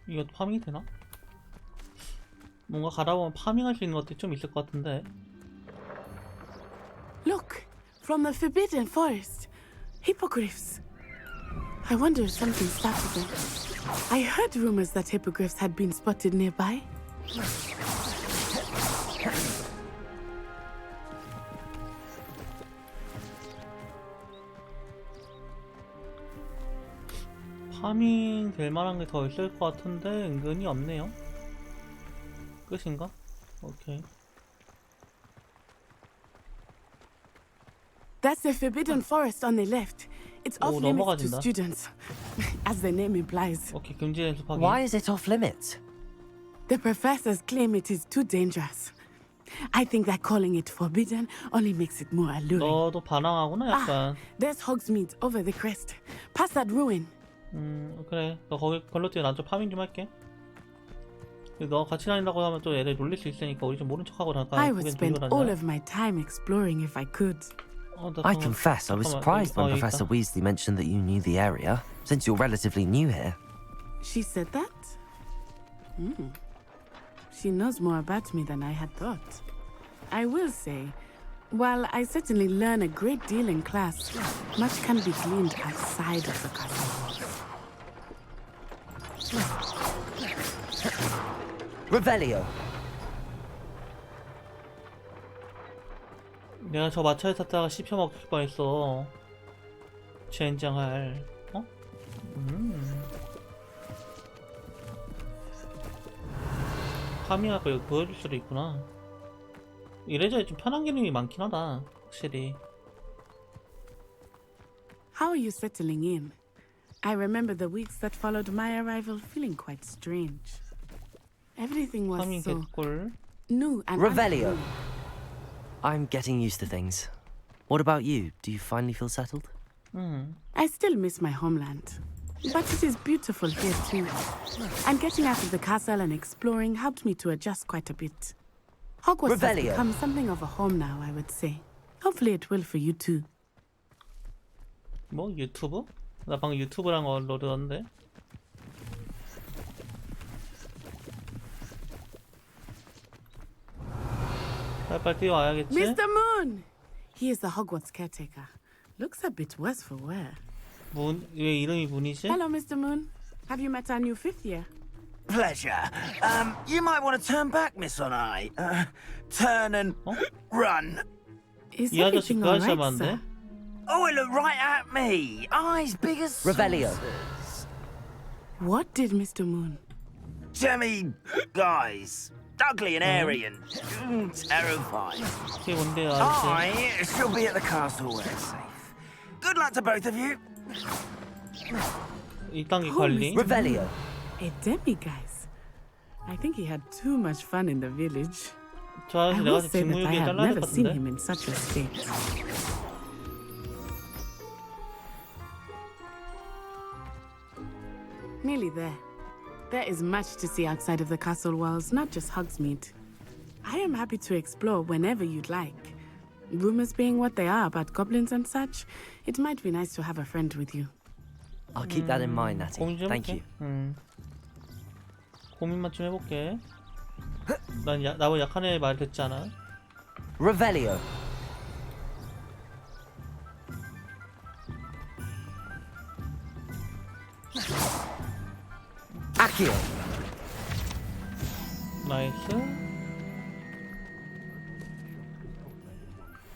Speaker 4: 이것도 파밍이 되나? 뭔가 가다 보면 파밍할 수 있는 것들이 좀 있을 것 같은데.
Speaker 15: Look, from the Forbidden Forest, hippogriffs. I wonder if something started them. I heard rumors that hippogriffs had been spotted nearby.
Speaker 4: 파밍 될 만한 게 더 있을 것 같은데 은근히 없네요. 끝인가? 오케이.
Speaker 15: That's the Forbidden Forest on the left. It's off limits to students, as the name implies.
Speaker 4: 오케이, 금지 연습하기.
Speaker 2: Why is it off limits?
Speaker 15: The professors claim it is too dangerous. I think that calling it forbidden only makes it more alluring.
Speaker 4: 너도 반항하구나 약간.
Speaker 15: There's Hogsmeade over the crest. Past that ruin.
Speaker 4: 그래. 너 거기 걸로 뛰어. 난 좀 파밍 좀 할게. 너 같이 다닌다고 하면 또 애들 놀릴 수 있으니까 우리 좀 모른 척하고 잠깐.
Speaker 15: I would spend all of my time exploring if I could.
Speaker 2: I confess I was surprised when Professor Weasley mentioned that you knew the area, since you're relatively new here.
Speaker 15: She said that? She knows more about me than I had thought. I will say, while I certainly learn a great deal in class, much can be gleaned outside of the castle.
Speaker 2: Revelio.
Speaker 4: 내가 저 마차에 탔다가 씹혀 먹힐 뻔했어. 젠장할. 어? 파밍할 거 여기 보여줄 수도 있구나. 이래저래 좀 편한 기능이 많긴 하다. 확실히.
Speaker 15: How are you settling in? I remember the weeks that followed my arrival feeling quite strange. Everything was so new and
Speaker 2: Revelio. I'm getting used to things. What about you? Do you finally feel settled?
Speaker 15: I still miss my homeland, but it is beautiful here too. And getting out of the castle and exploring helped me to adjust quite a bit. Hogwarts has become something of a home now, I would say. Hopefully it will for you too.
Speaker 4: 뭐 유튜브? 나 방금 유튜브란 거 넣었는데. 빨리 뛰어와야겠지?
Speaker 15: Mr. Moon! He is the Hogwarts caretaker. Looks a bit worse for wear.
Speaker 4: 문? 왜 이름이 문이지?
Speaker 15: Hello, Mr. Moon. Have you met our new fifth year?
Speaker 10: Pleasure. You might want to turn back, Miss Onai. Turn and run.
Speaker 15: Is
Speaker 4: 이 아저씨
Speaker 15: everything
Speaker 4: 그
Speaker 15: all
Speaker 4: 아저씨
Speaker 15: right,
Speaker 4: 맞는데?
Speaker 15: sir?
Speaker 10: Oh, it looked right at me. Eyes big as
Speaker 2: Revelio.
Speaker 10: saucers.
Speaker 15: What did Mr. Moon?
Speaker 10: Jemmy, guys. Ugly and airy and terrifying.
Speaker 4: 이게 뭔데요, 아저씨?
Speaker 10: I shall be at the castle where it's safe. Good luck to both of you.
Speaker 4: 1단계 관리.
Speaker 2: Revelio.
Speaker 15: A demi-guise. I think he had too much fun in the village.
Speaker 4: 저 아저씨
Speaker 15: I
Speaker 4: 내가
Speaker 15: will say that I
Speaker 4: 직무유기에
Speaker 15: have
Speaker 4: 잘라야 될
Speaker 15: never
Speaker 4: 것
Speaker 15: seen
Speaker 4: 같은데?
Speaker 15: him in such a state. Nearly there. There is much to see outside of the castle walls, not just Hogsmeade. I am happy to explore whenever you'd like. Rumors being what they are about goblins and such, it might be nice to have a friend with you.
Speaker 2: I'll keep that in mind, Natty.
Speaker 4: 고민 좀
Speaker 2: Thank
Speaker 4: 해볼게.
Speaker 2: you.
Speaker 4: 고민만 좀 해볼게. 나보다 약한 애 말 듣지 않아?
Speaker 2: Revelio. Accio.
Speaker 4: 나이스.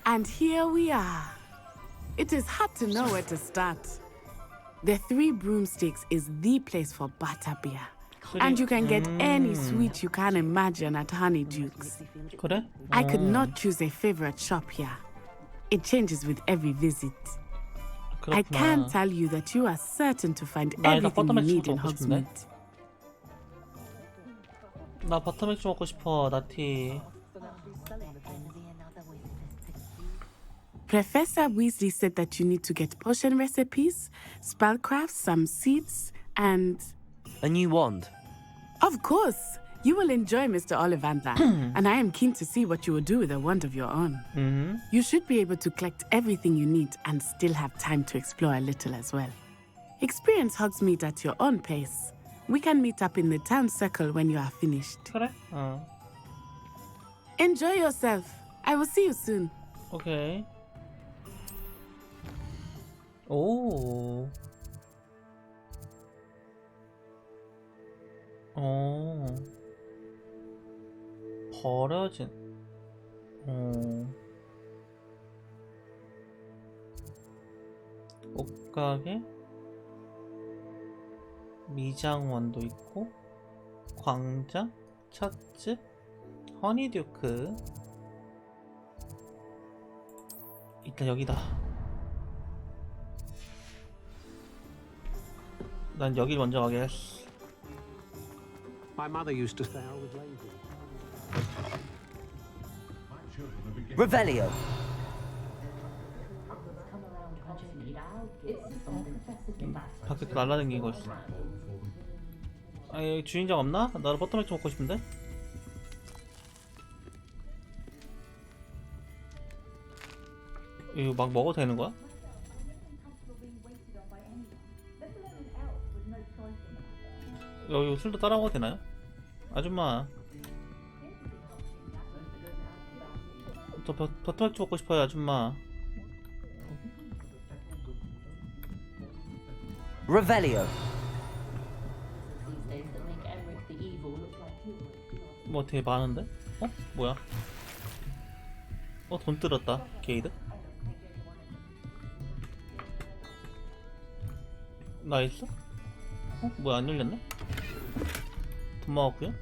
Speaker 15: And here we are. It is hard to know where to start. The Three Broomsticks is the place for butterbeer. And you can get any sweet you can imagine at Honeyduke's.
Speaker 4: 그래?
Speaker 15: I could not choose a favorite shop here. It changes with every visit. I can tell you that you are certain to find everything you need in Hogsmeade.
Speaker 4: 나 버터맥주 먹고 싶어, 나티.
Speaker 15: Professor Weasley said that you need to get potion recipes, spellcrafts, some seeds, and...
Speaker 2: A new wand.
Speaker 15: Of course! You will enjoy Mr. Ollivander, and I am keen to see what you will do with a wand of your own. You should be able to collect everything you need and still have time to explore a little as well. Experience Hogsmeade at your own pace. We can meet up in the town circle when you are finished.
Speaker 4: 그래?
Speaker 15: Enjoy yourself. I will see you soon.
Speaker 4: Okay. 오. 버려진. 옷가게. 미장원도 있고. 광장. 찻집. 허니듀크. 일단 여기다. 난 여길 먼저 가겠어.
Speaker 8: My mother used to say I was lazy.
Speaker 2: Revelio.
Speaker 4: 밖에 날라다니고 있어. 아, 여기 주인장 없나? 나도 버터맥주 먹고 싶은데? 이거 막 먹어도 되는 거야? 여기 술도 따라 먹어도 되나요? 아줌마, 저 버터맥주 먹고 싶어요, 아줌마.
Speaker 2: Revelio.
Speaker 4: 뭐 되게 많은데? 어? 뭐야? 돈 뜯었다, 게이드. 나이스? 뭐야, 안 열렸네? 돈 모았고요.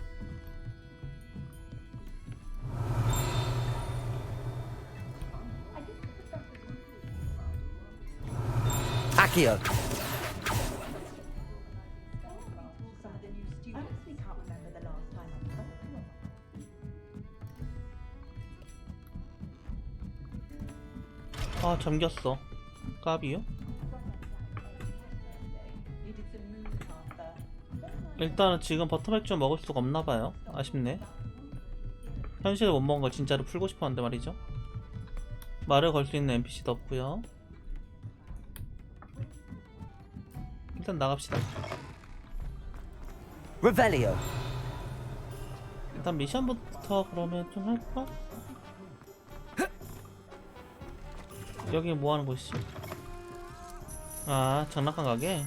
Speaker 2: Accio.
Speaker 4: 아, 잠겼어. 까비요? 일단은 지금 버터맥주 먹을 수가 없나봐요. 아쉽네. 현실에 못 먹은 걸 진짜로 풀고 싶었는데 말이죠. 말을 걸 수 있는 NPC도 없고요. 일단 나갑시다.
Speaker 2: Revelio.
Speaker 4: 일단 미션부터 그러면 좀 할까? 여기 뭐 하는 곳이지? 아, 장난감 가게?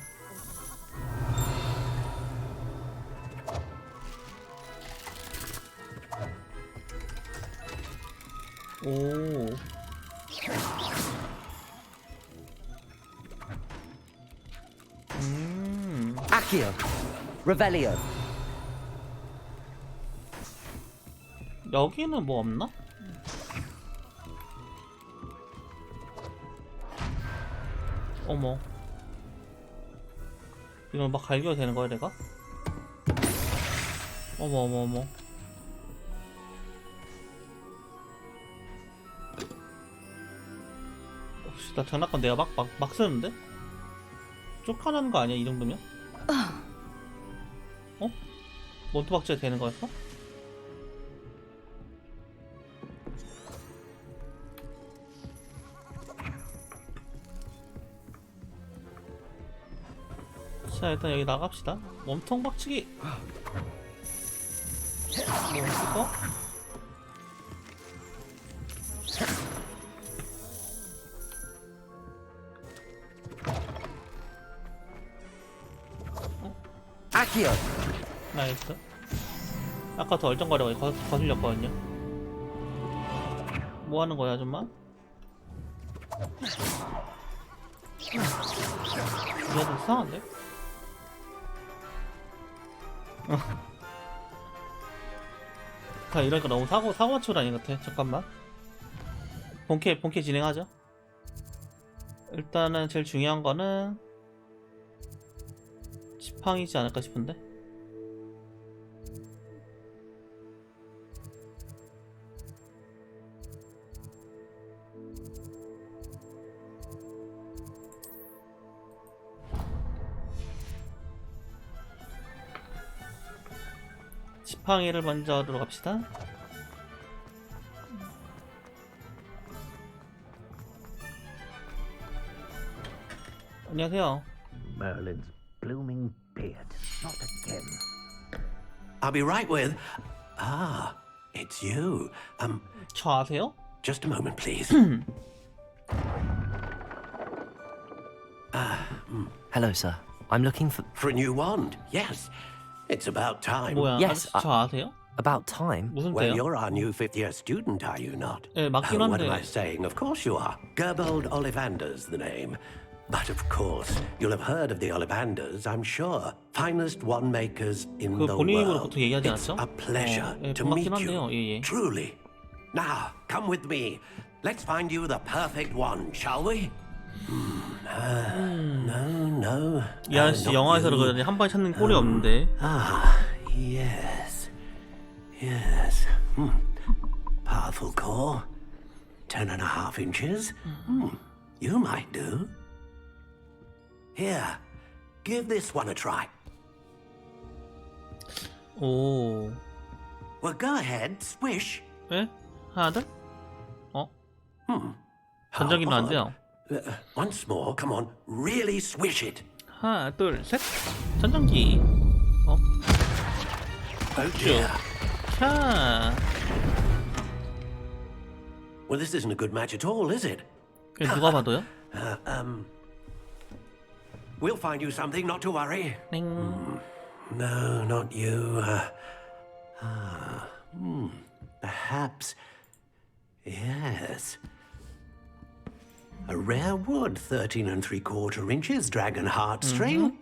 Speaker 4: 오.
Speaker 2: Accio. Revelio.
Speaker 4: 여기는 뭐 없나? 어머, 이걸 막 갈겨도 되는 거야 내가? 어머. 혹시 나 장난감 내가 막 쓰는데? 쫓아나는 거 아니야 이 정도면? 어? 몬토박쥐가 되는 거였어? 자, 일단 여기 나갑시다. 몸통 박치기. 몸 쓰고.
Speaker 1: 아키요.
Speaker 4: 나이스. 아까 더 얼쩡거리고 거슬렸거든요. 뭐 하는 거야, 아줌마? 얘도 이상한데? 다 이러니까 너무 사고 맞추고 다니는 것 같아. 잠깐만. 본캐 진행하죠. 일단은 제일 중요한 거는 지팡이지 않을까 싶은데. 지팡이를 먼저 하러 갑시다. 안녕하세요.
Speaker 10: Merlin's blooming beard. Not again.
Speaker 7: I'll be right with. Ah, it's you.
Speaker 4: 저 아세요?
Speaker 7: Just a moment, please.
Speaker 2: Hello, sir. I'm looking for
Speaker 7: a new wand. Yes, it's about time.
Speaker 4: 뭐야?
Speaker 2: Yes,
Speaker 4: 저 아세요?
Speaker 2: about time.
Speaker 4: 무슨
Speaker 7: Well,
Speaker 4: 때요?
Speaker 7: you're our new fifth-year student, are you not?
Speaker 4: 예, 맞긴
Speaker 7: What am I
Speaker 4: 한데.
Speaker 7: saying? Of course you are. Gerbold Ollivander's the name. But of course, you'll have heard of the Ollivanders, I'm sure. Finest wand makers in
Speaker 4: 그
Speaker 7: the
Speaker 4: 본인 입으로
Speaker 7: world.
Speaker 4: 보통 얘기하지
Speaker 7: It's
Speaker 4: 않았죠?
Speaker 7: a pleasure
Speaker 4: 예,
Speaker 7: to meet
Speaker 4: 반갑긴 한데요.
Speaker 7: you.
Speaker 4: 예, 예.
Speaker 7: Truly. Now, come with me. Let's find you the perfect wand, shall we? No.
Speaker 4: 이 아저씨
Speaker 7: not
Speaker 4: 영화에서도
Speaker 7: you.
Speaker 4: 그러더니 한 번에 찾는 꼴이 없는데.
Speaker 7: Yes. Powerful core. 10.5 inches. You might do. Here, give this one a try.
Speaker 4: 오.
Speaker 7: Well, go ahead, swish.
Speaker 4: 예? 하나 둘? 전자기는 안 돼요.
Speaker 7: Once more, come on, really swish it.
Speaker 4: 하나 둘 셋. 전전기.
Speaker 7: Oh dear.
Speaker 4: 캬.
Speaker 7: Well, this isn't a good match at all, is it?
Speaker 4: 누가 봐도요?
Speaker 7: We'll find you something, not to worry. No, not you. Perhaps. Yes. A rare wood, 13 3/4 inches, dragon heartstring.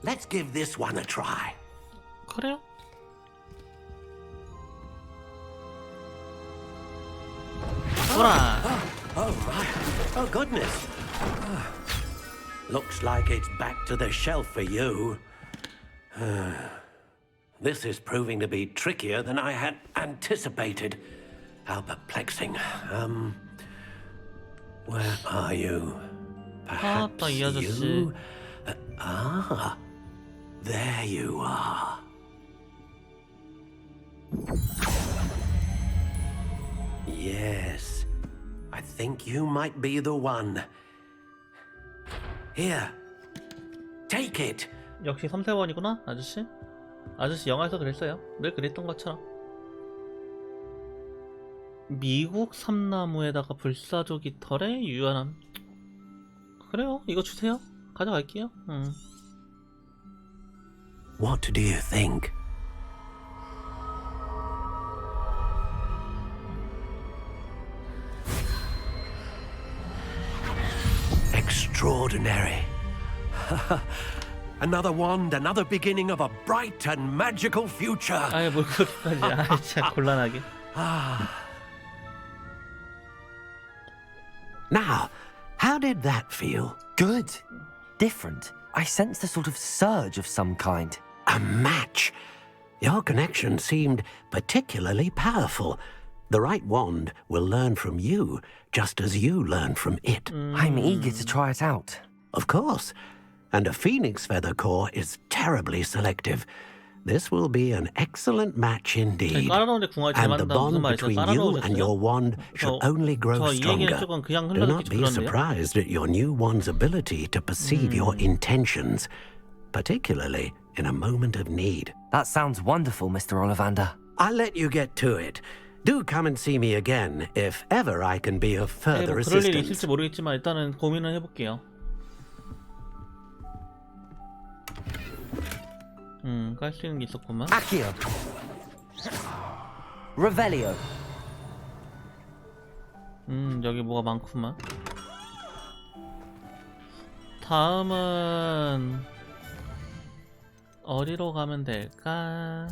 Speaker 7: Let's give this one a try.
Speaker 4: 그래요?
Speaker 7: Oh my! Oh goodness! Looks like it's back to the shelf for you. This is proving to be trickier than I had anticipated. How perplexing. Where are you? Perhaps
Speaker 4: 이 아저씨.
Speaker 7: you? There you are. Yes, I think you might be the one. Here, take it.
Speaker 4: 역시 3세번이구나 아저씨. 아저씨 영화에서 그랬어요. 늘 그랬던 것처럼. 미국 삼나무에다가 불사조 깃털에 유연함. 그래요, 이거 주세요. 가져갈게요.
Speaker 7: What do you think? Extraordinary. Another wand, another beginning of a bright and magical future.
Speaker 4: 아예 뭘 그렇게까지. 아, 진짜 곤란하게.
Speaker 7: Now, how did that feel?
Speaker 2: Good. Different. I sensed a sort of surge of some kind.
Speaker 7: A match. Your connection seemed particularly powerful. The right wand will learn from you, just as you learn from it.
Speaker 2: I'm eager to try it out.
Speaker 7: Of course. And a phoenix feather core is terribly selective. This will be an excellent match indeed.
Speaker 4: 깔아놓은데 궁합이 잘
Speaker 7: And the
Speaker 4: 맞는다. 무슨
Speaker 7: bond
Speaker 4: 말이죠?
Speaker 7: between you and your
Speaker 4: 깔아놓으셨어요?
Speaker 7: wand should only grow
Speaker 4: 저 이 얘기는
Speaker 7: stronger.
Speaker 4: 조금 그냥
Speaker 7: Do not
Speaker 4: 흘러듣기
Speaker 7: be
Speaker 4: 그런데요.
Speaker 7: surprised at your new wand's ability to perceive your intentions, particularly in a moment of need.
Speaker 2: That sounds wonderful, Mr. Ollivander.
Speaker 7: I'll let you get to it. Do come and see me again if ever I can be of further
Speaker 4: 뭐 그럴 일이
Speaker 7: assistance.
Speaker 4: 있을지 모르겠지만 일단은 고민을 해볼게요. 깔 수 있는 게 있었구만.
Speaker 2: Accio. Revelio.
Speaker 4: 여기 뭐가 많구만. 다음은 어디로 가면 될까?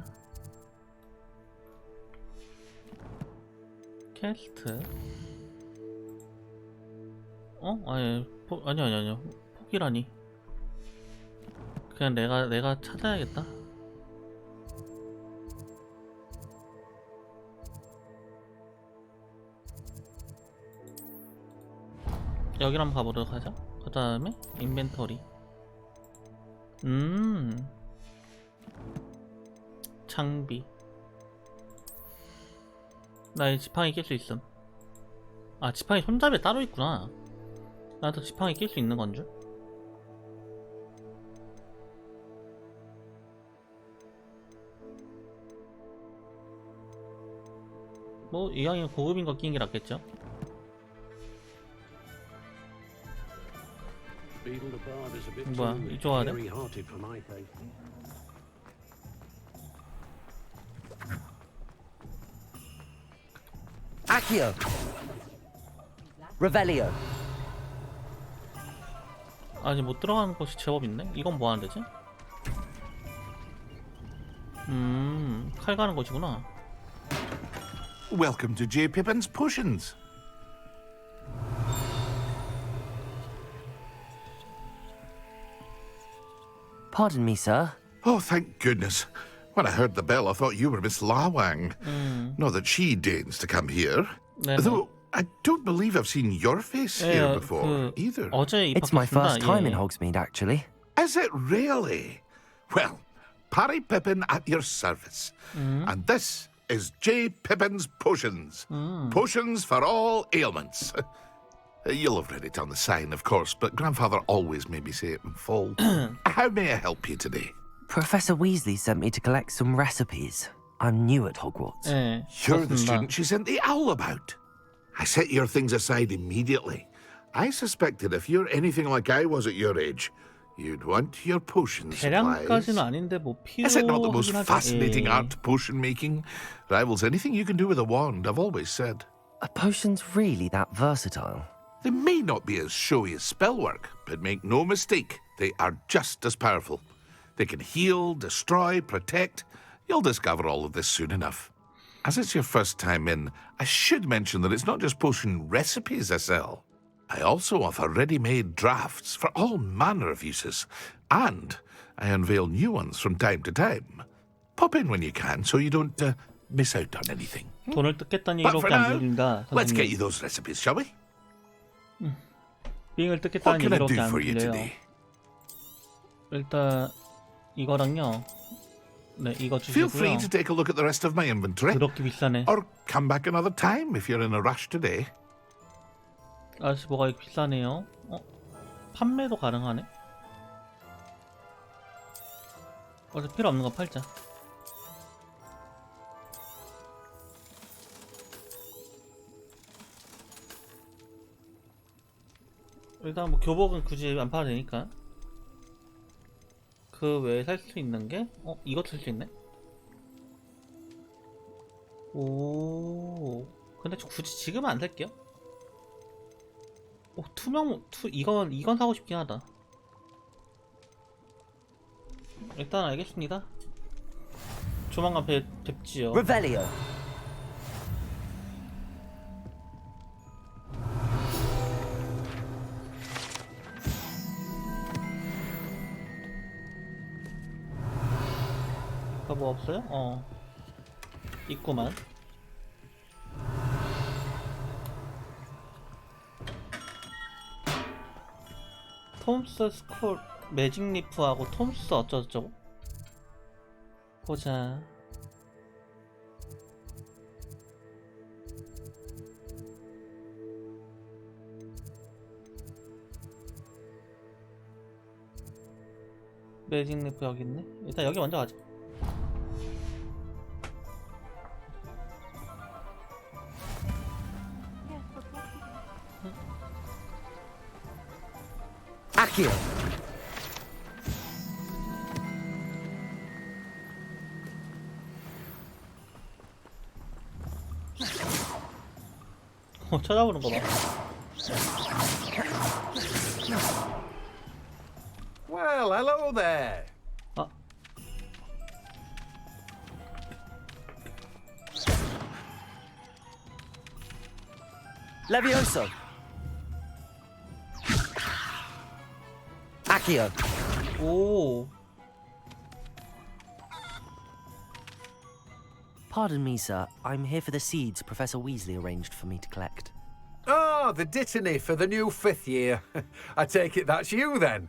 Speaker 4: 캐스트? 아니요. 포기라니. 그냥 내가 찾아야겠다. 여기로 한번 가보도록 하자. 그 다음에 인벤토리. 장비. 나 이 지팡이 낄 수 있음. 아, 지팡이 손잡이에 따로 있구나. 나도 지팡이 낄 수 있는 건 줄. 뭐 이왕이면 고급인 거 끼는 게 낫겠죠? 뭐야, 이쪽 와야 돼?
Speaker 2: Accio. Revelio.
Speaker 4: 아니 못 들어가는 곳이 제법 있네? 이건 뭐 하는 데지? 칼 가는 곳이구나.
Speaker 13: Welcome to J. Pippin's Potions.
Speaker 2: Pardon me, sir.
Speaker 13: Oh, thank goodness. When I heard the bell, I thought you were Miss Lawang. Not that she deigns to come here. Though I don't believe I've seen your face here before, either.
Speaker 2: It's my first time in Hogsmeade, actually.
Speaker 13: Is it really? Well, Parry Pippin at your service. And this is J. Pippin's Potions. Potions for all ailments. You'll have read it on the sign, of course, but Grandfather always made me say it in full. How may I help you today?
Speaker 2: Professor Weasley sent me to collect some recipes. I'm new at Hogwarts.
Speaker 13: You're the student she sent the owl about. I set your things aside immediately. I suspected if you're anything like I was at your age, you'd want your potion supplies.
Speaker 4: 대량까지는 아닌데 뭐
Speaker 13: Is it not the most
Speaker 4: 필요하긴
Speaker 13: fascinating
Speaker 4: 하죠.
Speaker 13: art potion making? Rivals anything you can do with a wand, I've always said.
Speaker 2: Are potions really that versatile?
Speaker 13: They may not be as showy as spellwork, but make no mistake, they are just as powerful. They can heal, destroy, protect. You'll discover all of this soon enough. As it's your first time in, I should mention that it's not just potion recipes I sell. I also offer ready-made drafts for all manner of uses, and I unveil new ones from time to time. Pop in when you can so you don't miss out on anything.
Speaker 4: 돈을 뜯겠다는
Speaker 13: But for
Speaker 4: 얘기로밖에 안
Speaker 13: now,
Speaker 4: 들린다.
Speaker 13: let's get you those recipes, shall we?
Speaker 4: 빙을
Speaker 13: What
Speaker 4: 뜯겠다는
Speaker 13: can I
Speaker 4: 얘기로밖에
Speaker 13: do
Speaker 4: 안
Speaker 13: for you
Speaker 4: 들려요.
Speaker 13: today?
Speaker 4: 일단 이거랑요. 네, 이거
Speaker 13: Feel free
Speaker 4: 주시고요.
Speaker 13: to take a look at the rest of my inventory.
Speaker 4: 그렇게 비싸네.
Speaker 13: Or come back another time if you're in a rush today.
Speaker 4: 아저씨 뭐가 이렇게 비싸네요. 판매도 가능하네. 어차피 필요 없는 거 팔자. 일단 뭐 교복은 굳이 안 팔아도 되니까. 그 외에 살 수 있는 게 이것도 살 수 있네. 오, 근데 굳이 지금은 안 살게요. 이건 사고 싶긴 하다. 일단 알겠습니다. 조만간 뵙지요.
Speaker 2: Revelio.
Speaker 4: 뭐 없어요? 있구만. 톰스 스콜 매직 리프하고 톰스 어쩌고저쩌고? 보자. 매직 래프 여기 있네. 일단 여기 먼저 가자.
Speaker 1: Accio.
Speaker 4: 찾아보는 거 봐.
Speaker 5: Well, hello there.
Speaker 1: Levioso. Accio.
Speaker 4: 오.
Speaker 2: Pardon me, sir. I'm here for the seeds Professor Weasley arranged for me to collect.
Speaker 8: Ah, the dittany for the new 5th year. I take it that's you then.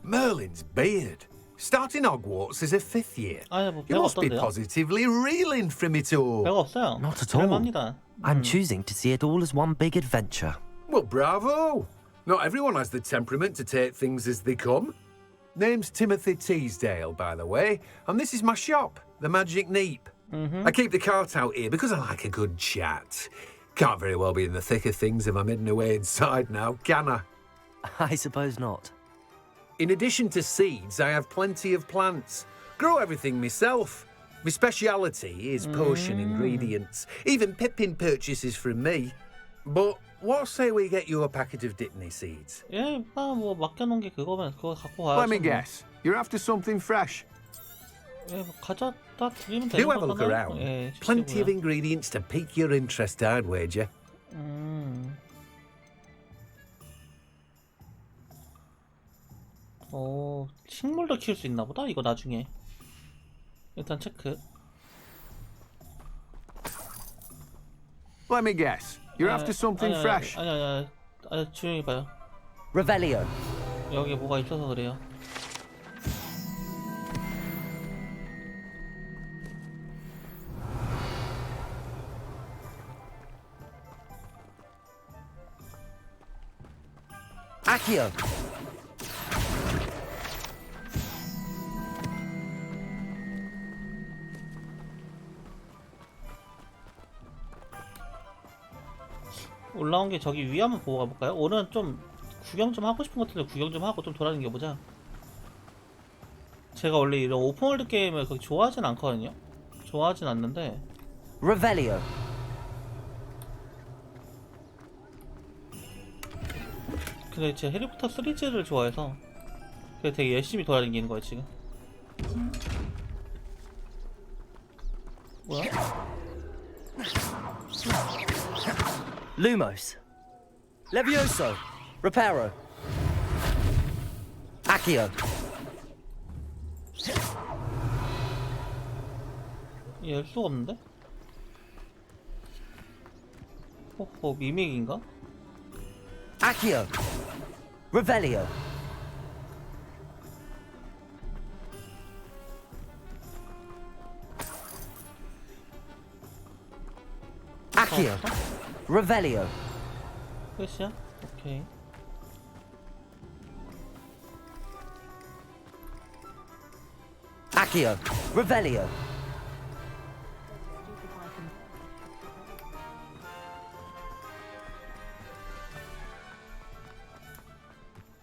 Speaker 8: Merlin's beard. Starting Hogwarts as a 5th year. You must be positively reeling from it all.
Speaker 2: Not at all. I'm choosing to see it all as one big adventure.
Speaker 8: Well, bravo. Not everyone has the temperament to take things as they come. Name's Timothy Teasdale, by the way, and this is my shop, the Magic Neep. I keep the cart out here because I like a good chat. Can't very well be in the thick of things if I'm hidden away inside now, can I?
Speaker 2: I suppose not.
Speaker 8: In addition to seeds, I have plenty of plants. Grow everything myself. My speciality is potion ingredients. Even Pippin purchases from me. But what say we get you a packet of Dittany seeds?
Speaker 4: 예, 뭐 맡겨놓은 게 그거면 그거 갖고 가야지.
Speaker 8: Let me guess. You're after something fresh.
Speaker 4: 예, 뭐 가져다 드리면 되는
Speaker 8: Do have a look
Speaker 4: 거잖아요.
Speaker 8: around.
Speaker 4: 예,
Speaker 8: Plenty of
Speaker 4: 주시고요.
Speaker 8: ingredients to pique your interest, I'd wager.
Speaker 4: 식물도 키울 수 있나 보다. 이거 나중에. 일단 체크.
Speaker 8: Let me guess. You're after something fresh.
Speaker 4: 아니, 조용히 봐요.
Speaker 1: Revelio.
Speaker 4: 여기 뭐가 있어서 그래요.
Speaker 1: Accio.
Speaker 4: 올라온 게 저기 위 한번 보고 가볼까요? 오늘은 좀 구경 좀 하고 싶은 것들을 구경 좀 하고 좀 돌아다녀보자. 제가 원래 이런 오픈월드 게임을 그렇게 좋아하진 않거든요. 좋아하진 않는데.
Speaker 1: Revelio.
Speaker 4: 근데 제가 해리포터 시리즈를 좋아해서 그게 되게 열심히 돌아다니는 거예요 지금. 뭐야?
Speaker 1: Lumos. Levioso. Reparo. Accio.
Speaker 4: 열 수가 없는데? 미믹인가?
Speaker 1: Accio. Revelio. Accio. Revelio.
Speaker 4: 끝이야? 오케이.
Speaker 1: Accio. Revelio.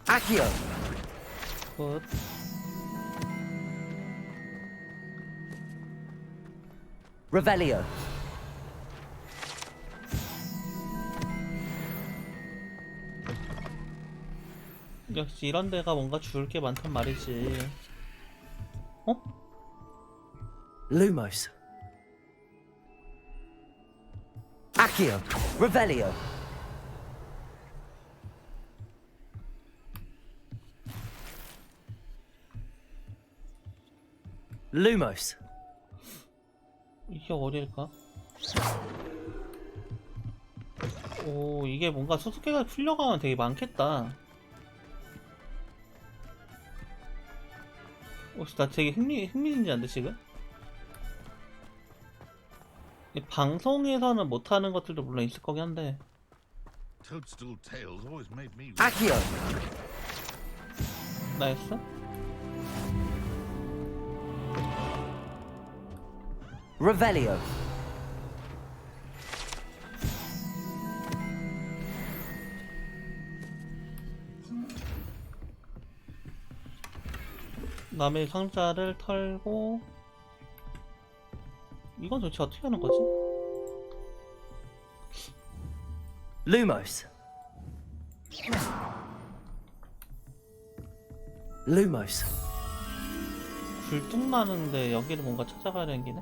Speaker 1: Accio.
Speaker 4: 굿.
Speaker 1: Revelio.
Speaker 4: 역시 이런 데가 뭔가 줄 게 많단 말이지. 어?
Speaker 1: Lumos. Accio. Revelio. Lumos.
Speaker 4: 이게 어딜까? 오, 이게 뭔가 수수께가 풀려가면 되게 많겠다. 혹시 나 되게 흥미진진한데 지금? 방송에서는 못하는 것들도 물론 있을 거긴 한데.
Speaker 13: Toadstool tails always made me.
Speaker 1: Accio.
Speaker 4: 나이스.
Speaker 1: Revelio.
Speaker 4: 남의 상자를 털고. 이건 도대체 어떻게 하는 거지?
Speaker 1: Lumos. Lumos.
Speaker 4: 굴뚝나는데 여기를 뭔가 찾아가야 되는 기네.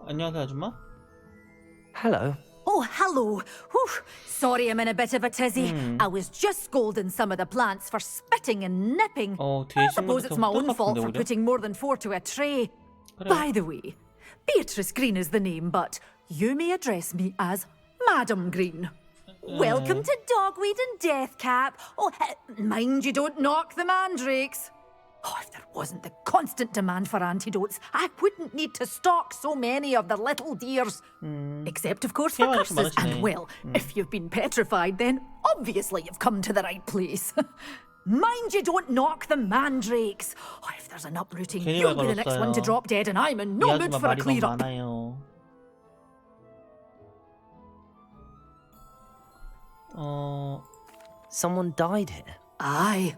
Speaker 4: 안녕하세요, 아줌마.
Speaker 1: Hello.
Speaker 6: Oh, hello. Whew. Sorry I'm in a bit of a tizzy. I was just scolding some of the plants for spitting and nipping. I suppose it's my own fault for putting more than 4 to a tray. By the way, Beatrice Green is the name, but you may address me as Madam Green. Welcome to Dogweed and Deathcap. Oh, mind you don't knock the mandrakes. Oh, if there wasn't the constant demand for antidotes, I wouldn't need to stock so many of the little dears. Except, of course, for curses. And, well, if you've been petrified, then obviously you've come to the right place. Mind you don't knock the mandrakes. Oh, if there's an uprooting, you'll be the next one to drop dead, and I'm in no mood for a clear-up.
Speaker 2: Someone died here.
Speaker 6: Aye.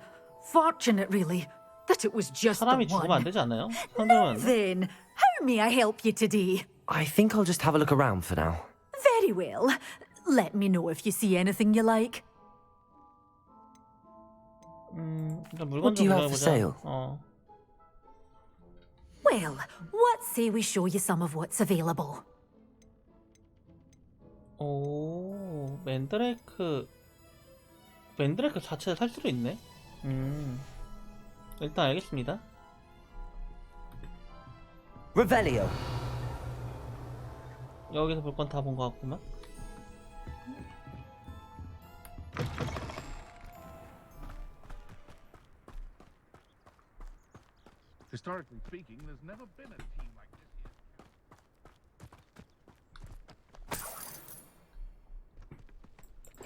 Speaker 6: Fortunate, really, that it was just the
Speaker 4: 죽으면 안
Speaker 6: one.
Speaker 4: 되지 않나요?
Speaker 6: Now then, how may I help you today?
Speaker 2: I think I'll just have a look around for now.
Speaker 6: Very well. Let me know if you see anything you like.
Speaker 2: What do you have for sale?
Speaker 6: Well, what say we show you some of what's available?
Speaker 4: 오, 맨드레이크 자체를 살 수도 있네. 일단 알겠습니다.
Speaker 1: Revelio.
Speaker 4: 여기서 볼 건 다 본 것 같구만.
Speaker 13: Historically speaking, there's never been a team like this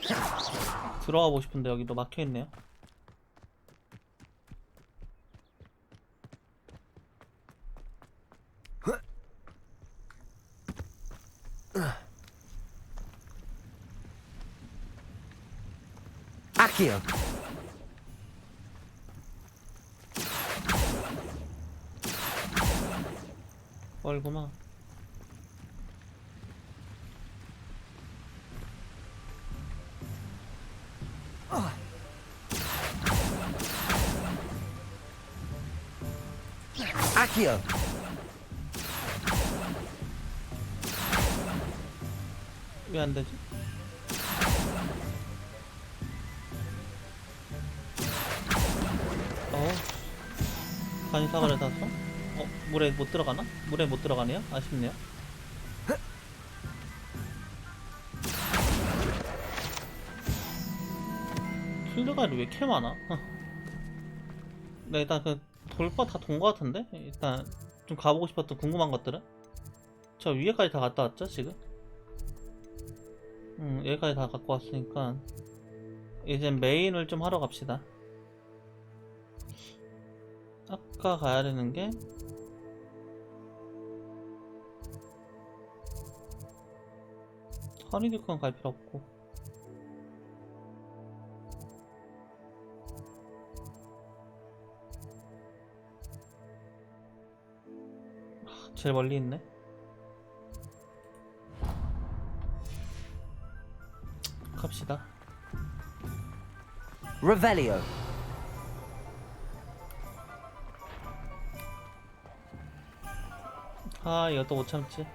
Speaker 13: yet.
Speaker 4: 들어가 보고 싶은데 여기도 막혀 있네요.
Speaker 1: Accio.
Speaker 4: 얼구나.
Speaker 1: Accio.
Speaker 4: 왜 안 되지? 간이 사과를 탔어? 물에 못 들어가나? 물에 못 들어가네요? 아쉽네요. 필드가이 왜 이렇게 많아? 네, 일단 그 돌파 다 돈 거 같은데? 일단 좀 가보고 싶었던 궁금한 것들은? 저 위에까지 다 갔다 왔죠 지금? 여기까지 다 갖고 왔으니까 이제 메인을 좀 하러 갑시다. 아까 가야 되는 게 허니듀크는 갈 필요 없고 제일 멀리 있네. 갑시다.
Speaker 1: Revelio.
Speaker 4: 아 이것도 못 참지.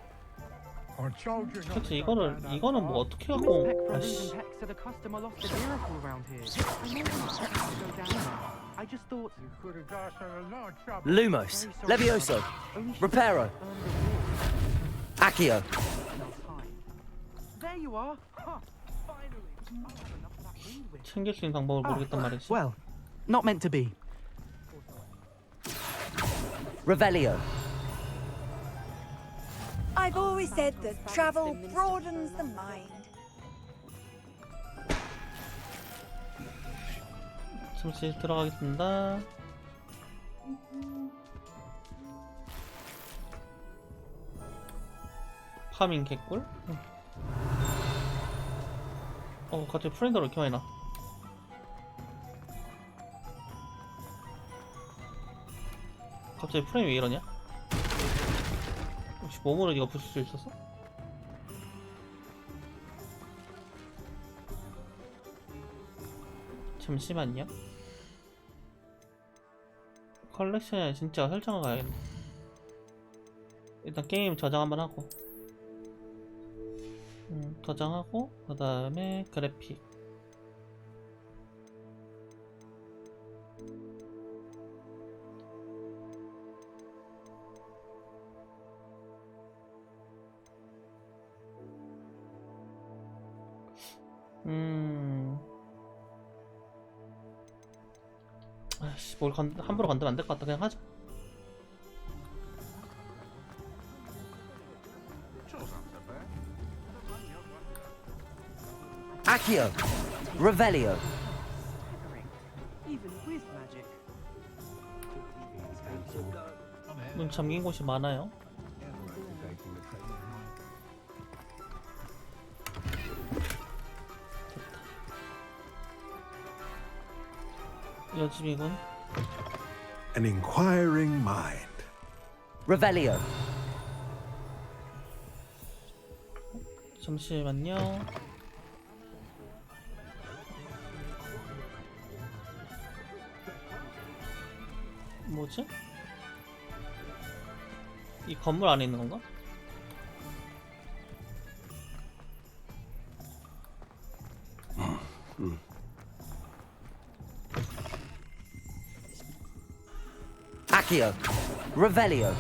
Speaker 4: 그치 이거는 뭐 어떻게 하고 아씨.
Speaker 1: Lumos. Levioso. Reparo. Accio.
Speaker 19: There you are.
Speaker 4: 챙길 수 있는 방법을 모르겠단 말이지.
Speaker 19: Well, not meant to be.
Speaker 1: Revelio.
Speaker 20: I've always said that travel broadens the mind.
Speaker 4: 잠시 들어가겠습니다. 파밍 개꿀? 갑자기 프렌드가 이렇게 많이 나. 갑자기 프레임이 왜 이러냐? 혹시 몸으로 이거 부술 수 있었어? 잠시만요. 컬렉션에 진짜 설정을 가야겠네. 일단 게임 저장 한번 하고 저장하고 그 다음에 그래픽 아이씨 뭘 함부로 건드면 안 될 것 같다. 그냥 하자.
Speaker 2: Accio, Revelio.
Speaker 4: 문 잠긴 곳이 많아요. 여집이군.
Speaker 14: An inquiring mind.
Speaker 2: Revelio.
Speaker 4: 잠시만요. 뭐지? 이 건물 안에 있는 건가?
Speaker 2: Accio, Revelio.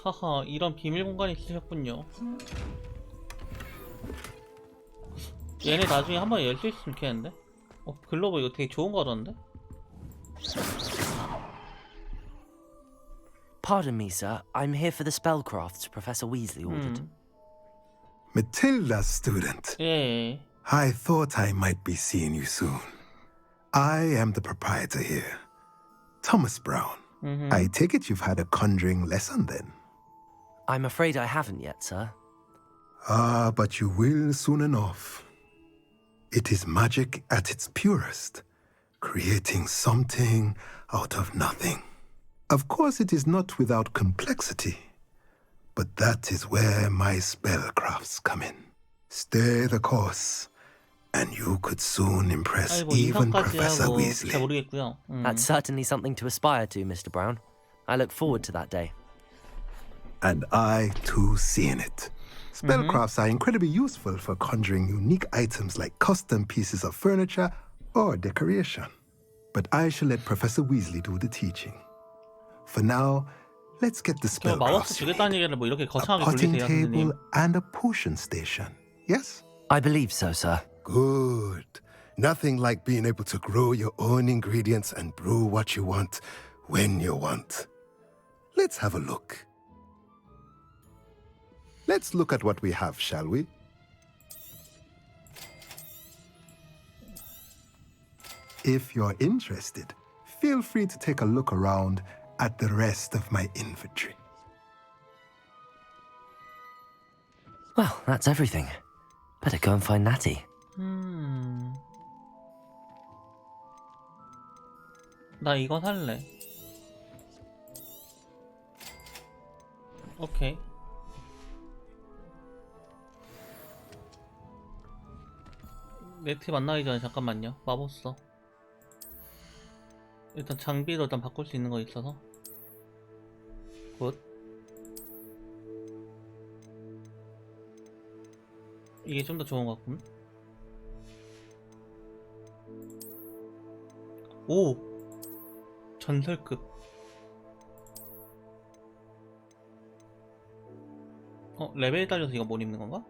Speaker 4: 하하, 이런 비밀 공간이 있으셨군요. 얘네 나중에 한번 열 수 있으면 좋겠는데? 글로브 이거 되게 좋은 거던데?
Speaker 2: Pardon me, sir. I'm here for the spellcrafts Professor Weasley ordered.
Speaker 14: Matilda's student.
Speaker 4: Yeah.
Speaker 14: I thought I might be seeing you soon. I am the proprietor here, Thomas Brown. I take it you've had a conjuring lesson then?
Speaker 2: I'm afraid I haven't yet, sir.
Speaker 14: Ah, but you will soon enough. It is magic at its purest, creating something out of nothing. Of course, it is not without complexity, but that is where my spellcrafts come in. Stay the course, and you could soon impress even Professor Weasley.
Speaker 2: That's certainly something to aspire to, Mr. Brown. I look forward to that day.
Speaker 14: And I, too, see in it. Spellcrafts are incredibly useful for conjuring unique items like custom pieces of furniture or decoration. But I shall let Professor Weasley do the teaching. For now, let's get the spellcrafts. A potting table and a potion station, yes?
Speaker 2: I believe so, sir.
Speaker 14: Good. Nothing like being able to grow your own ingredients and brew what you want when you want. Let's have a look. Let's look at what we have, shall we? If you're interested, feel free to take a look around at the rest of my inventory.
Speaker 2: Well, that's everything. Better go and find Natty.
Speaker 4: 나 이거 살래. 오케이. 네티 만나기 전에 잠깐만요. 마법서. 일단 장비도 일단 바꿀 수 있는 거 있어서. 굿. 이게 좀 더 좋은 것 같군. 오! 전설급. 레벨 딸려서 이거 못 입는 건가?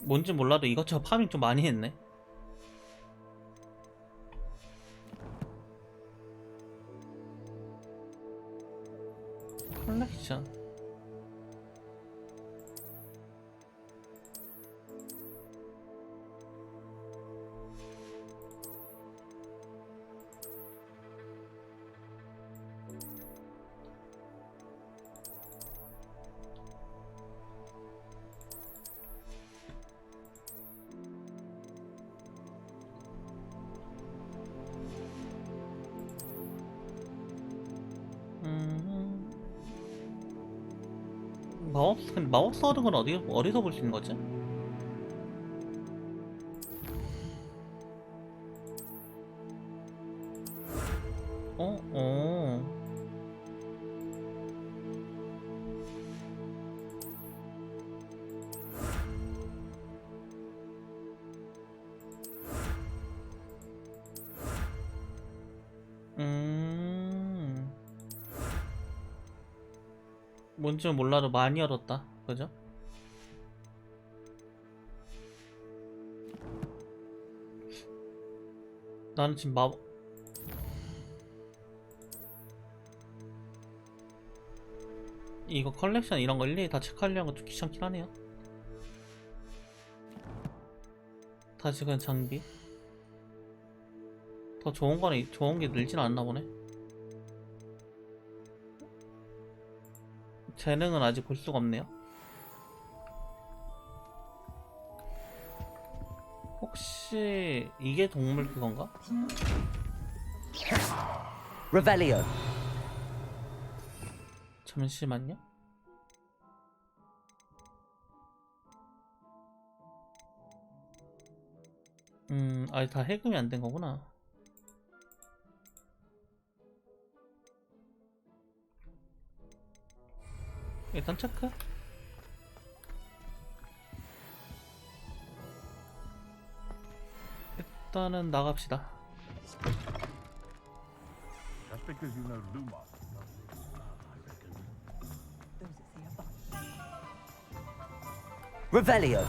Speaker 4: 뭔지 몰라도 이것저것 파밍 좀 많이 했네. 컬렉션. 근데 마법사 얻은 건 어디서 볼 수 있는 거지? 뭔지는 몰라도 많이 얻었다. 그죠? 나는 지금 이거 컬렉션 이런 거 일일이 다 체크하려는 거 좀 귀찮긴 하네요. 다시 그냥 장비. 더 좋은 게 늘진 않나 보네. 재능은 아직 볼 수가 없네요. 혹시 이게 동물 그건가?
Speaker 1: Revelio.
Speaker 4: 잠시만요. 아니 다 해금이 안 된 거구나. 일단 체크. 일단은 나갑시다.
Speaker 1: Revelio.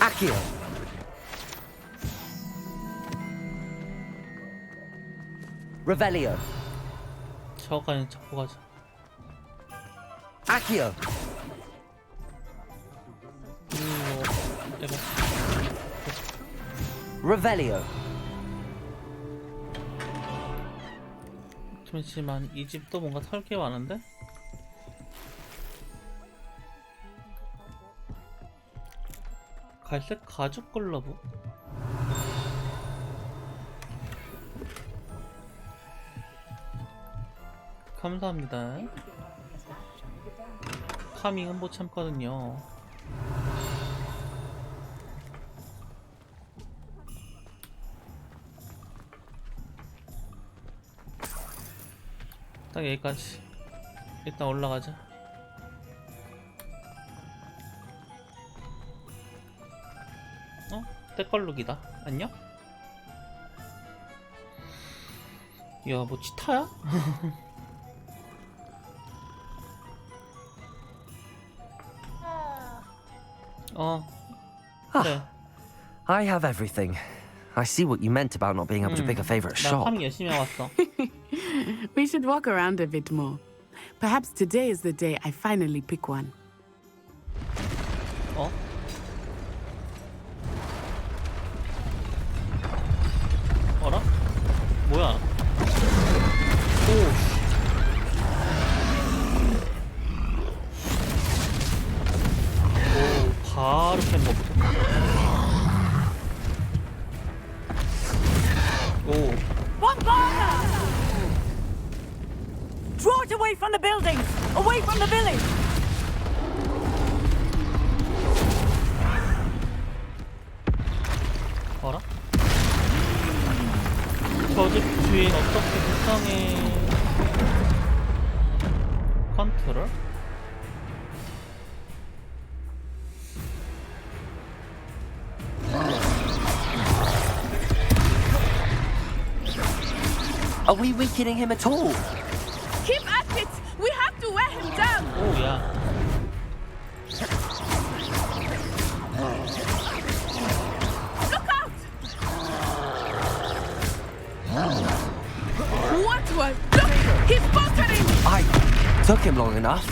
Speaker 1: Accio. Revelio.
Speaker 4: 저거까지 잡고 가자.
Speaker 1: Accio. Revelio.
Speaker 4: 잠시만, 이 집도 뭔가 살 게 많은데? 갈색 가죽 글러브? 감사합니다. 파밍 못 참거든요. 딱 여기까지. 일단 올라가자. 때걸룩이다. 안녕? 야, 뭐 치타야? 그래.
Speaker 2: I have everything. I see what you meant about not being able to pick a favorite
Speaker 4: 나
Speaker 2: shop.
Speaker 4: 파밍 열심히 해왔어.
Speaker 15: We should walk around a bit more. Perhaps today is the day I finally pick one.
Speaker 4: 어라? 뭐야? 오, 바로 캔 먹고. 오.
Speaker 20: Draw it away from the buildings! Away from the village!
Speaker 4: 어라? 저 집 주인 어떻게 불쌍해. 컨트롤?
Speaker 1: Are we weakening him at all?
Speaker 16: Keep at it! We have to wear him down!
Speaker 4: Oh, yeah.
Speaker 16: Look out! What was... Look! He's faltering!
Speaker 1: I took him long enough.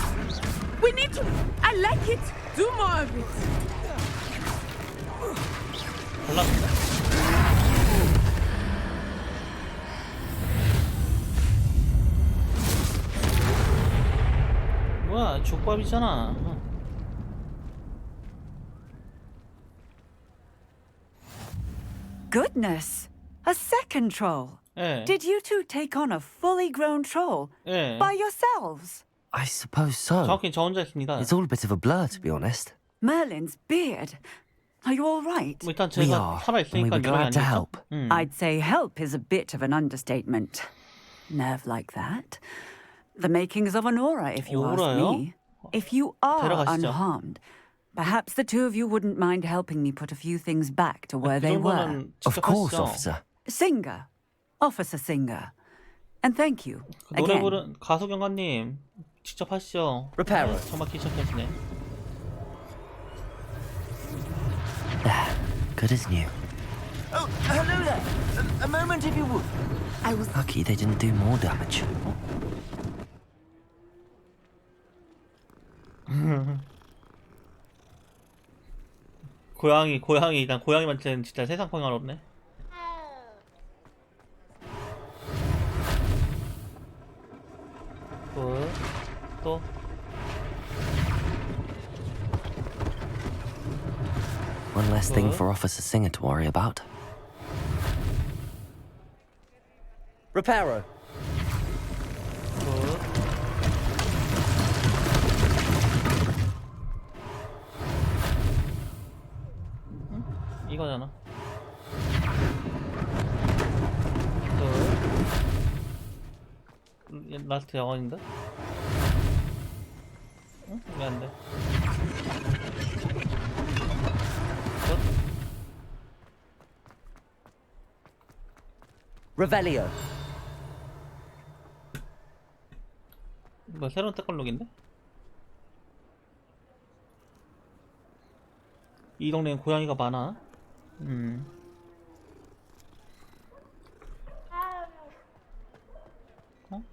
Speaker 16: We need to... I like it. Do more of it.
Speaker 4: 뭐야, 족밥이잖아.
Speaker 21: Goodness! A second troll.
Speaker 4: 예.
Speaker 21: Did you two take on a fully grown troll
Speaker 4: 예.
Speaker 21: by yourselves?
Speaker 2: I suppose so.
Speaker 4: 정확히 저 혼자 했습니다.
Speaker 2: It's all a bit of a blur, to be honest.
Speaker 21: Merlin's beard. Are you all right?
Speaker 4: 뭐 일단
Speaker 2: We
Speaker 4: 제가
Speaker 2: are, and we
Speaker 4: 살아있으니까
Speaker 2: were
Speaker 4: 이러면
Speaker 2: glad
Speaker 4: 안
Speaker 2: to
Speaker 4: 되죠?
Speaker 2: help.
Speaker 21: I'd say help is a bit of an understatement. Nerve like that. The makings of an aura, if you ask
Speaker 4: Aura요?
Speaker 21: me. If you are
Speaker 4: 데려가시죠.
Speaker 21: unharmed, perhaps the two of you wouldn't mind helping me put a few things back to where
Speaker 4: 그
Speaker 21: they were.
Speaker 4: 정도는
Speaker 2: Of
Speaker 4: 직접
Speaker 2: course,
Speaker 4: 하시죠.
Speaker 2: officer.
Speaker 21: Singer. Officer Singer. And thank you.
Speaker 4: 그 노래
Speaker 21: Again.
Speaker 4: 부른 가수 경관님 직접 하시죠.
Speaker 1: Reparo.
Speaker 4: 정말 기척하시네.
Speaker 2: There. Good as new.
Speaker 10: Oh, hello there. A moment, if you would. I was...
Speaker 2: Lucky they didn't do more damage.
Speaker 4: 고양이 일단 고양이한테는 진짜 세상 평화롭네. 또
Speaker 2: One less thing for Officer Singer to worry about.
Speaker 1: Reparo.
Speaker 4: 이거잖아. 라스트 영원인데? 응? 왜 안 돼?
Speaker 1: Revelio.
Speaker 4: 뭐 새로운 teknolo기인데? 이 동네엔 고양이가 많아. 어?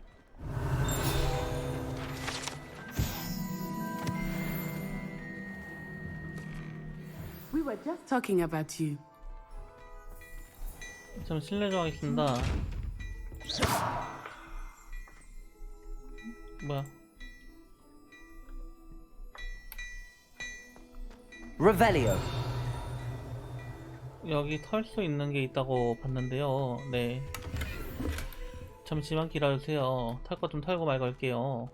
Speaker 15: We were just talking about you.
Speaker 4: 좀 실례 좀 하겠습니다. 뭐야?
Speaker 1: Revelio.
Speaker 4: 여기 털 수 있는 게 있다고 봤는데요. 네. 잠시만 기다려주세요. 털 거 좀 털고 말 걸게요.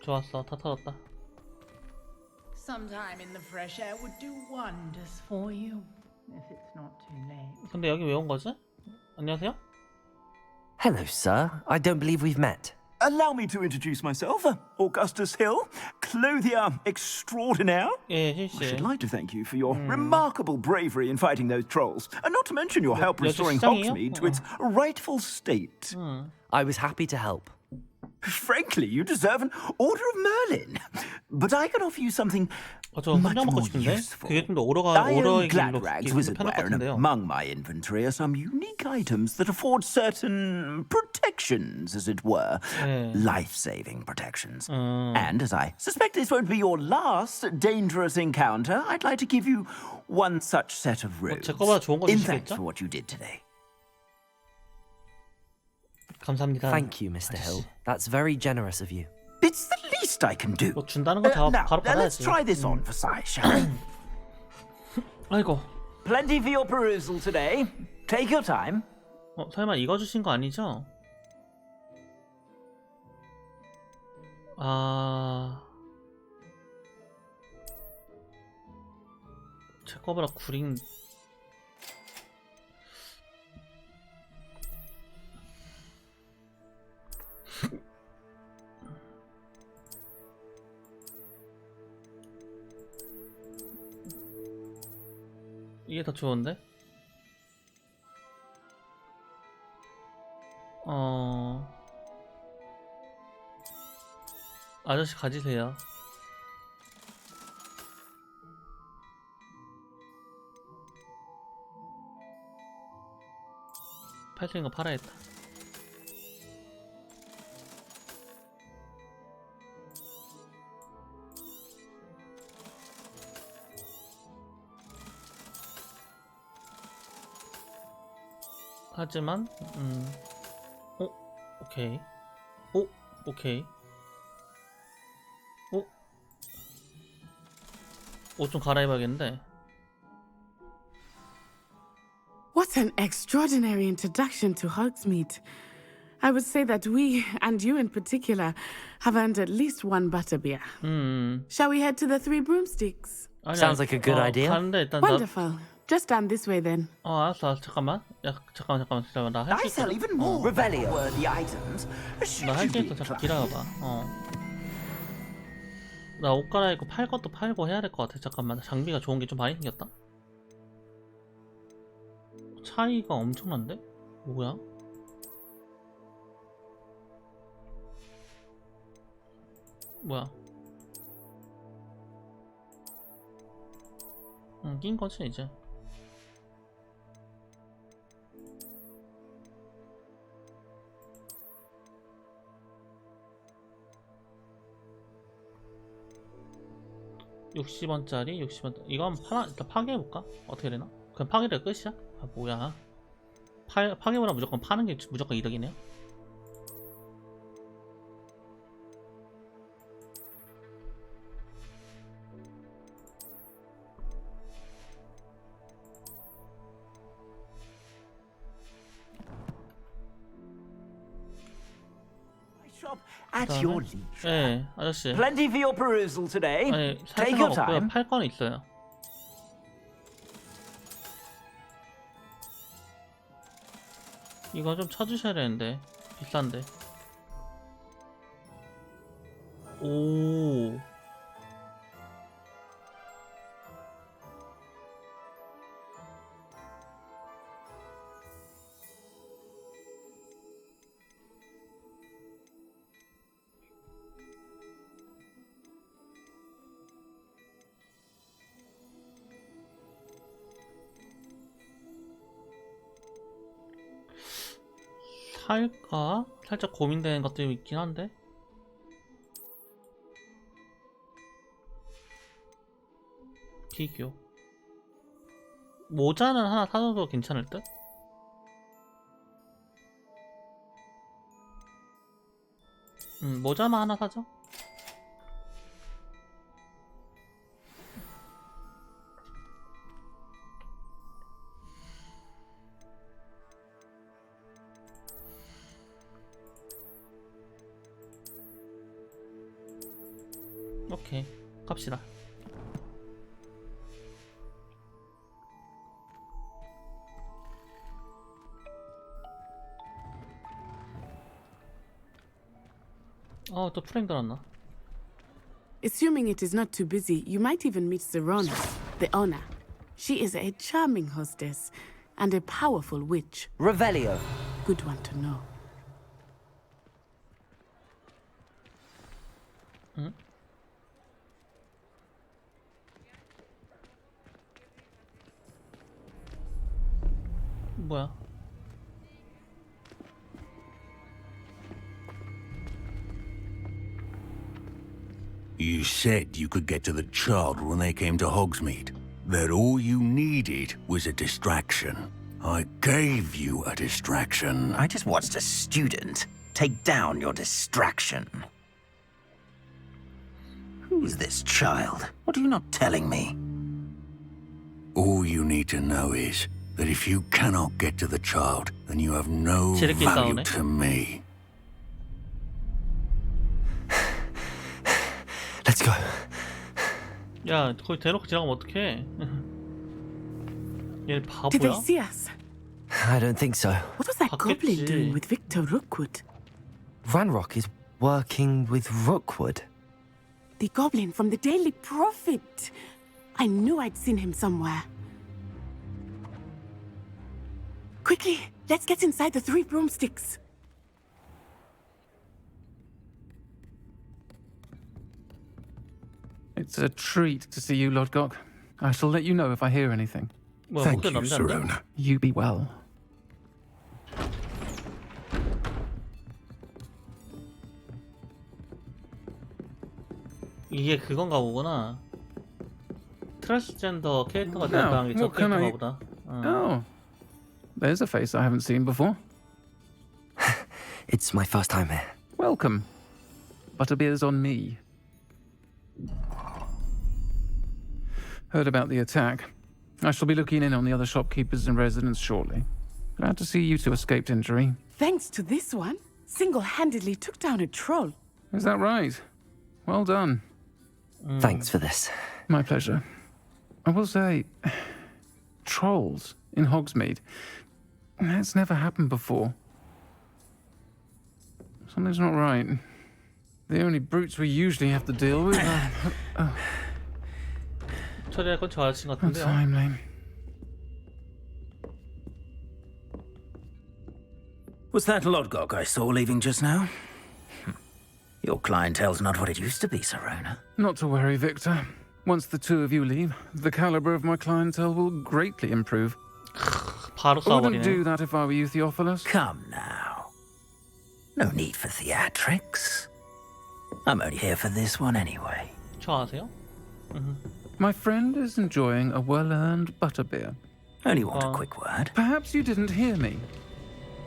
Speaker 4: 좋았어. 다 털었다.
Speaker 3: Sometime in the fresh air would do wonders for you, if it's not too late.
Speaker 4: 근데 여기 왜 온 거지? 안녕하세요?
Speaker 2: Hello, sir. I don't believe we've met.
Speaker 22: Allow me to introduce myself, Augustus Hill, clothier extraordinaire.
Speaker 4: 예,
Speaker 22: I
Speaker 4: 실시.
Speaker 22: should like to thank you for your remarkable bravery in fighting those trolls, and not to mention your help restoring
Speaker 4: 시장이에요?
Speaker 22: Hogsmeade to its rightful state.
Speaker 1: I was happy to help.
Speaker 22: Frankly, you deserve an Order of Merlin. But I can offer you something
Speaker 4: 저
Speaker 22: much
Speaker 4: 혼자 먹고
Speaker 22: more
Speaker 4: 싶은데?
Speaker 22: useful.
Speaker 4: 그게 좀 더
Speaker 22: I own
Speaker 4: 오러의
Speaker 22: glad
Speaker 4: 길로
Speaker 22: rags
Speaker 4: 좀
Speaker 22: wizardwear,
Speaker 4: 편할 것
Speaker 22: and
Speaker 4: 같은데요.
Speaker 22: among my inventory are some unique items that afford certain protections, as it were.
Speaker 4: 네.
Speaker 22: Life-saving protections. And as I suspect this won't be your last dangerous encounter, I'd like to give you one such set of robes.
Speaker 4: 제 거보다 좋은 거
Speaker 22: In thanks
Speaker 4: 주시겠죠?
Speaker 22: for what you did today.
Speaker 4: 감사합니다.
Speaker 2: Thank you, Mr. Hill. That's very generous of you.
Speaker 22: It's the least I can do.
Speaker 4: 뭐 준다는 거
Speaker 22: Now,
Speaker 4: 바로
Speaker 22: let's
Speaker 4: 받아야지.
Speaker 22: try this on for size, shall we?
Speaker 4: 아이고.
Speaker 22: Plenty for your perusal today. Take your time.
Speaker 4: 설마 이거 주신 거 아니죠? 제 거보다 구린. 이게 더 좋은데? 아저씨 가지세요. 팔 수 있는 거 팔아야겠다. 하지만 오케이. 오케이. 옷 좀 갈아입어야겠는데.
Speaker 15: What an extraordinary introduction to Hogsmeade. I would say that we, and you in particular, have earned at least one butterbeer. Shall we head to the Three Broomsticks?
Speaker 2: Sounds like a good idea.
Speaker 15: Wonderful. Just stand this way then.
Speaker 4: 알았어. 잠깐만. 잠깐만. 나 할 수
Speaker 22: I
Speaker 4: 있어.
Speaker 22: sell even more
Speaker 2: Revelio.
Speaker 22: worthy items.
Speaker 4: 나 할 수 있어. 잠깐 기다려봐. 나 옷 갈아입고 팔 것도 팔고 해야 될 것 같아. 잠깐만. 장비가 좋은 게 좀 많이 생겼다. 차이가 엄청난데? 뭐야? 뭐야? 낀 거지 이제. $60원짜리 60원. 이거 한번 일단 파괴해볼까? 어떻게 되나? 그냥 파괴를 끝이야? 아 뭐야? 파괴보다 무조건 파는 게 무조건 이득이네요.
Speaker 22: At your leisure.
Speaker 4: 네, 아저씨.
Speaker 22: Plenty for your perusal today.
Speaker 4: 아니,
Speaker 22: Take
Speaker 4: 살
Speaker 22: your
Speaker 4: 생각 없고요.
Speaker 22: time.
Speaker 4: 팔 거는 있어요. 이거 좀 쳐주셔야 되는데 비싼데. 오. 살까? 살짝 고민되는 것들이 있긴 한데. 비교. 모자는 하나 사줘도 괜찮을 듯? 모자만 하나 사죠? 오케이, 갑시다. 또 프레임 들었나?
Speaker 15: Assuming it is not too busy, you might even meet Zerona, the owner. She is a charming hostess and a powerful witch.
Speaker 2: Revelio.
Speaker 15: Good one to know.
Speaker 4: 뭐야?
Speaker 11: You said you could get to the child when they came to Hogsmeade. That all you needed was a distraction. I gave you a distraction.
Speaker 22: I just watched a student take down your distraction. Who's this child? What are you not telling me?
Speaker 11: All you need to know is that if you cannot get to the child, then you have no value to me.
Speaker 2: Let's go.
Speaker 4: 야, 거기 대놓고 지나가면 어떡해? 얘 바보야?
Speaker 15: Did they see us?
Speaker 2: I don't think so.
Speaker 15: What was that goblin doing with Victor Rookwood?
Speaker 2: Ranrock is working with Rookwood.
Speaker 15: The goblin from the Daily Prophet. I knew I'd seen him somewhere. Quickly, let's get inside the Three Broomsticks.
Speaker 9: It's a treat to see you, Lodgok. I shall let you know if I hear anything.
Speaker 14: Thank you, Sirona.
Speaker 9: You be well.
Speaker 4: 이게 그건가 보구나. 트랜스젠더 캐릭터가 들어간 게 저 캐릭터가 보다.
Speaker 9: Oh, there's a face I haven't seen before.
Speaker 2: It's my first time here.
Speaker 9: Welcome. Butterbeer's on me. Heard about the attack. I shall be looking in on the other shopkeepers and residents shortly. Glad to see you two escaped injury.
Speaker 15: Thanks to this one, single-handedly took down a troll.
Speaker 9: Is that right? Well done.
Speaker 2: Thanks for this.
Speaker 9: My pleasure. I will say, trolls in Hogsmeade. That's never happened before. Something's not right. The only brutes we usually have to deal with are...
Speaker 4: 처리할 건 저 아저씨 같은데요.
Speaker 9: Untimely.
Speaker 22: Was that Lodgok I saw leaving just now? Your clientele's not what it used to be, Sirona.
Speaker 9: Not to worry, Victor. Once the two of you leave, the caliber of my clientele will greatly improve.
Speaker 4: 바로
Speaker 9: I wouldn't do that if I were you, Theophilus.
Speaker 22: Come now. No need for theatrics. I'm only here for this one anyway.
Speaker 4: 좋아하세요?
Speaker 9: My friend is enjoying a well-earned butterbeer.
Speaker 22: Only want a quick word.
Speaker 9: Perhaps you didn't hear me.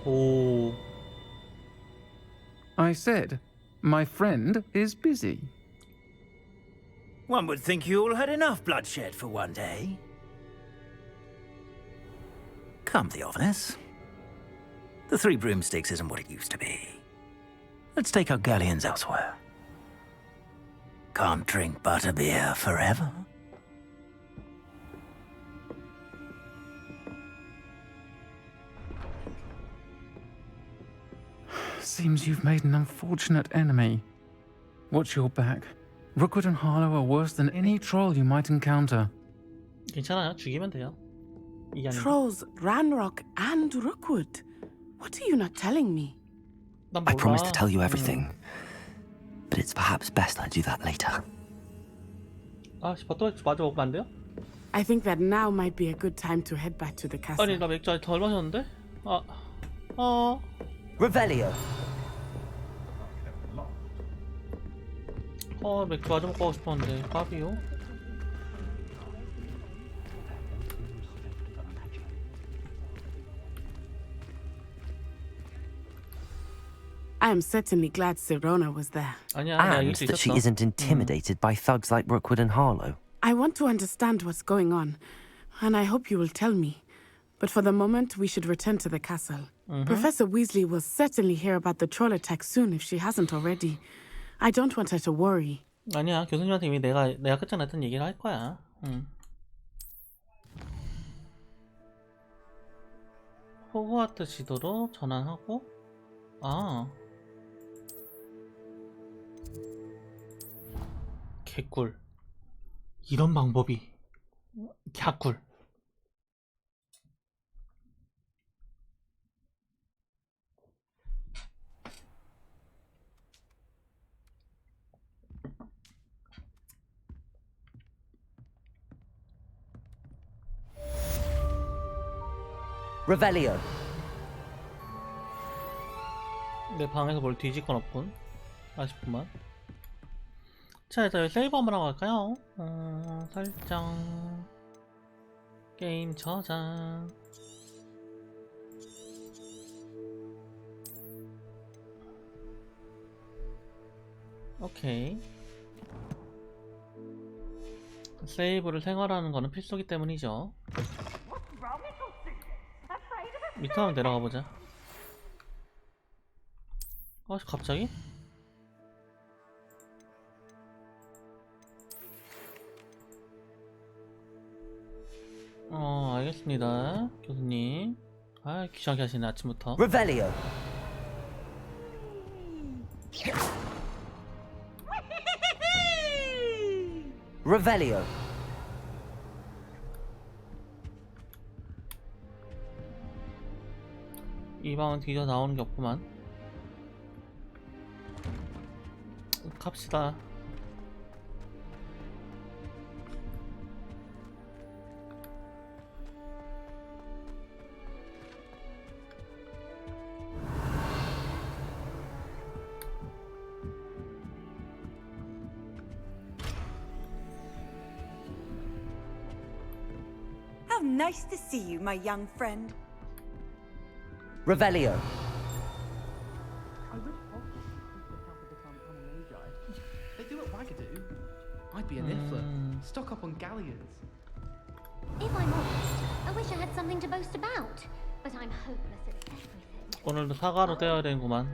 Speaker 4: Oh.
Speaker 9: I said, my friend is busy.
Speaker 22: One would think you all had enough bloodshed for one day. Come, Theophilus. The Three Broomsticks isn't what it used to be. Let's take our galleons elsewhere. Can't drink butterbeer forever.
Speaker 9: Seems you've made an unfortunate enemy. Watch your back. Rookwood and Harlow are worse than any troll you might encounter.
Speaker 4: 괜찮아요. 죽이면 돼요. 이게 아니고.
Speaker 15: Trolls, Ranrock, and Rookwood. What are you not telling me?
Speaker 2: I promise to tell you everything. But it's perhaps best I do that later.
Speaker 4: 아, 버터 마저 먹으면 안 돼요?
Speaker 15: I think that now might be a good time to head back to the castle.
Speaker 4: 아니, 나 맥주 아직 덜 마셨는데?
Speaker 2: Revelio.
Speaker 4: 맥주 마저 먹고 가고 싶었는데 까비요?
Speaker 15: I am certainly glad Sirona was there.
Speaker 2: And that she isn't intimidated by thugs like Rookwood and Harlow.
Speaker 15: I want to understand what's going on, and I hope you will tell me. But for the moment, we should return to the castle. Professor Weasley will certainly hear about the troll attack soon if she hasn't already. I don't want her to worry.
Speaker 4: 아니야, 교수님한테 이미 내가 끝장에 했던 얘기를 할 거야. 호그와트 지도로 전환하고 개꿀. 이런 방법이 개꿀.
Speaker 2: Revelio.
Speaker 4: 내 방에서 뭘 뒤질 건 없군. 아쉽구만. 자, 일단 세이브 한번 하고 갈까요? 설정 게임 저장. 오케이. 세이브를 생활하는 거는 필수기 때문이죠. 밑에 한번 내려가 보자. 갑자기? 알겠습니다. 교수님. 귀찮게 하시네, 아침부터.
Speaker 2: Revelio. Revelio.
Speaker 4: 이 방은 뒤져 나오는 게 없구만. 갑시다.
Speaker 20: How nice to see you, my young friend.
Speaker 1: Revelio.
Speaker 17: They do what Wagadu. I'd be a niffler. Stock up on galleons.
Speaker 12: If I'm honest, I wish I had something to boast about. But I'm hopeless at everything.
Speaker 4: 오늘도 사과로 떼어야 되는구만.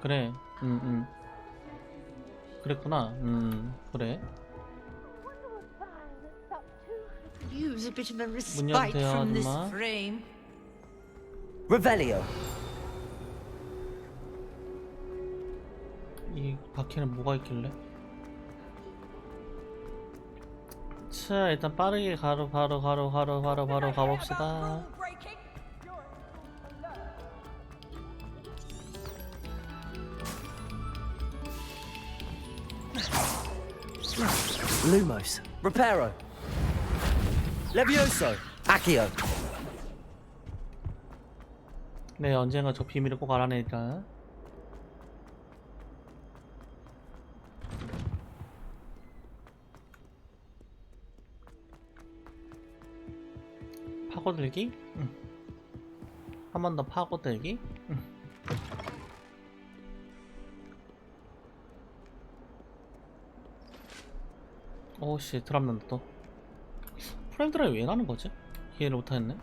Speaker 4: 그래. 그랬구나. 그래.
Speaker 3: Use a bit of a
Speaker 4: 문
Speaker 3: respite
Speaker 4: 열어주세요,
Speaker 3: from this
Speaker 4: 아줌마.
Speaker 3: frame.
Speaker 1: Revelio.
Speaker 4: 이 바퀴는 뭐가 있길래? 자, 일단 빠르게 바로 가봅시다.
Speaker 1: Lumos. Reparo. Levioso. Accio.
Speaker 4: 네, 언젠가 저 비밀을 꼭 알아내니까. 파고들기? 한 번 더 파고들기? 오씨, 드랍 난다 또. 프레임 드라이브 왜 나는 거지? 이해를 못하겠네.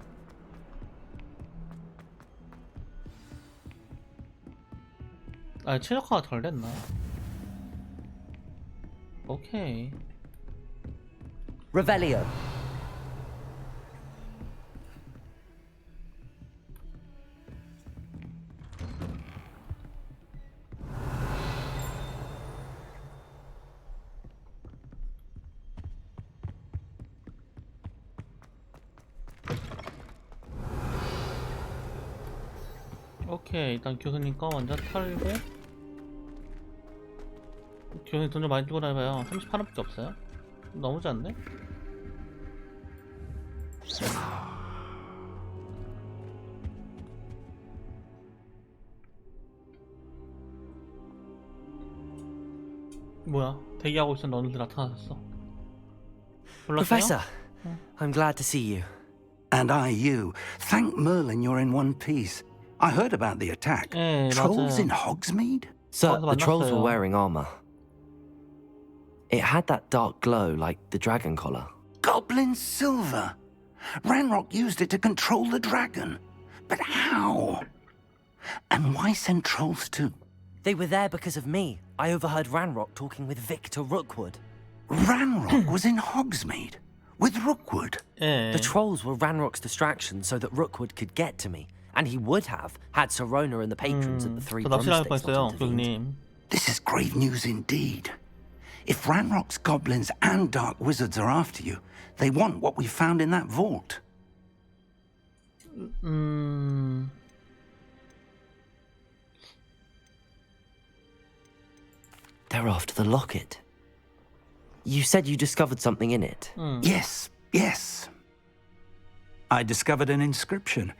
Speaker 4: 아, 최적화가 덜 됐나? 오케이.
Speaker 1: Revelio.
Speaker 4: 오케이, 일단 교수님 거 먼저 털고. 교수님 돈 좀 많이 들고 다녀봐요. 38원밖에 없어요? 너무 작네? 뭐야, 대기하고 있었는데 어느새 나타났어. 불렀어요?
Speaker 2: Professor, I'm glad to see you.
Speaker 10: And I you. Thank Merlin you're in one piece. I heard about the attack. Trolls in Hogsmeade?
Speaker 2: Sir, the trolls were wearing armor. It had that dark glow like the dragon collar.
Speaker 10: Goblin silver. Ranrock used it to control the dragon. But how? And why send trolls too?
Speaker 2: They were there because of me. I overheard Ranrock talking with Victor Rookwood.
Speaker 10: Ranrock was in Hogsmeade? With Rookwood?
Speaker 2: The trolls were Ranrock's distraction so that Rookwood could get to me. And he would have had Sirona and the patrons at the Three Broomsticks not intervened.
Speaker 10: This is grave news indeed. If Ranrock's goblins and dark wizards are after you, they want what we found in that vault.
Speaker 2: They're after the locket. You said you discovered something in it.
Speaker 10: Yes. I discovered an inscription.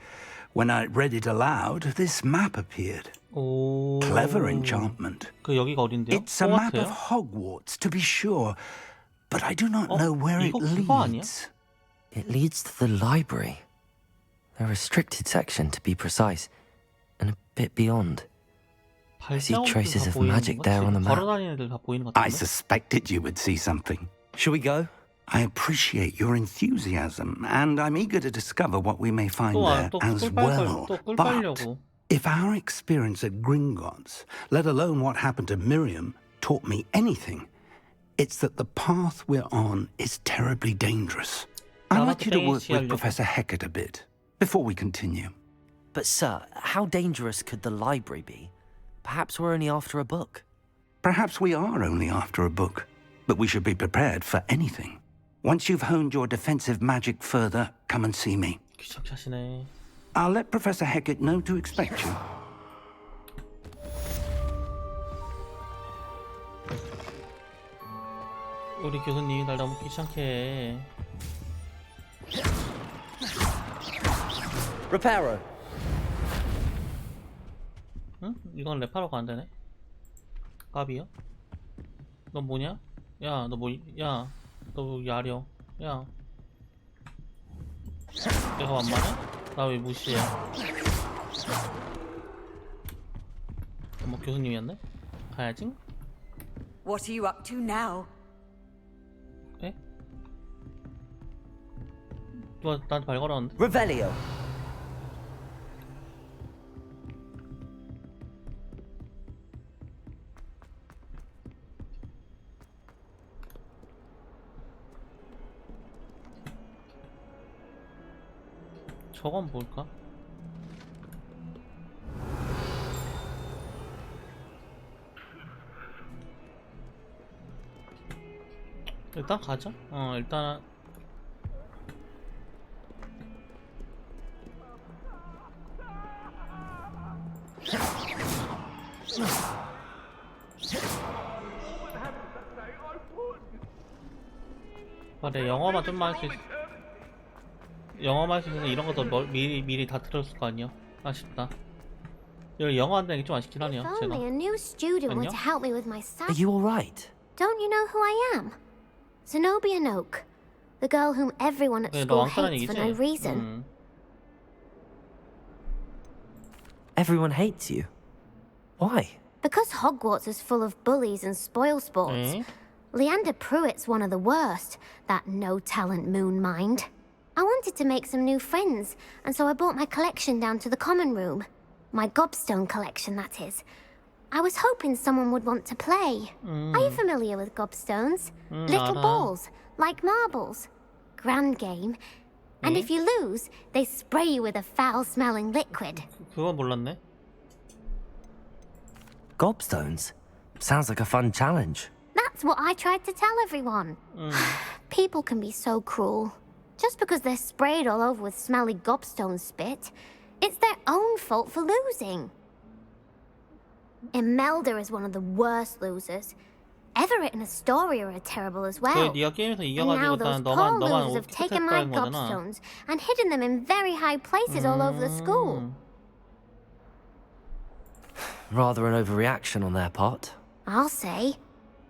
Speaker 10: When I read it aloud, this map appeared. Clever enchantment.
Speaker 4: 그 여기가 어딘데요?
Speaker 10: It's a map of Hogwarts, to be sure, but I do not know where it leads.
Speaker 2: It leads to the library. A restricted section, to be precise, and a bit beyond. I see traces of magic there on the map.
Speaker 10: I suspected you would see something.
Speaker 2: Shall we go?
Speaker 10: I appreciate your enthusiasm, and I'm eager to discover what we may find there as well. But if our experience at Gringotts, let alone what happened to Miriam, taught me anything, it's that the path we're on is terribly dangerous. I'd like you to work with Professor Hecat a bit before we continue.
Speaker 2: But sir, how dangerous could the library be? Perhaps we're only after a book.
Speaker 10: Perhaps we are only after a book, but we should be prepared for anything. Once you've honed your defensive magic further, come and see me. I'll let Professor Hecat know to expect you.
Speaker 4: 우리 교수님이 날 너무 귀찮게 해.
Speaker 1: Reparo.
Speaker 4: 응? 이건 레파로가 안 되네. 까비요? 너 뭐냐? 야, 너 뭐, 야, 너 야려. 야, 내가 만만해? 나 왜 무시해? 뭐 교수님이었네? 가야지.
Speaker 20: What are you up to now?
Speaker 4: 에? 누가 나한테 발 걸었는데?
Speaker 1: Revelio.
Speaker 4: 저건 뭘까? 일단 가자. 일단 내 영어만 좀만 할 수 있어. 영어만 할 수 있어서 이런 것도 미리 다 들었을 거 아니야. 아쉽다. 여기 영어 한다는 게 좀 아쉽긴 하네요.
Speaker 12: If
Speaker 4: 제가.
Speaker 12: only a new student were
Speaker 4: 안녕?
Speaker 12: to help me with my
Speaker 2: Are you alright?
Speaker 12: Don't you know who I am? Zenobia Noak, the girl whom everyone at
Speaker 4: 너
Speaker 12: school
Speaker 4: 왕따란
Speaker 12: hates for
Speaker 4: 얘기지?
Speaker 12: no reason.
Speaker 2: Everyone hates you. Why?
Speaker 12: Because Hogwarts is full of bullies and spoilsports.
Speaker 4: 에?
Speaker 12: Leander Pruitt's one of the worst, that no-talent moon mind. I wanted to make some new friends, and so I brought my collection down to the common room. My gobstone collection, that is. I was hoping someone would want to play. Are you familiar with gobstones? Little
Speaker 4: 알아.
Speaker 12: balls, like marbles. Grand game. And if you lose, they spray you with a foul-smelling liquid.
Speaker 4: 그건 몰랐네.
Speaker 2: Gobstones? Sounds like a fun challenge.
Speaker 12: That's what I tried to tell everyone. People can be so cruel. Just because they're sprayed all over with smelly gobstone spit, it's their own fault for losing. Imelda is one of the worst losers. Everett and Astoria are terrible as well.
Speaker 4: 네가 게임에서
Speaker 12: And
Speaker 4: 이겨가지고
Speaker 12: now those
Speaker 4: 일단
Speaker 12: poor
Speaker 4: 너만
Speaker 12: losers have taken my
Speaker 4: 오피스텔 거잖아.
Speaker 12: gobstones and hidden them in very high places all over the school.
Speaker 2: Rather an overreaction on their part.
Speaker 12: I'll say.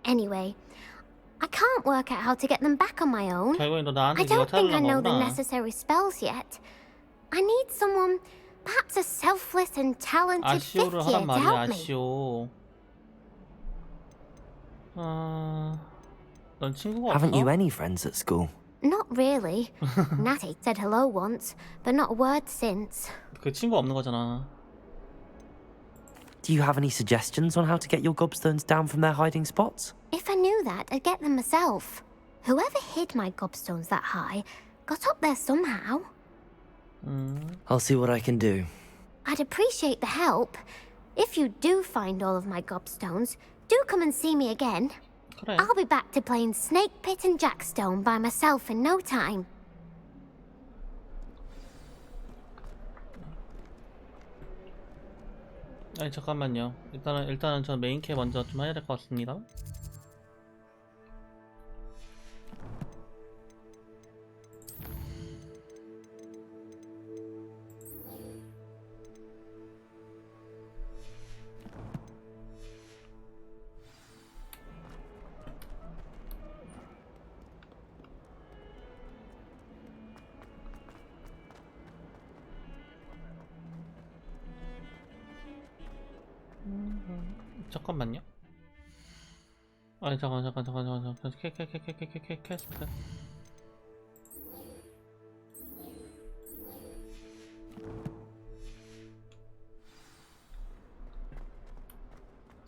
Speaker 12: Anyway, I can't work out how to get them back on my own.
Speaker 4: 결국엔 너 나한테
Speaker 12: I don't
Speaker 4: 네가
Speaker 12: think I
Speaker 4: 찾으려는
Speaker 12: know the
Speaker 4: 거구나.
Speaker 12: necessary spells yet. I need someone, perhaps a selfless and talented fifth
Speaker 4: 아시오를
Speaker 12: year
Speaker 4: 하란
Speaker 12: to
Speaker 4: 말이야.
Speaker 12: help me.
Speaker 4: 아시오. 넌 친구가
Speaker 2: Haven't you
Speaker 4: 없어?
Speaker 2: any friends at school?
Speaker 12: Not really. Natty said hello once, but not a word since.
Speaker 4: 그 친구 없는 거잖아.
Speaker 2: Do you have any suggestions on how to get your gobstones down from their hiding spots?
Speaker 12: If I knew that, I'd get them myself. Whoever hid my gobstones that high got up there somehow.
Speaker 2: I'll see what I can do.
Speaker 12: I'd appreciate the help. If you do find all of my gobstones, do come and see me again.
Speaker 4: 그래.
Speaker 12: I'll be back to playing Snake Pit and Jackstone by myself in no time.
Speaker 4: 아니 잠깐만요. 일단은 저 메인캐 먼저 좀 해야 될 것 같습니다. 잠깐만요. 아니 잠깐 캐스트.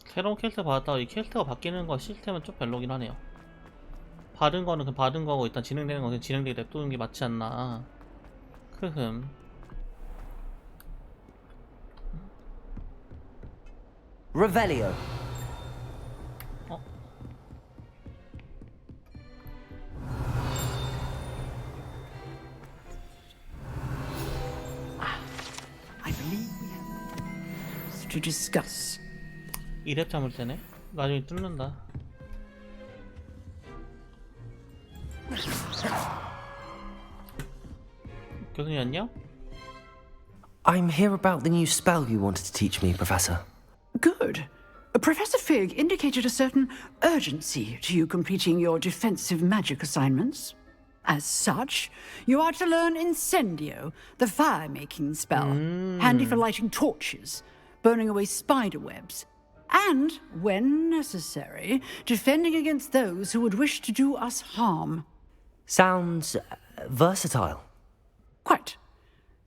Speaker 4: 새로운 캐스트 받았다가 이 캐스트가 바뀌는 거 시스템은 좀 별로긴 하네요. 받은 거는 그냥 받은 거고 일단 진행되는 거 그냥 진행되게 냅두는 게 맞지 않나. 크흠.
Speaker 1: Revelio.
Speaker 21: I believe we have to discuss.
Speaker 4: 이랩 잠을 때네. 나중에 뚫는다. 교수님 안녕?
Speaker 2: I'm here about the new spell you wanted to teach me, Professor.
Speaker 21: Good.
Speaker 7: Professor Fig indicated a certain urgency to you completing your defensive magic assignments. As such, you are to learn Incendio, the fire-making spell, handy for lighting torches, burning away spider webs, and, when necessary, defending against those who would wish to do us harm.
Speaker 2: Sounds versatile.
Speaker 7: Quite.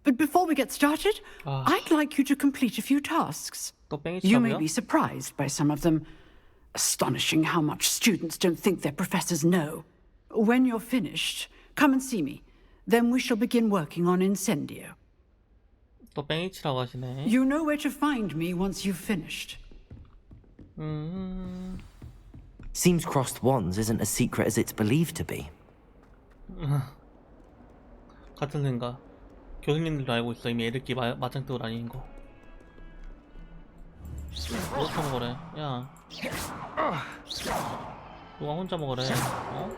Speaker 7: But before we get started, I'd like you to complete a few tasks. You may be surprised by some of them. Astonishing how much students don't think their professors know. When you're finished, come and see me. Then we shall begin working on Incendio.
Speaker 4: 또 뺑이 치라고 하시네.
Speaker 7: You know where to find me once you've finished.
Speaker 2: Seems crossed wands isn't as secret as it's believed to be.
Speaker 4: 같은 생각. 교수님들도 알고 있어. 이미 애들끼리 맞짱 뜨고 다니는 거. 누가 처먹으래? 야. 누가 혼자 먹으래? 어?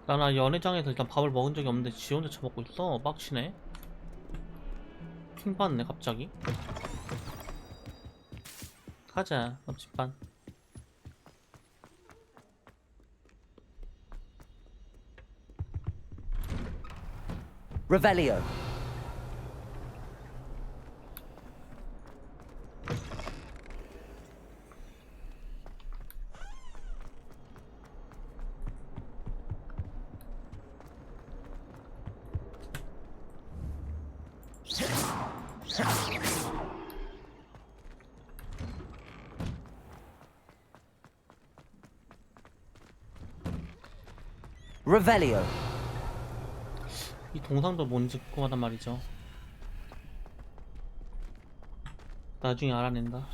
Speaker 4: 나는 연회장에서 일단 밥을 먹은 적이 없는데 지 혼자 처먹고 있어. 빡치네. 킹 받네 갑자기. 가자 옆집반.
Speaker 2: Revelio. Revelio.
Speaker 4: 이 동상도 뭔지 궁금하단 말이죠. 나중에 알아낸다.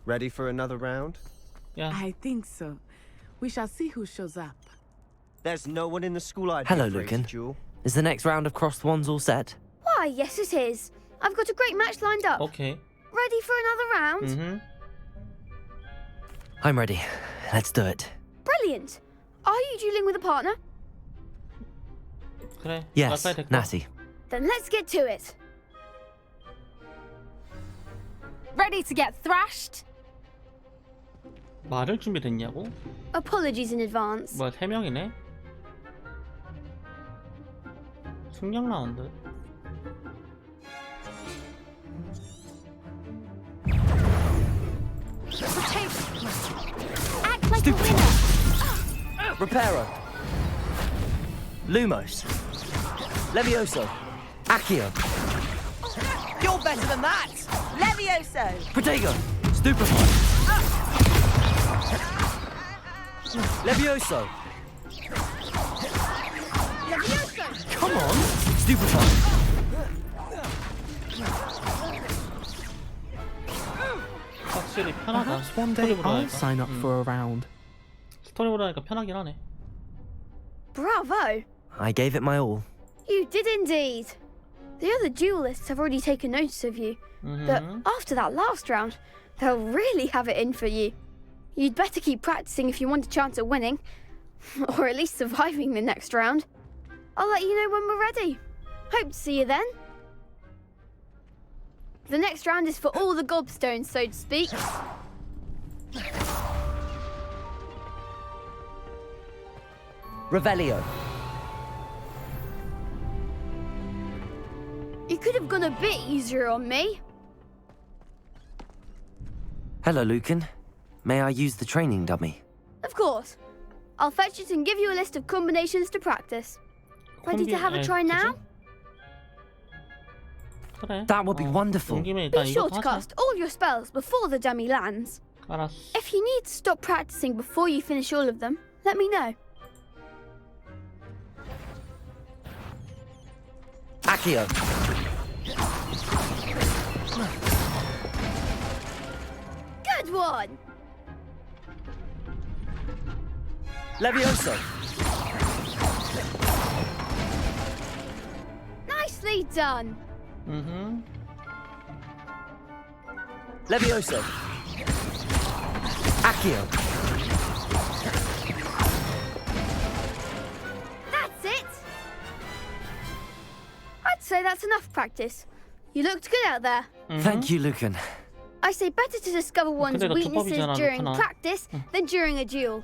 Speaker 1: Ready for another round?
Speaker 4: Yeah.
Speaker 16: I think so. We shall see who shows up.
Speaker 1: There's no one in the school I'd
Speaker 2: Hello,
Speaker 1: be afraid
Speaker 2: Lucan.
Speaker 1: to duel.
Speaker 2: Is the next round of crossed wands all set?
Speaker 12: Why, yes it is. I've got a great match lined up.
Speaker 4: Okay.
Speaker 12: Ready for another round?
Speaker 4: Mm-hmm.
Speaker 2: I'm ready. Let's do it.
Speaker 12: Brilliant. Are you dueling with a partner?
Speaker 4: 그래.
Speaker 2: Yes, Natty.
Speaker 12: Then let's get to it. Ready to get thrashed?
Speaker 4: 말을 준비됐냐고?
Speaker 12: Apologies in advance.
Speaker 4: 뭐야 3명이네? 승격 라운드.
Speaker 12: Act like a winner.
Speaker 2: Reparo. Lumos. Levioso. Accio.
Speaker 20: You're better than that! Levioso!
Speaker 2: Protego. Stupefy. Levioso.
Speaker 20: Levioso!
Speaker 2: Come on. Stupefy.
Speaker 4: 확실히 편하다.
Speaker 17: Perhaps one day I'll sign up for a round.
Speaker 4: 스토리보다 하니까 편하긴 하네.
Speaker 12: Bravo!
Speaker 2: I gave it my all.
Speaker 12: You did indeed. The other duelists have already taken notice of you, but after that last round, they'll really have it in for you. You'd better keep practicing if you want a chance at winning, or at least surviving the next round. I'll let you know when we're ready. Hope to see you then. The next round is for all the gobstones, so to speak.
Speaker 2: Revelio.
Speaker 12: You could have gone a bit easier on me.
Speaker 2: Hello, Lucan. May I use the training dummy?
Speaker 12: Of course. I'll fetch it and give you a list of combinations to practice. Ready to have a try now?
Speaker 2: That would be wonderful.
Speaker 12: Be sure to cast all your spells before the dummy lands. If you need to stop practicing before you finish all of them, let me know.
Speaker 2: Accio.
Speaker 12: Good one!
Speaker 2: Levioso.
Speaker 12: Nicely done.
Speaker 4: Mm-hmm.
Speaker 2: Levioso. Accio.
Speaker 12: That's it. I'd
Speaker 5: say that's enough practice. You looked good out there.
Speaker 2: Thank you, Lucan.
Speaker 5: I say better to discover one's
Speaker 4: 근데 너
Speaker 5: weaknesses
Speaker 4: 족밥이잖아,
Speaker 5: during
Speaker 4: 루카나.
Speaker 5: practice than during a duel.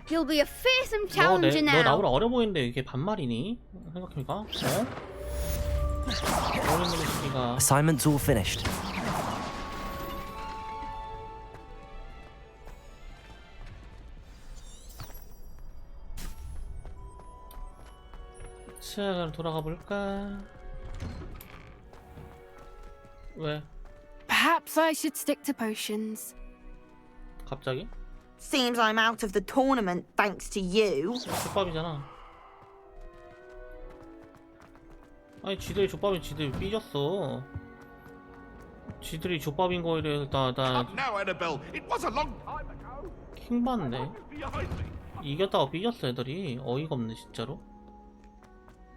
Speaker 5: You'll be a fearsome
Speaker 4: 너
Speaker 5: challenger now.
Speaker 4: 나보다 어려 보이는데 이게 반말이니? 생각해보니까. 어? 어린 놈의
Speaker 2: Assignment's all finished.
Speaker 4: 자, 그럼 돌아가 볼까? 왜?
Speaker 18: Perhaps I should stick to potions.
Speaker 4: 갑자기?
Speaker 23: Seems I'm out of the tournament thanks to you.
Speaker 4: 족밥이잖아. 아니 지들이 족밥이 지들이 삐졌어. 지들이 족밥인 거에 대해서 나
Speaker 13: Now, Annabelle. It was a long time ago.
Speaker 4: 킹받네. 이겼다고 삐졌어 애들이. 어이가 없네 진짜로.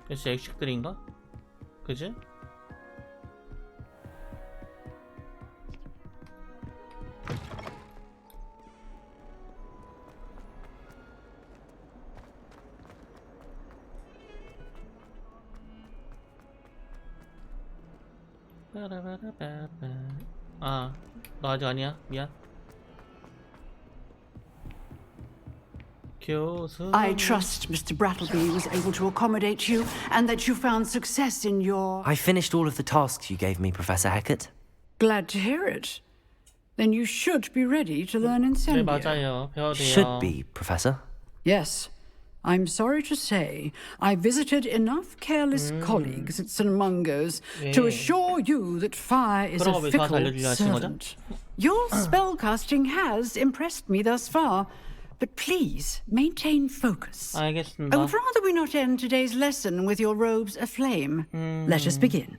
Speaker 4: 역시 액식들인가? 그지? 아, 너 아직 아니야? 미안. 교수.
Speaker 7: I trust Mr. Brattleby was able to accommodate you and that you found success in your...
Speaker 2: I finished all of the tasks you gave me, Professor Hecat.
Speaker 7: Glad to hear it. Then you should be ready to learn
Speaker 4: 네,
Speaker 7: incendio.
Speaker 4: 맞아요. 배워야 돼요.
Speaker 2: Should be, Professor.
Speaker 7: Yes. I'm sorry to say, I visited enough careless colleagues at St. Mungo's to assure you that fire is a fickle servant. Your spellcasting has impressed me thus far, but please maintain focus.
Speaker 4: 알겠습니다.
Speaker 7: I would rather we not end today's lesson with your robes aflame. Let us begin.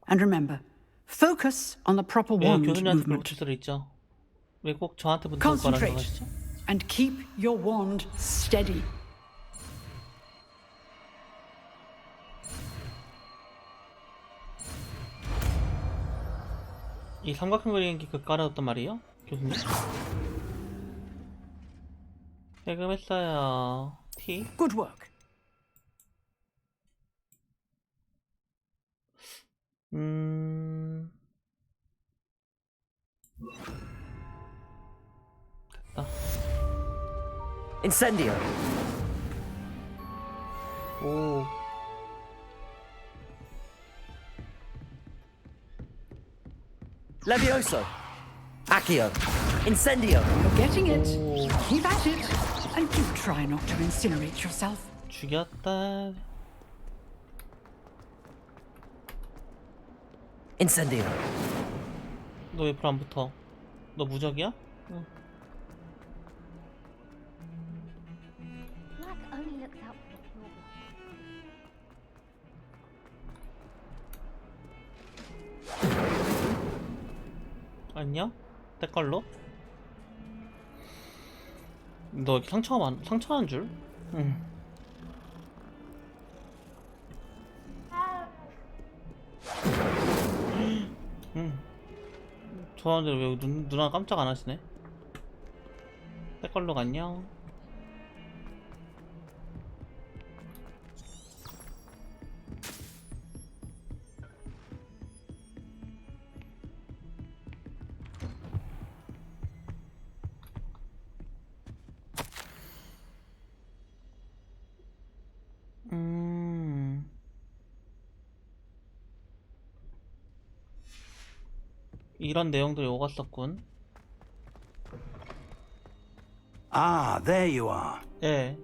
Speaker 7: And remember, focus on the proper wand movement.
Speaker 4: 있죠. 왜 꼭 저한테 붙을 거라는
Speaker 7: Concentrate
Speaker 4: 거시죠?
Speaker 7: and keep your wand steady.
Speaker 4: 이 삼각형 그리기 그 깔아뒀단 말이에요? 교수님? 해금했어요. T.
Speaker 7: Good work.
Speaker 4: 됐다.
Speaker 2: Incendio.
Speaker 4: 오.
Speaker 2: Levioso. Accio. Incendio.
Speaker 7: You're getting it. Keep at it. And do try not to incinerate yourself.
Speaker 4: 죽였다.
Speaker 2: Incendio.
Speaker 4: 너 왜 불 안 붙어? 너 무적이야? 응.
Speaker 12: Black only looks out for the pure blood.
Speaker 4: 안녕? 때깔로? 너 이렇게 상처한 줄? 응. 저한테 왜 누나 깜짝 안 하시네? 때깔로 안녕. 이런 내용들이 오갔었군.
Speaker 10: Ah, there you are.
Speaker 4: 예.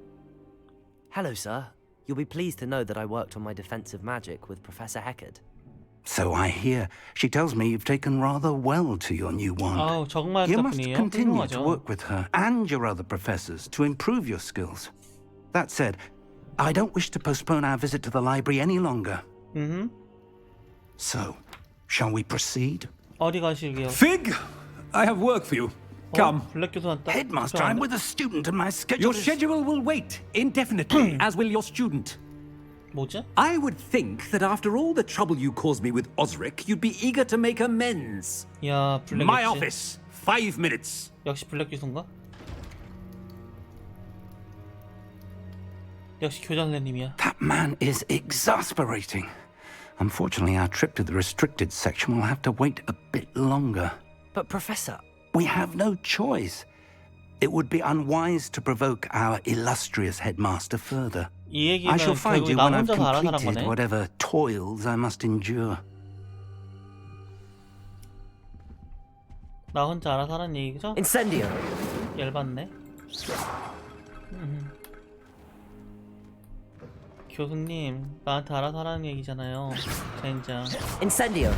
Speaker 2: Hello, sir. You'll be pleased to know that I worked on my defensive magic with Professor Hecat.
Speaker 10: So I hear. She tells me you've taken rather well to your new wand.
Speaker 4: 아우, 정말
Speaker 10: You must
Speaker 4: 덕분이에요.
Speaker 10: continue to
Speaker 4: 훌륭하죠.
Speaker 10: work with her and your other professors to improve your skills. That said, I don't wish to postpone our visit to the library any longer. So, shall we proceed?
Speaker 4: 어디 가시게요?
Speaker 8: Fig, I have work for you. Come.
Speaker 4: 블랙 교수 왔다.
Speaker 10: Headmaster, I'm with a student and my schedule
Speaker 8: Your schedule will wait indefinitely, as will your student.
Speaker 4: 뭐지?
Speaker 8: I would think that after all the trouble you caused me with Osric, you'd be eager to make amends.
Speaker 4: 야, 블랙
Speaker 8: My
Speaker 4: 역시.
Speaker 8: office, 5 minutes.
Speaker 4: 역시 블랙 교수인가? 역시 교장선생님이야.
Speaker 10: That man is exasperating.
Speaker 22: Unfortunately, our trip to the restricted section will have to wait a bit longer.
Speaker 2: But Professor...
Speaker 22: We have no choice. It would be unwise to provoke our illustrious headmaster further. I shall find you when I've completed whatever toils I must endure.
Speaker 4: 나 혼자 알아서 하라는 얘기죠?
Speaker 2: Incendio.
Speaker 4: 열받네. 교수님, 나한테 알아서 하라는 얘기잖아요. 젠장.
Speaker 2: Incendio.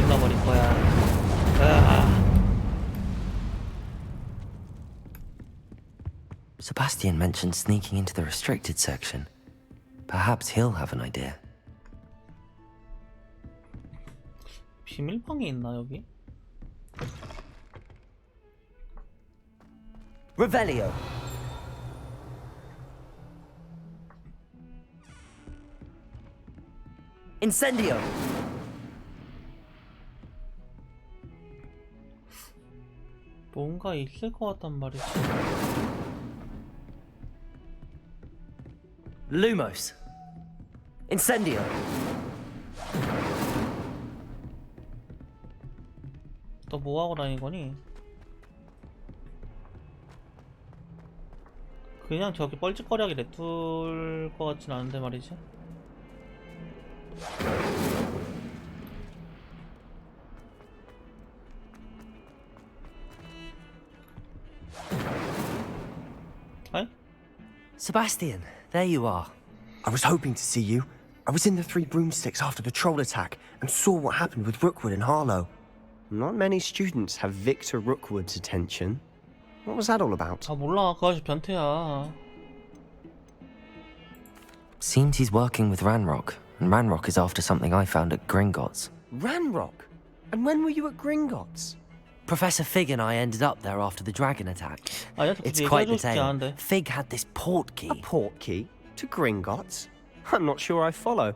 Speaker 4: 불질러버릴 거야. 으아.
Speaker 2: Sebastian mentioned sneaking into the restricted section. Perhaps he'll have an idea.
Speaker 4: 비밀방이 있나 여기?
Speaker 2: Revelio. Incendio.
Speaker 4: 뭔가 있을 것 같단 말이지.
Speaker 2: Lumos. Incendio.
Speaker 4: 너 뭐하고 다닌 거니? 그냥 저기 뻘짓거리하게 냅둘 것 같진 않은데 말이지. Hi?
Speaker 2: Sebastian, there you are.
Speaker 6: I was hoping to see you. I was in the Three Broomsticks after the troll attack and saw what happened with Rookwood and Harlow.
Speaker 11: Not many students have Victor Rookwood's attention. What was that all about?
Speaker 4: 아 몰라, 그 아저씨 변태야.
Speaker 2: Seems he's working with Ranrock, and Ranrock is after something I found at Gringotts.
Speaker 11: Ranrock? And when were you at Gringotts?
Speaker 2: Professor Fig and I ended up there after the dragon attack. It's quite the tale. Fig had this portkey.
Speaker 11: A portkey? To Gringotts? I'm not sure I follow.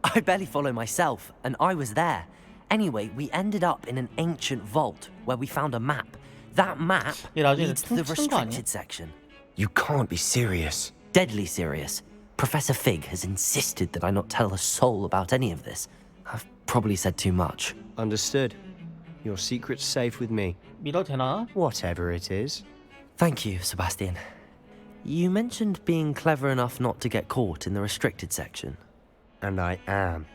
Speaker 2: I barely follow myself, and I was there. Anyway, we ended up in an ancient vault where we found a map. That map leads to the restricted section.
Speaker 6: You can't be serious.
Speaker 2: Deadly serious. Professor Fig has insisted that I not tell a soul about any of this. I've probably said too much.
Speaker 11: Understood. Your secret's safe with me.
Speaker 4: 믿어도 되나?
Speaker 11: Whatever it is.
Speaker 2: Thank you, Sebastian. You mentioned being clever enough not to get caught in the restricted section.
Speaker 11: And I am.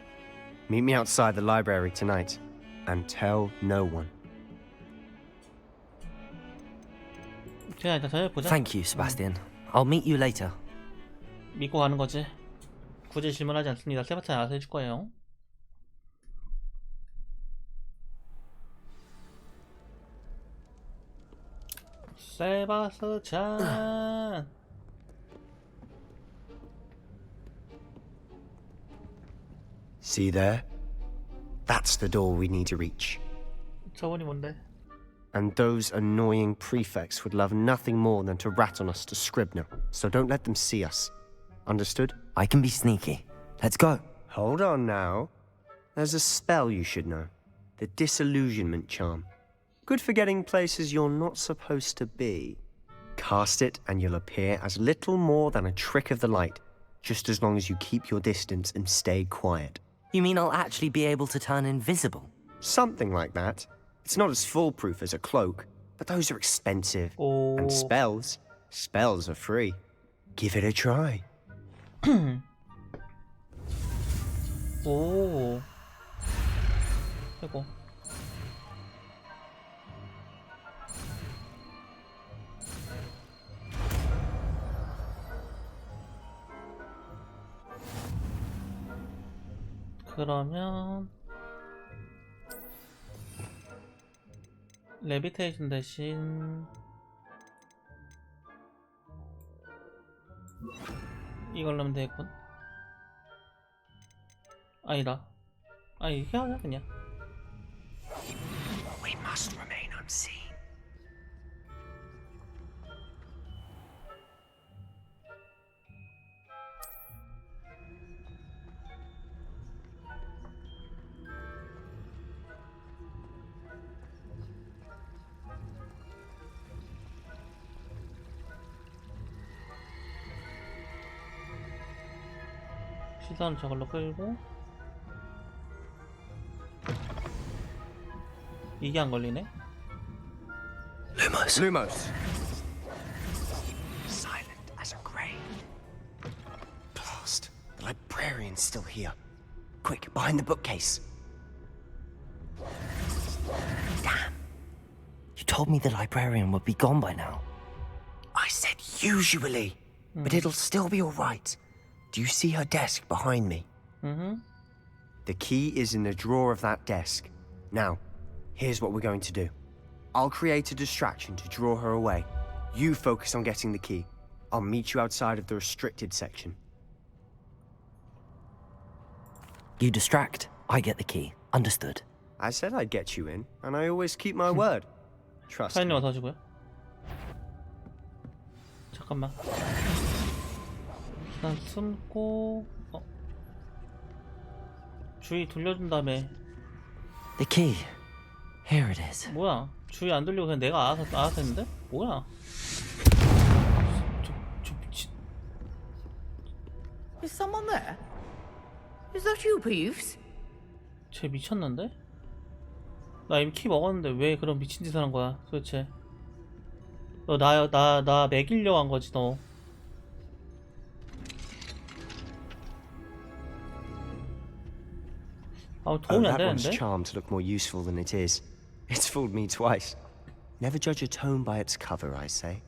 Speaker 11: Meet me outside the library tonight. And tell no one.
Speaker 2: Thank you, Sebastian. I'll meet you later.
Speaker 4: 믿고 가는 거지. 굳이 질문하지 않습니다. 세바스찬 알아서 해줄 거예요. 세바스찬.
Speaker 11: See there? That's the door we need to reach.
Speaker 4: 저번이 뭔데?
Speaker 11: And those annoying prefects would love nothing more than to rat on us to Scribner, so don't let them see us. Understood?
Speaker 2: I can be sneaky. Let's go.
Speaker 11: Hold on now. There's a spell you should know. The Disillusionment Charm. Good for getting places you're not supposed to be. Cast it and you'll appear as little more than a trick of the light, just as long as you keep your distance and stay quiet.
Speaker 2: You mean I'll actually be able to turn invisible?
Speaker 11: Something like that. It's not as foolproof as a cloak, but those are expensive. And spells are free. Give it a try.
Speaker 4: 오. 아이고. 그러면 레비테이션 대신 이걸로 하면 되겠군. 아니다. 아니 해야 그냥.
Speaker 6: We must remain unseen.
Speaker 4: 시선을 저걸로 끌고 이게 안 걸리네.
Speaker 6: Lumos. Lumos. Silent as a grave. Blast. The librarian's still here. Quick, behind the bookcase.
Speaker 2: Damn. You told me the librarian would be gone by now.
Speaker 6: I said usually, but it'll still be all right. Do you see her desk behind me?
Speaker 4: Mm-hmm.
Speaker 6: The key is in the drawer of that desk. Now, here's what we're going to do. I'll create a distraction to draw her away. You focus on getting the key. I'll meet you outside of the restricted section.
Speaker 2: You distract, I get the key. Understood.
Speaker 6: I said I'd get you in, and I always keep my word. Trust me.
Speaker 4: 사인님 어서 하시고요. 잠깐만. 일단 숨고 주의 돌려준 다음에.
Speaker 2: The key. Here it is.
Speaker 4: 뭐야? 주의 안 돌리고 그냥 내가 알아서 했는데? 뭐야? 저 미친.
Speaker 3: Is someone there? Is that you, Peeves?
Speaker 4: 쟤 미쳤는데? 나 이미 키 먹었는데 왜 그런 미친 짓을 한 거야 도대체? 너 나 먹이려고 한 거지 너. 도움이 안
Speaker 6: that one's
Speaker 4: 되는데?
Speaker 6: charmed to look more useful than it is. It's fooled me twice. Never judge a tome by its cover, I say.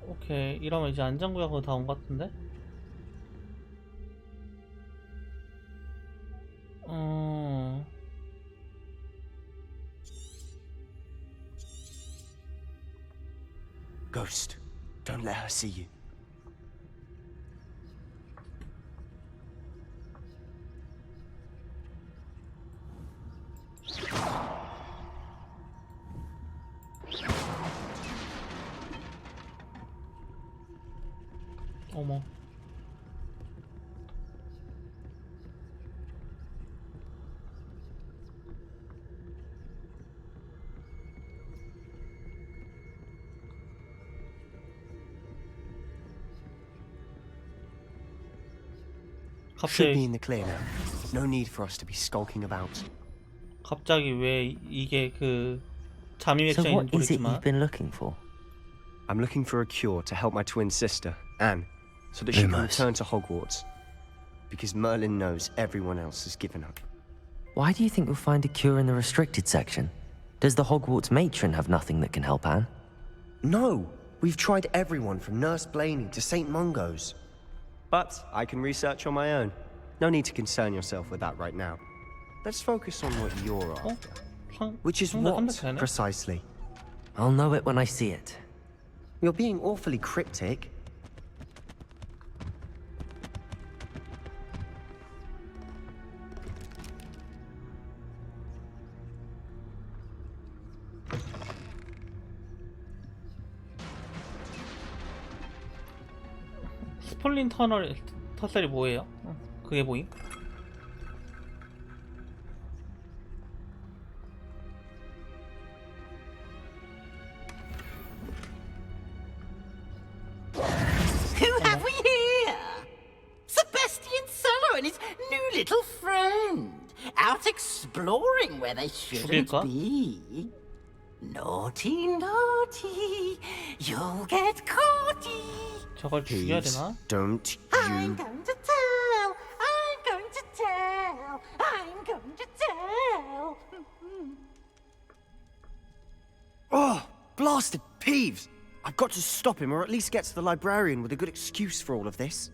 Speaker 4: 오케이, 이러면 이제 안전구역으로 다 온 것 같은데?
Speaker 6: Ghost, don't let her see you.
Speaker 4: 어머.
Speaker 6: Should be in the clear now. No need for us to be skulking about.
Speaker 4: 갑자기 왜 이게 그 잠입
Speaker 2: So
Speaker 4: 액션인지
Speaker 2: what is it
Speaker 4: 모르겠지만
Speaker 2: you've been looking for?
Speaker 6: I'm looking for a cure to help my twin sister, Anne, so that she can
Speaker 2: Lumos.
Speaker 6: return to Hogwarts. Because Merlin knows everyone else has given up.
Speaker 2: Why do you think you'll find a cure in the restricted section? Does the Hogwarts matron have nothing that can help Anne?
Speaker 6: No! We've tried everyone from Nurse Blaney to St. Mungo's. But I can research on my own. No need to concern yourself with that right now. Let's focus on what you're after. Which is what, precisely?
Speaker 2: I'll know it when I see it.
Speaker 6: You're being awfully cryptic.
Speaker 4: 스폴린 터널이 뭐예요? 그게 뭐임?
Speaker 3: Who have we here? Sebastian Sallow and his new little friend. Out exploring where they shouldn't
Speaker 4: 죽일까?
Speaker 3: be. Naughty, naughty. You'll get caughty.
Speaker 4: 저걸 죽여야 되나?
Speaker 6: Don't
Speaker 3: I'm
Speaker 6: you...
Speaker 3: going to tell. I'm going to tell. I'm going to tell.
Speaker 6: Oh, blasted Peeves! I've got to stop him, or at least get to the librarian with a good excuse for all of this.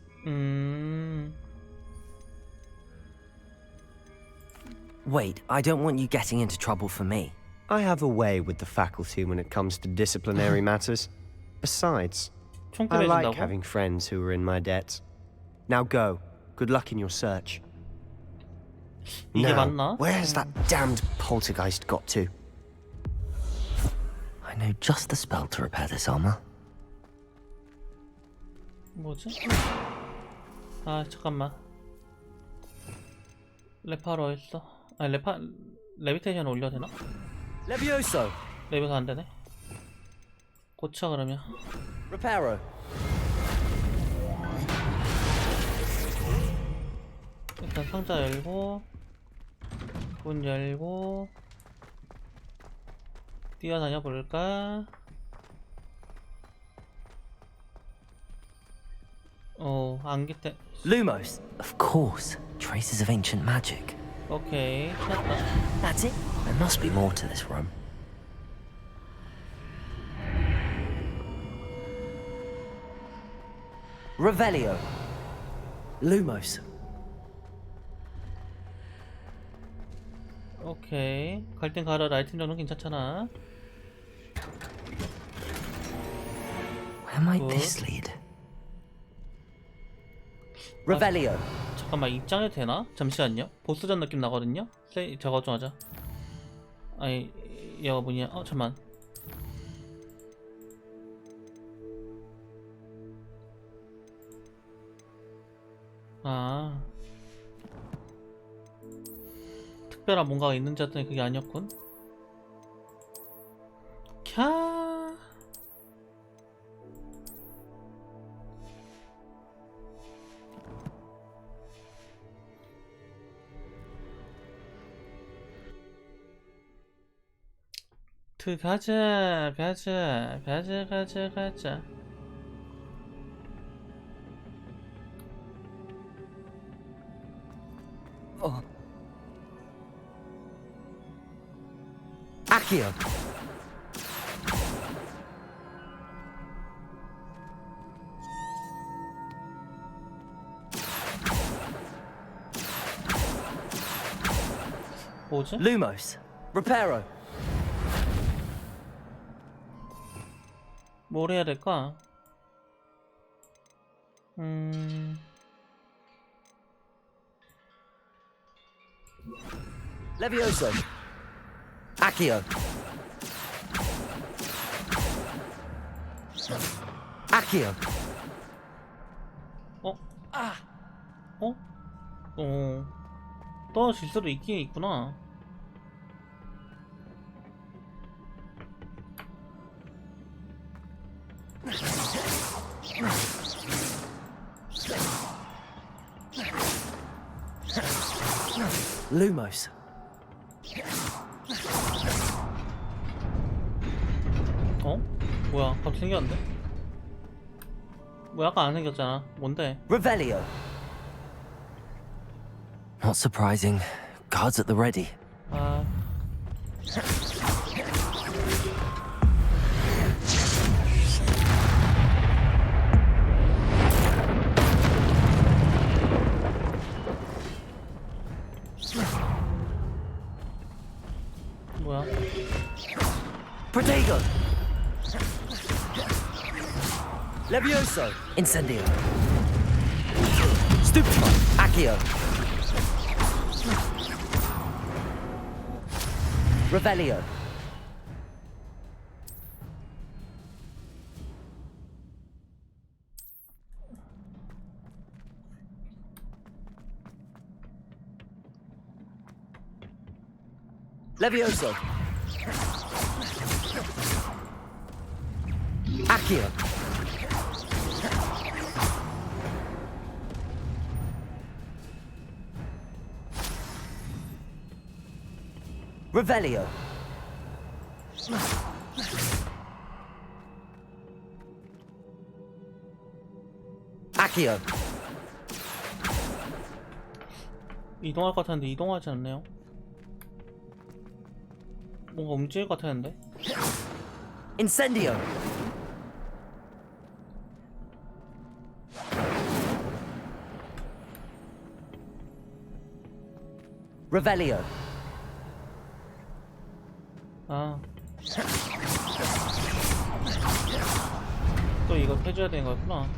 Speaker 2: Wait, I don't want you getting into trouble for me.
Speaker 6: I have a way with the faculty when it comes to disciplinary matters. Besides, I like having friends who are in my debt. Now go. Good luck in your search.
Speaker 4: 이게
Speaker 6: Now,
Speaker 4: 맞나?
Speaker 6: where's that damned poltergeist got to?
Speaker 2: I know just the spell to repair this armor.
Speaker 4: 뭐지? 아 잠깐만. 레파로 했어. 아 레비테이션 올려야 되나?
Speaker 1: Levioso.
Speaker 4: 레비가 안 되네. 고쳐 그러면.
Speaker 1: Reparo.
Speaker 4: 일단 상자 열고 문 열고 뛰어다녀 볼까? 안개 때.
Speaker 2: Lumos, of course. Traces of ancient magic.
Speaker 4: 오케이, 찾았다.
Speaker 2: That's it. There must be more to this room. Revelio. Lumos.
Speaker 4: 오케이. 갈 땐 가라. 아이템 정도는 괜찮잖아.
Speaker 2: Where might this lead? Revelio.
Speaker 4: 잠깐만, 입장해도 되나? 잠시만요. 보스전 느낌 나거든요? 저거 좀 하자. 아니, 얘가 뭐냐? 잠깐만. 특별한 뭔가가 있는지 했더니 그게 아니었군. 캬. 가자.
Speaker 2: Accio.
Speaker 4: 뭐지?
Speaker 2: Lumos. Reparo.
Speaker 4: 뭘 해야 될까?
Speaker 2: Levioso. Accio. Accio.
Speaker 4: 떨어질 수도 있긴 있구나.
Speaker 2: Lumos.
Speaker 4: 뭐야? 갑자기 생겼는데? 뭐 약간 안 생겼잖아. 뭔데?
Speaker 2: Revelio. Not surprising. Guards at the ready.
Speaker 4: 뭐야?
Speaker 2: Protego. Levioso. Incendio. Stupefy. Accio. Revelio. Levioso. Accio. Revelio. Accio.
Speaker 4: 이동할 것 같았는데 이동하지 않네요. 뭔가 움직일 것 같았는데.
Speaker 2: Incendio. Revelio.
Speaker 4: 또 이거 해줘야 되는 거였구나.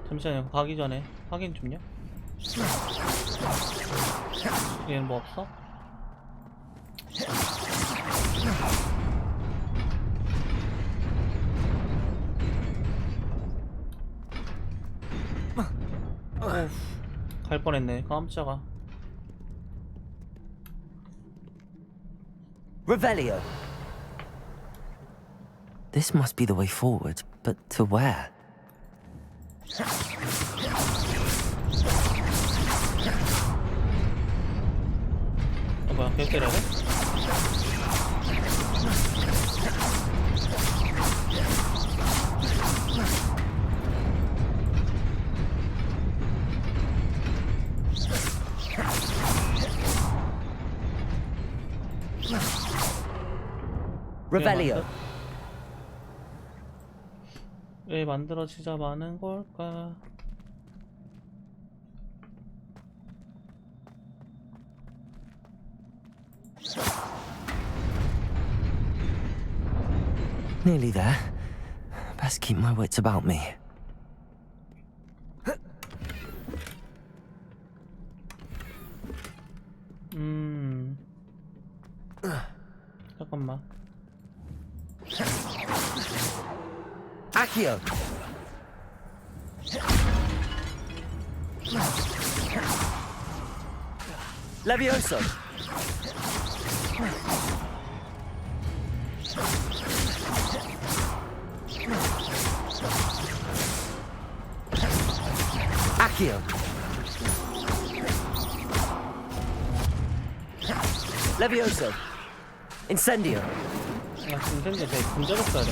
Speaker 4: 잠시만요. 가기 전에 확인 좀요. 얘는 뭐 없어? 갈 뻔했네. 깜짝아.
Speaker 2: Revelio. This must be the way forward, But to where?
Speaker 4: 뭐야, 계속 때려야 돼?
Speaker 2: Revelio.
Speaker 4: 왜 만들어지자마는 걸까?
Speaker 2: Nearly there. Best keep my wits about me.
Speaker 4: 잠깐만.
Speaker 2: Accio. Levioso. Accio. Levioso. Incendio.
Speaker 4: 아, 인센디오 되게 근접했어야 돼.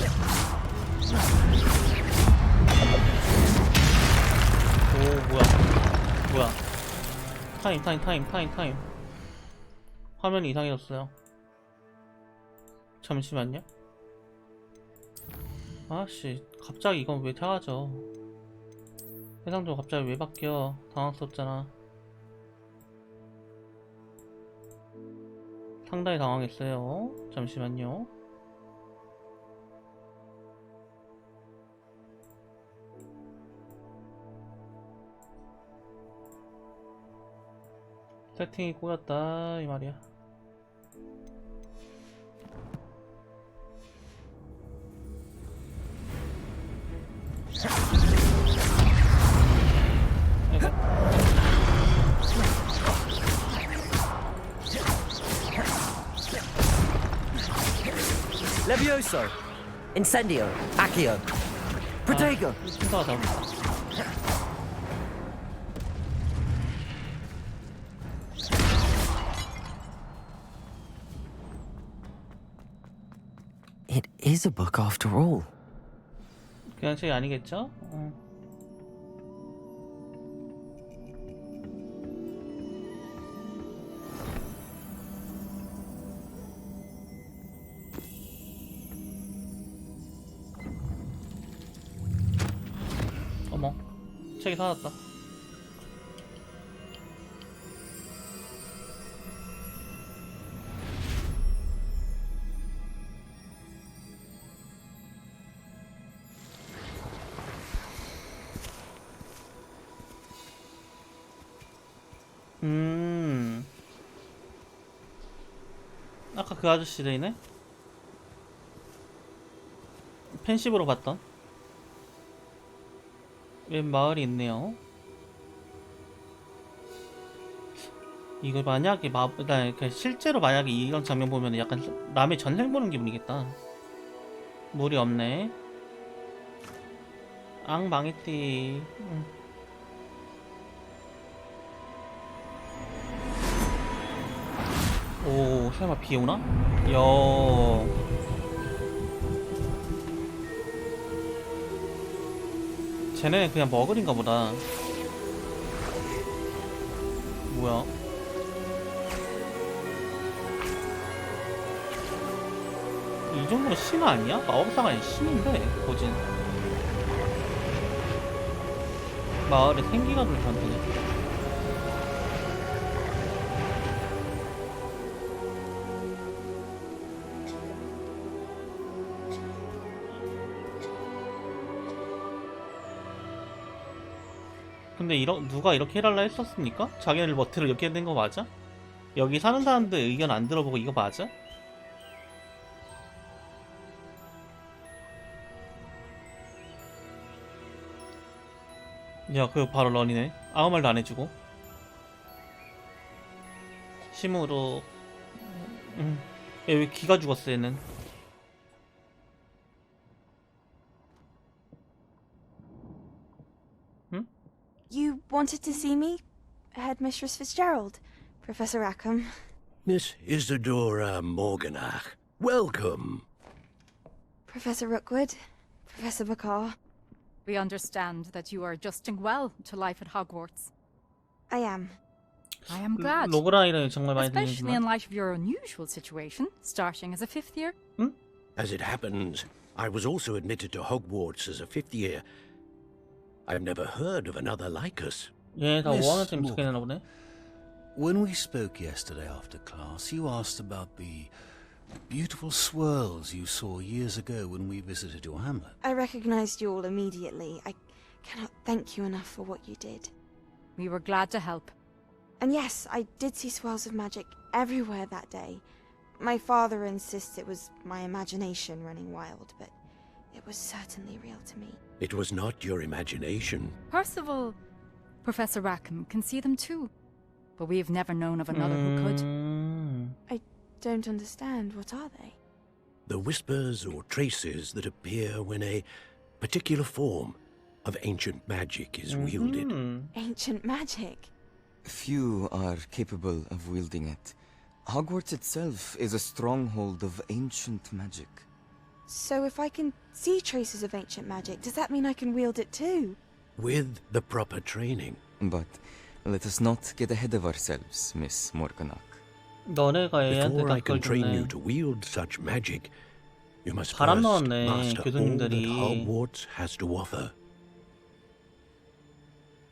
Speaker 4: 오, 뭐야. 타임. 화면이 이상해졌어요. 잠시만요. 아씨, 갑자기 이건 왜 작아져? 해상도 갑자기 왜 바뀌어? 당황스럽잖아. 상당히 당황했어요. 잠시만요. 세팅이 꼬였다 이 말이야.
Speaker 2: Levioso. Incendio. Accio. Protego.
Speaker 4: 순서가
Speaker 2: It is a book after all.
Speaker 4: 그냥 책이 아니겠죠? 어머, 책이 사라졌다. 아까 그 아저씨들이네? 펜시브로 봤던 웬 마을이 있네요. 이거 만약에 실제로 만약에 이런 장면 보면 약간 남의 전생 보는 기분이겠다. 물이 없네. 앙 망했디. 오, 설마 비 오나? 쟤네는 그냥 머글인가 보다. 뭐야? 이 정도면 신 아니야? 마법사가 아닌 신인데, 거진. 마을에 생기가 불편하네. 근데 누가 이렇게 해달라 했었습니까? 자기네들 멋대로 이렇게 된 거 맞아? 여기 사는 사람들 의견 안 들어보고 이거 맞아? 야, 그거 바로 런이네. 아무 말도 안 해주고. 심으로. 왜 기가 죽었어 얘는?
Speaker 9: wanted to see me? Headmistress Fitzgerald, Professor Rackham.
Speaker 14: Miss Isadora Morganach, welcome.
Speaker 9: Professor Rookwood, Professor Bakar.
Speaker 19: We understand that you are adjusting well to life at Hogwarts.
Speaker 9: I am.
Speaker 19: I am glad.
Speaker 4: 로그라이를 정말 많이
Speaker 19: Especially in
Speaker 4: 들리지만.
Speaker 19: light of your unusual situation, starting as a 5th year.
Speaker 14: As it happens, I was also admitted to Hogwarts as a 5th year. I've never heard of another like us.
Speaker 4: 얘 다
Speaker 14: Miss
Speaker 4: 5학년쯤 도착했나 보네.
Speaker 24: When we spoke yesterday after class, you asked about the beautiful swirls you saw years ago when we visited your hamlet.
Speaker 9: I recognized you all immediately. I cannot thank you enough for what you did.
Speaker 19: We were glad to help.
Speaker 9: And yes, I did see swirls of magic everywhere that day. My father insists it was my imagination running wild, but it was certainly real to me.
Speaker 14: It was not your imagination.
Speaker 19: Percival, Professor Rackham can see them too. But we've never known of another who could.
Speaker 9: I don't understand. What are they?
Speaker 14: The whispers or traces that appear when a particular form of ancient magic is wielded.
Speaker 9: Ancient magic?
Speaker 25: Few are capable of wielding it. Hogwarts itself is a stronghold of ancient magic.
Speaker 9: So if I can see traces of ancient magic, does that mean I can wield it too?
Speaker 14: With the proper training.
Speaker 25: But let us not get ahead of ourselves, Miss Morganach.
Speaker 4: 너네가 얘한테
Speaker 14: Before
Speaker 4: 다
Speaker 14: I can
Speaker 4: 그걸
Speaker 14: train you
Speaker 4: 줬네.
Speaker 14: to wield such magic, you must
Speaker 4: 바람
Speaker 14: first
Speaker 4: 넣었네,
Speaker 14: master all that
Speaker 4: 교수님들이.
Speaker 14: Hogwarts has to offer.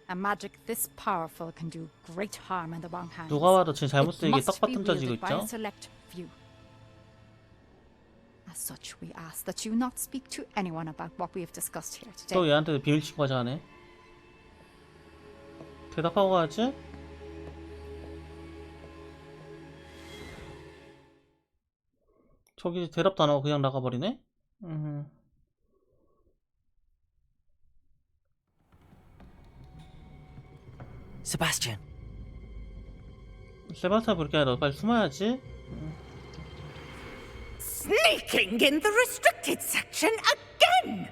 Speaker 19: A magic this powerful can do great harm in the wrong hands.
Speaker 4: 누가 봐도 지금 잘못 쓰이게
Speaker 19: It must be
Speaker 4: 떡밥 던져지고
Speaker 19: wielded by a
Speaker 4: 있죠?
Speaker 19: select few. As such, we ask that you not speak to anyone about what we have discussed here today.
Speaker 4: 또 얘한테 비밀 신고하자 하네. 대답하고 가야지. 저기 대답도 안 하고 그냥 나가버리네?
Speaker 2: Sebastian.
Speaker 4: 세바스찬 그렇게 아니라 너 빨리 숨어야지.
Speaker 3: Sneaking in the restricted section again!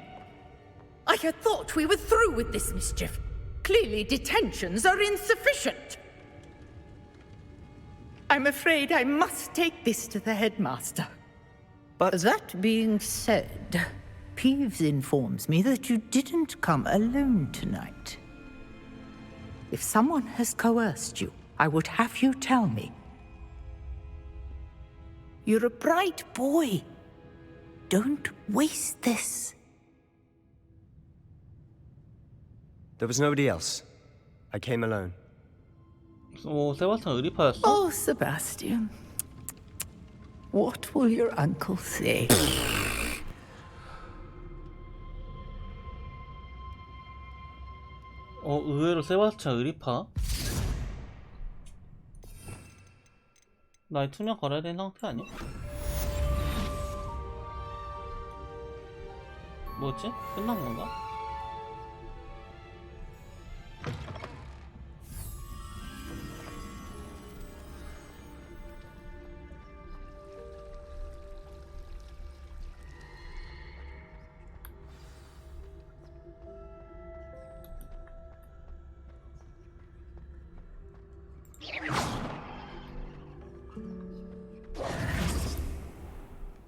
Speaker 3: I had thought we were through with this mischief. Clearly detentions are insufficient. I'm afraid I must take this to the headmaster.
Speaker 26: But that being said, Peeves informs me that you didn't come alone tonight. If someone has coerced you, I would have you tell me. You're a bright boy. Don't waste this.
Speaker 11: There was nobody else. I came alone.
Speaker 4: 오, 세바스찬 의리파였어?
Speaker 26: Oh, Sebastian. What will your uncle say?
Speaker 4: 의외로 세바스찬 의리파? 나의 투명 걸어야 되는 상태 아니야? 뭐지? 끝난 건가?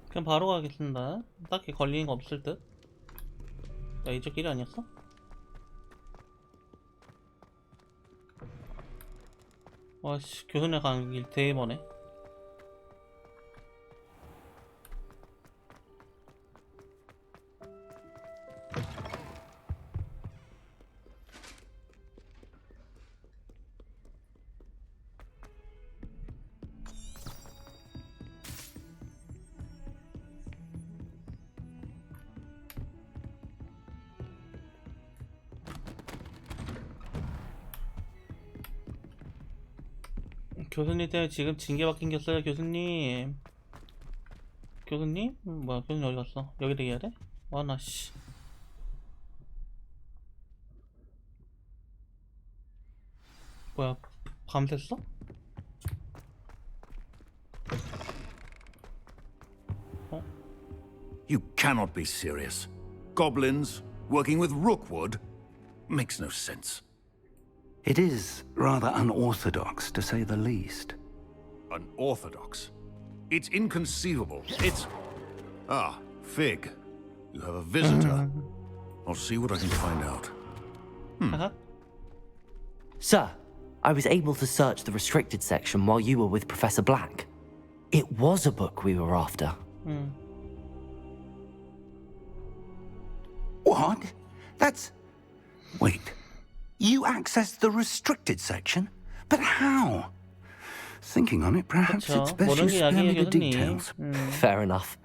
Speaker 4: 그냥 바로 가겠습니다. 딱히 걸리는 거 없을 듯. 야, 이쪽 길이 아니었어? 와씨, 교수님 가는 길 되게 머네. 교수님 때문에 지금 징계받기 생겼어요. 교수님. 교수님? 뭐야, 교수님 어디 갔어? 여기 대기해야 돼? 와나 씨. 뭐야, 밤샜어?
Speaker 8: You cannot be serious. Goblins working with Rookwood makes no sense.
Speaker 22: It is rather unorthodox, to say the least.
Speaker 5: Unorthodox? It's inconceivable. It's... Ah, Fig. You have a visitor. I'll see what I can find out.
Speaker 2: Sir, I was able to search the restricted section while you were with Professor Black. It was a book we were after.
Speaker 22: What? That's... Wait. You accessed the restricted section? But how? Thinking on it, perhaps it's best you spare me the details.
Speaker 2: Fair enough.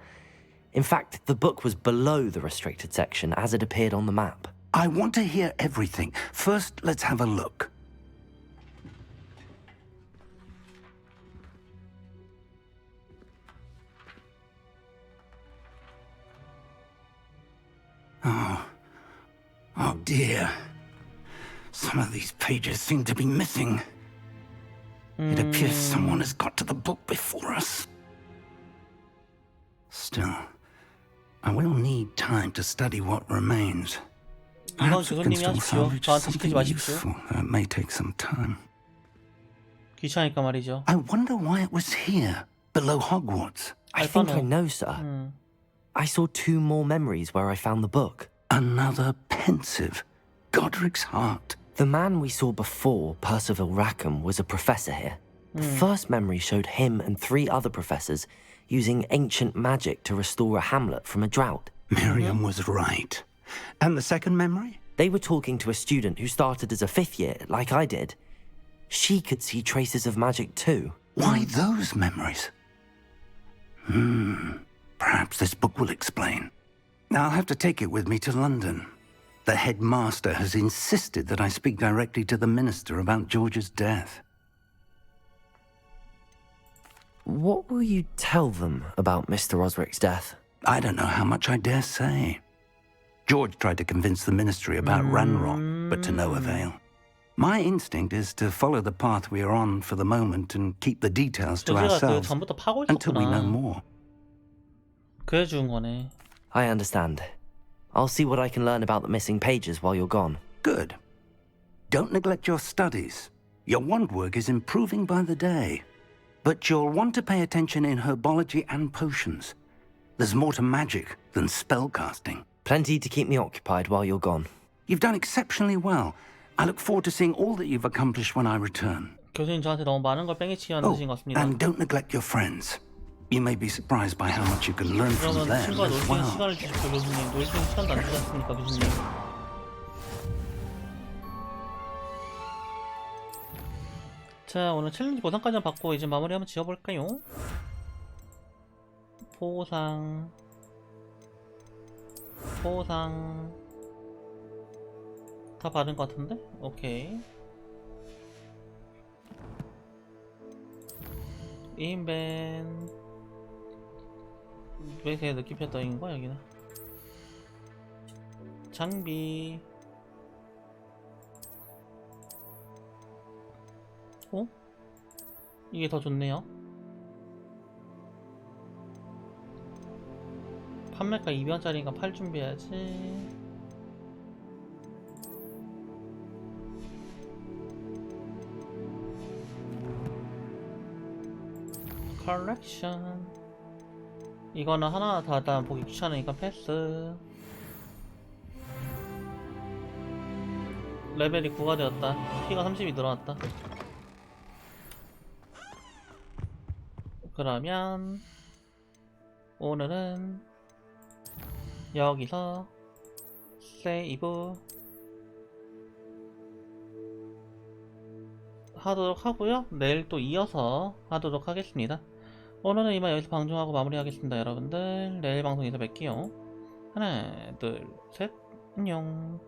Speaker 2: In fact, the book was below the restricted section as it appeared on the map.
Speaker 22: I want to hear everything. First, let's have a look. Oh dear. Some of these pages seem to be missing. It appears someone has got to the book before us. Still, I will need time to study what remains. Perhaps we can still salvage something useful. It may take some time.
Speaker 4: 귀찮으니까 말이죠.
Speaker 22: I wonder why it was here, below Hogwarts.
Speaker 2: I think I know, sir. I saw 2 more memories where I found the book.
Speaker 22: Another pensive. Godric's heart.
Speaker 2: The man we saw before, Percival Rackham, was a professor here. The first memory showed him and 3 other professors using ancient magic to restore a hamlet from a drought.
Speaker 22: Miriam was right. And the second memory?
Speaker 2: They were talking to a student who started as a 5th year, like I did. She could see traces of magic too.
Speaker 22: Why those memories? Perhaps this book will explain. I'll have to take it with me to London. The headmaster has insisted that I speak directly to the minister about George's death.
Speaker 2: What will you tell them about Mr. Osric's death?
Speaker 22: I don't know how much I dare say. George tried to convince the ministry about Ranrock, but to no avail. My instinct is to follow the path we are on for the moment and keep the details to ourselves until we know more.
Speaker 4: 그래 준 거네.
Speaker 2: I understand. I'll see what I can learn about the missing pages while you're gone.
Speaker 22: Good. Don't neglect your studies. Your wand work is improving by the day. But you'll want to pay attention in herbology and potions. There's more to magic than spellcasting.
Speaker 2: Plenty to keep me occupied while you're gone.
Speaker 22: You've done exceptionally well. I look forward to seeing all that you've accomplished when I return.
Speaker 4: 교수님 저한테 너무 많은 걸 뺑이치게 만드신 것 같습니다.
Speaker 22: And don't neglect your friends. You may be surprised by how much you can learn from
Speaker 4: 그러면
Speaker 22: them
Speaker 4: 친구가 놀
Speaker 22: as
Speaker 4: 수 있는
Speaker 22: well.
Speaker 4: 시간을 주십시오, 교수님. 놀 수 있는 시간도 안 주지 않습니까, 교수님? 자, 오늘 챌린지 보상까지 받고 이제 마무리 한번 지어볼까요? 보상 다 받은 것 같은데? 오케이. 인벤 왜 이렇게 느낌표 떠있는 거야 여기는? 장비 어? 이게 더 좋네요. 판매가 200원짜리니까 팔 준비해야지. 컬렉션 이거는 하나 다 일단 보기 귀찮으니까 패스. 레벨이 9가 되었다. 키가 30이 늘어났다. 그러면 오늘은 여기서 세이브 하도록 하고요. 내일 또 이어서 하도록 하겠습니다. 오늘은 이만 여기서 방송하고 마무리하겠습니다. 여러분들 내일 방송에서 뵐게요. 하나 둘 셋 안녕.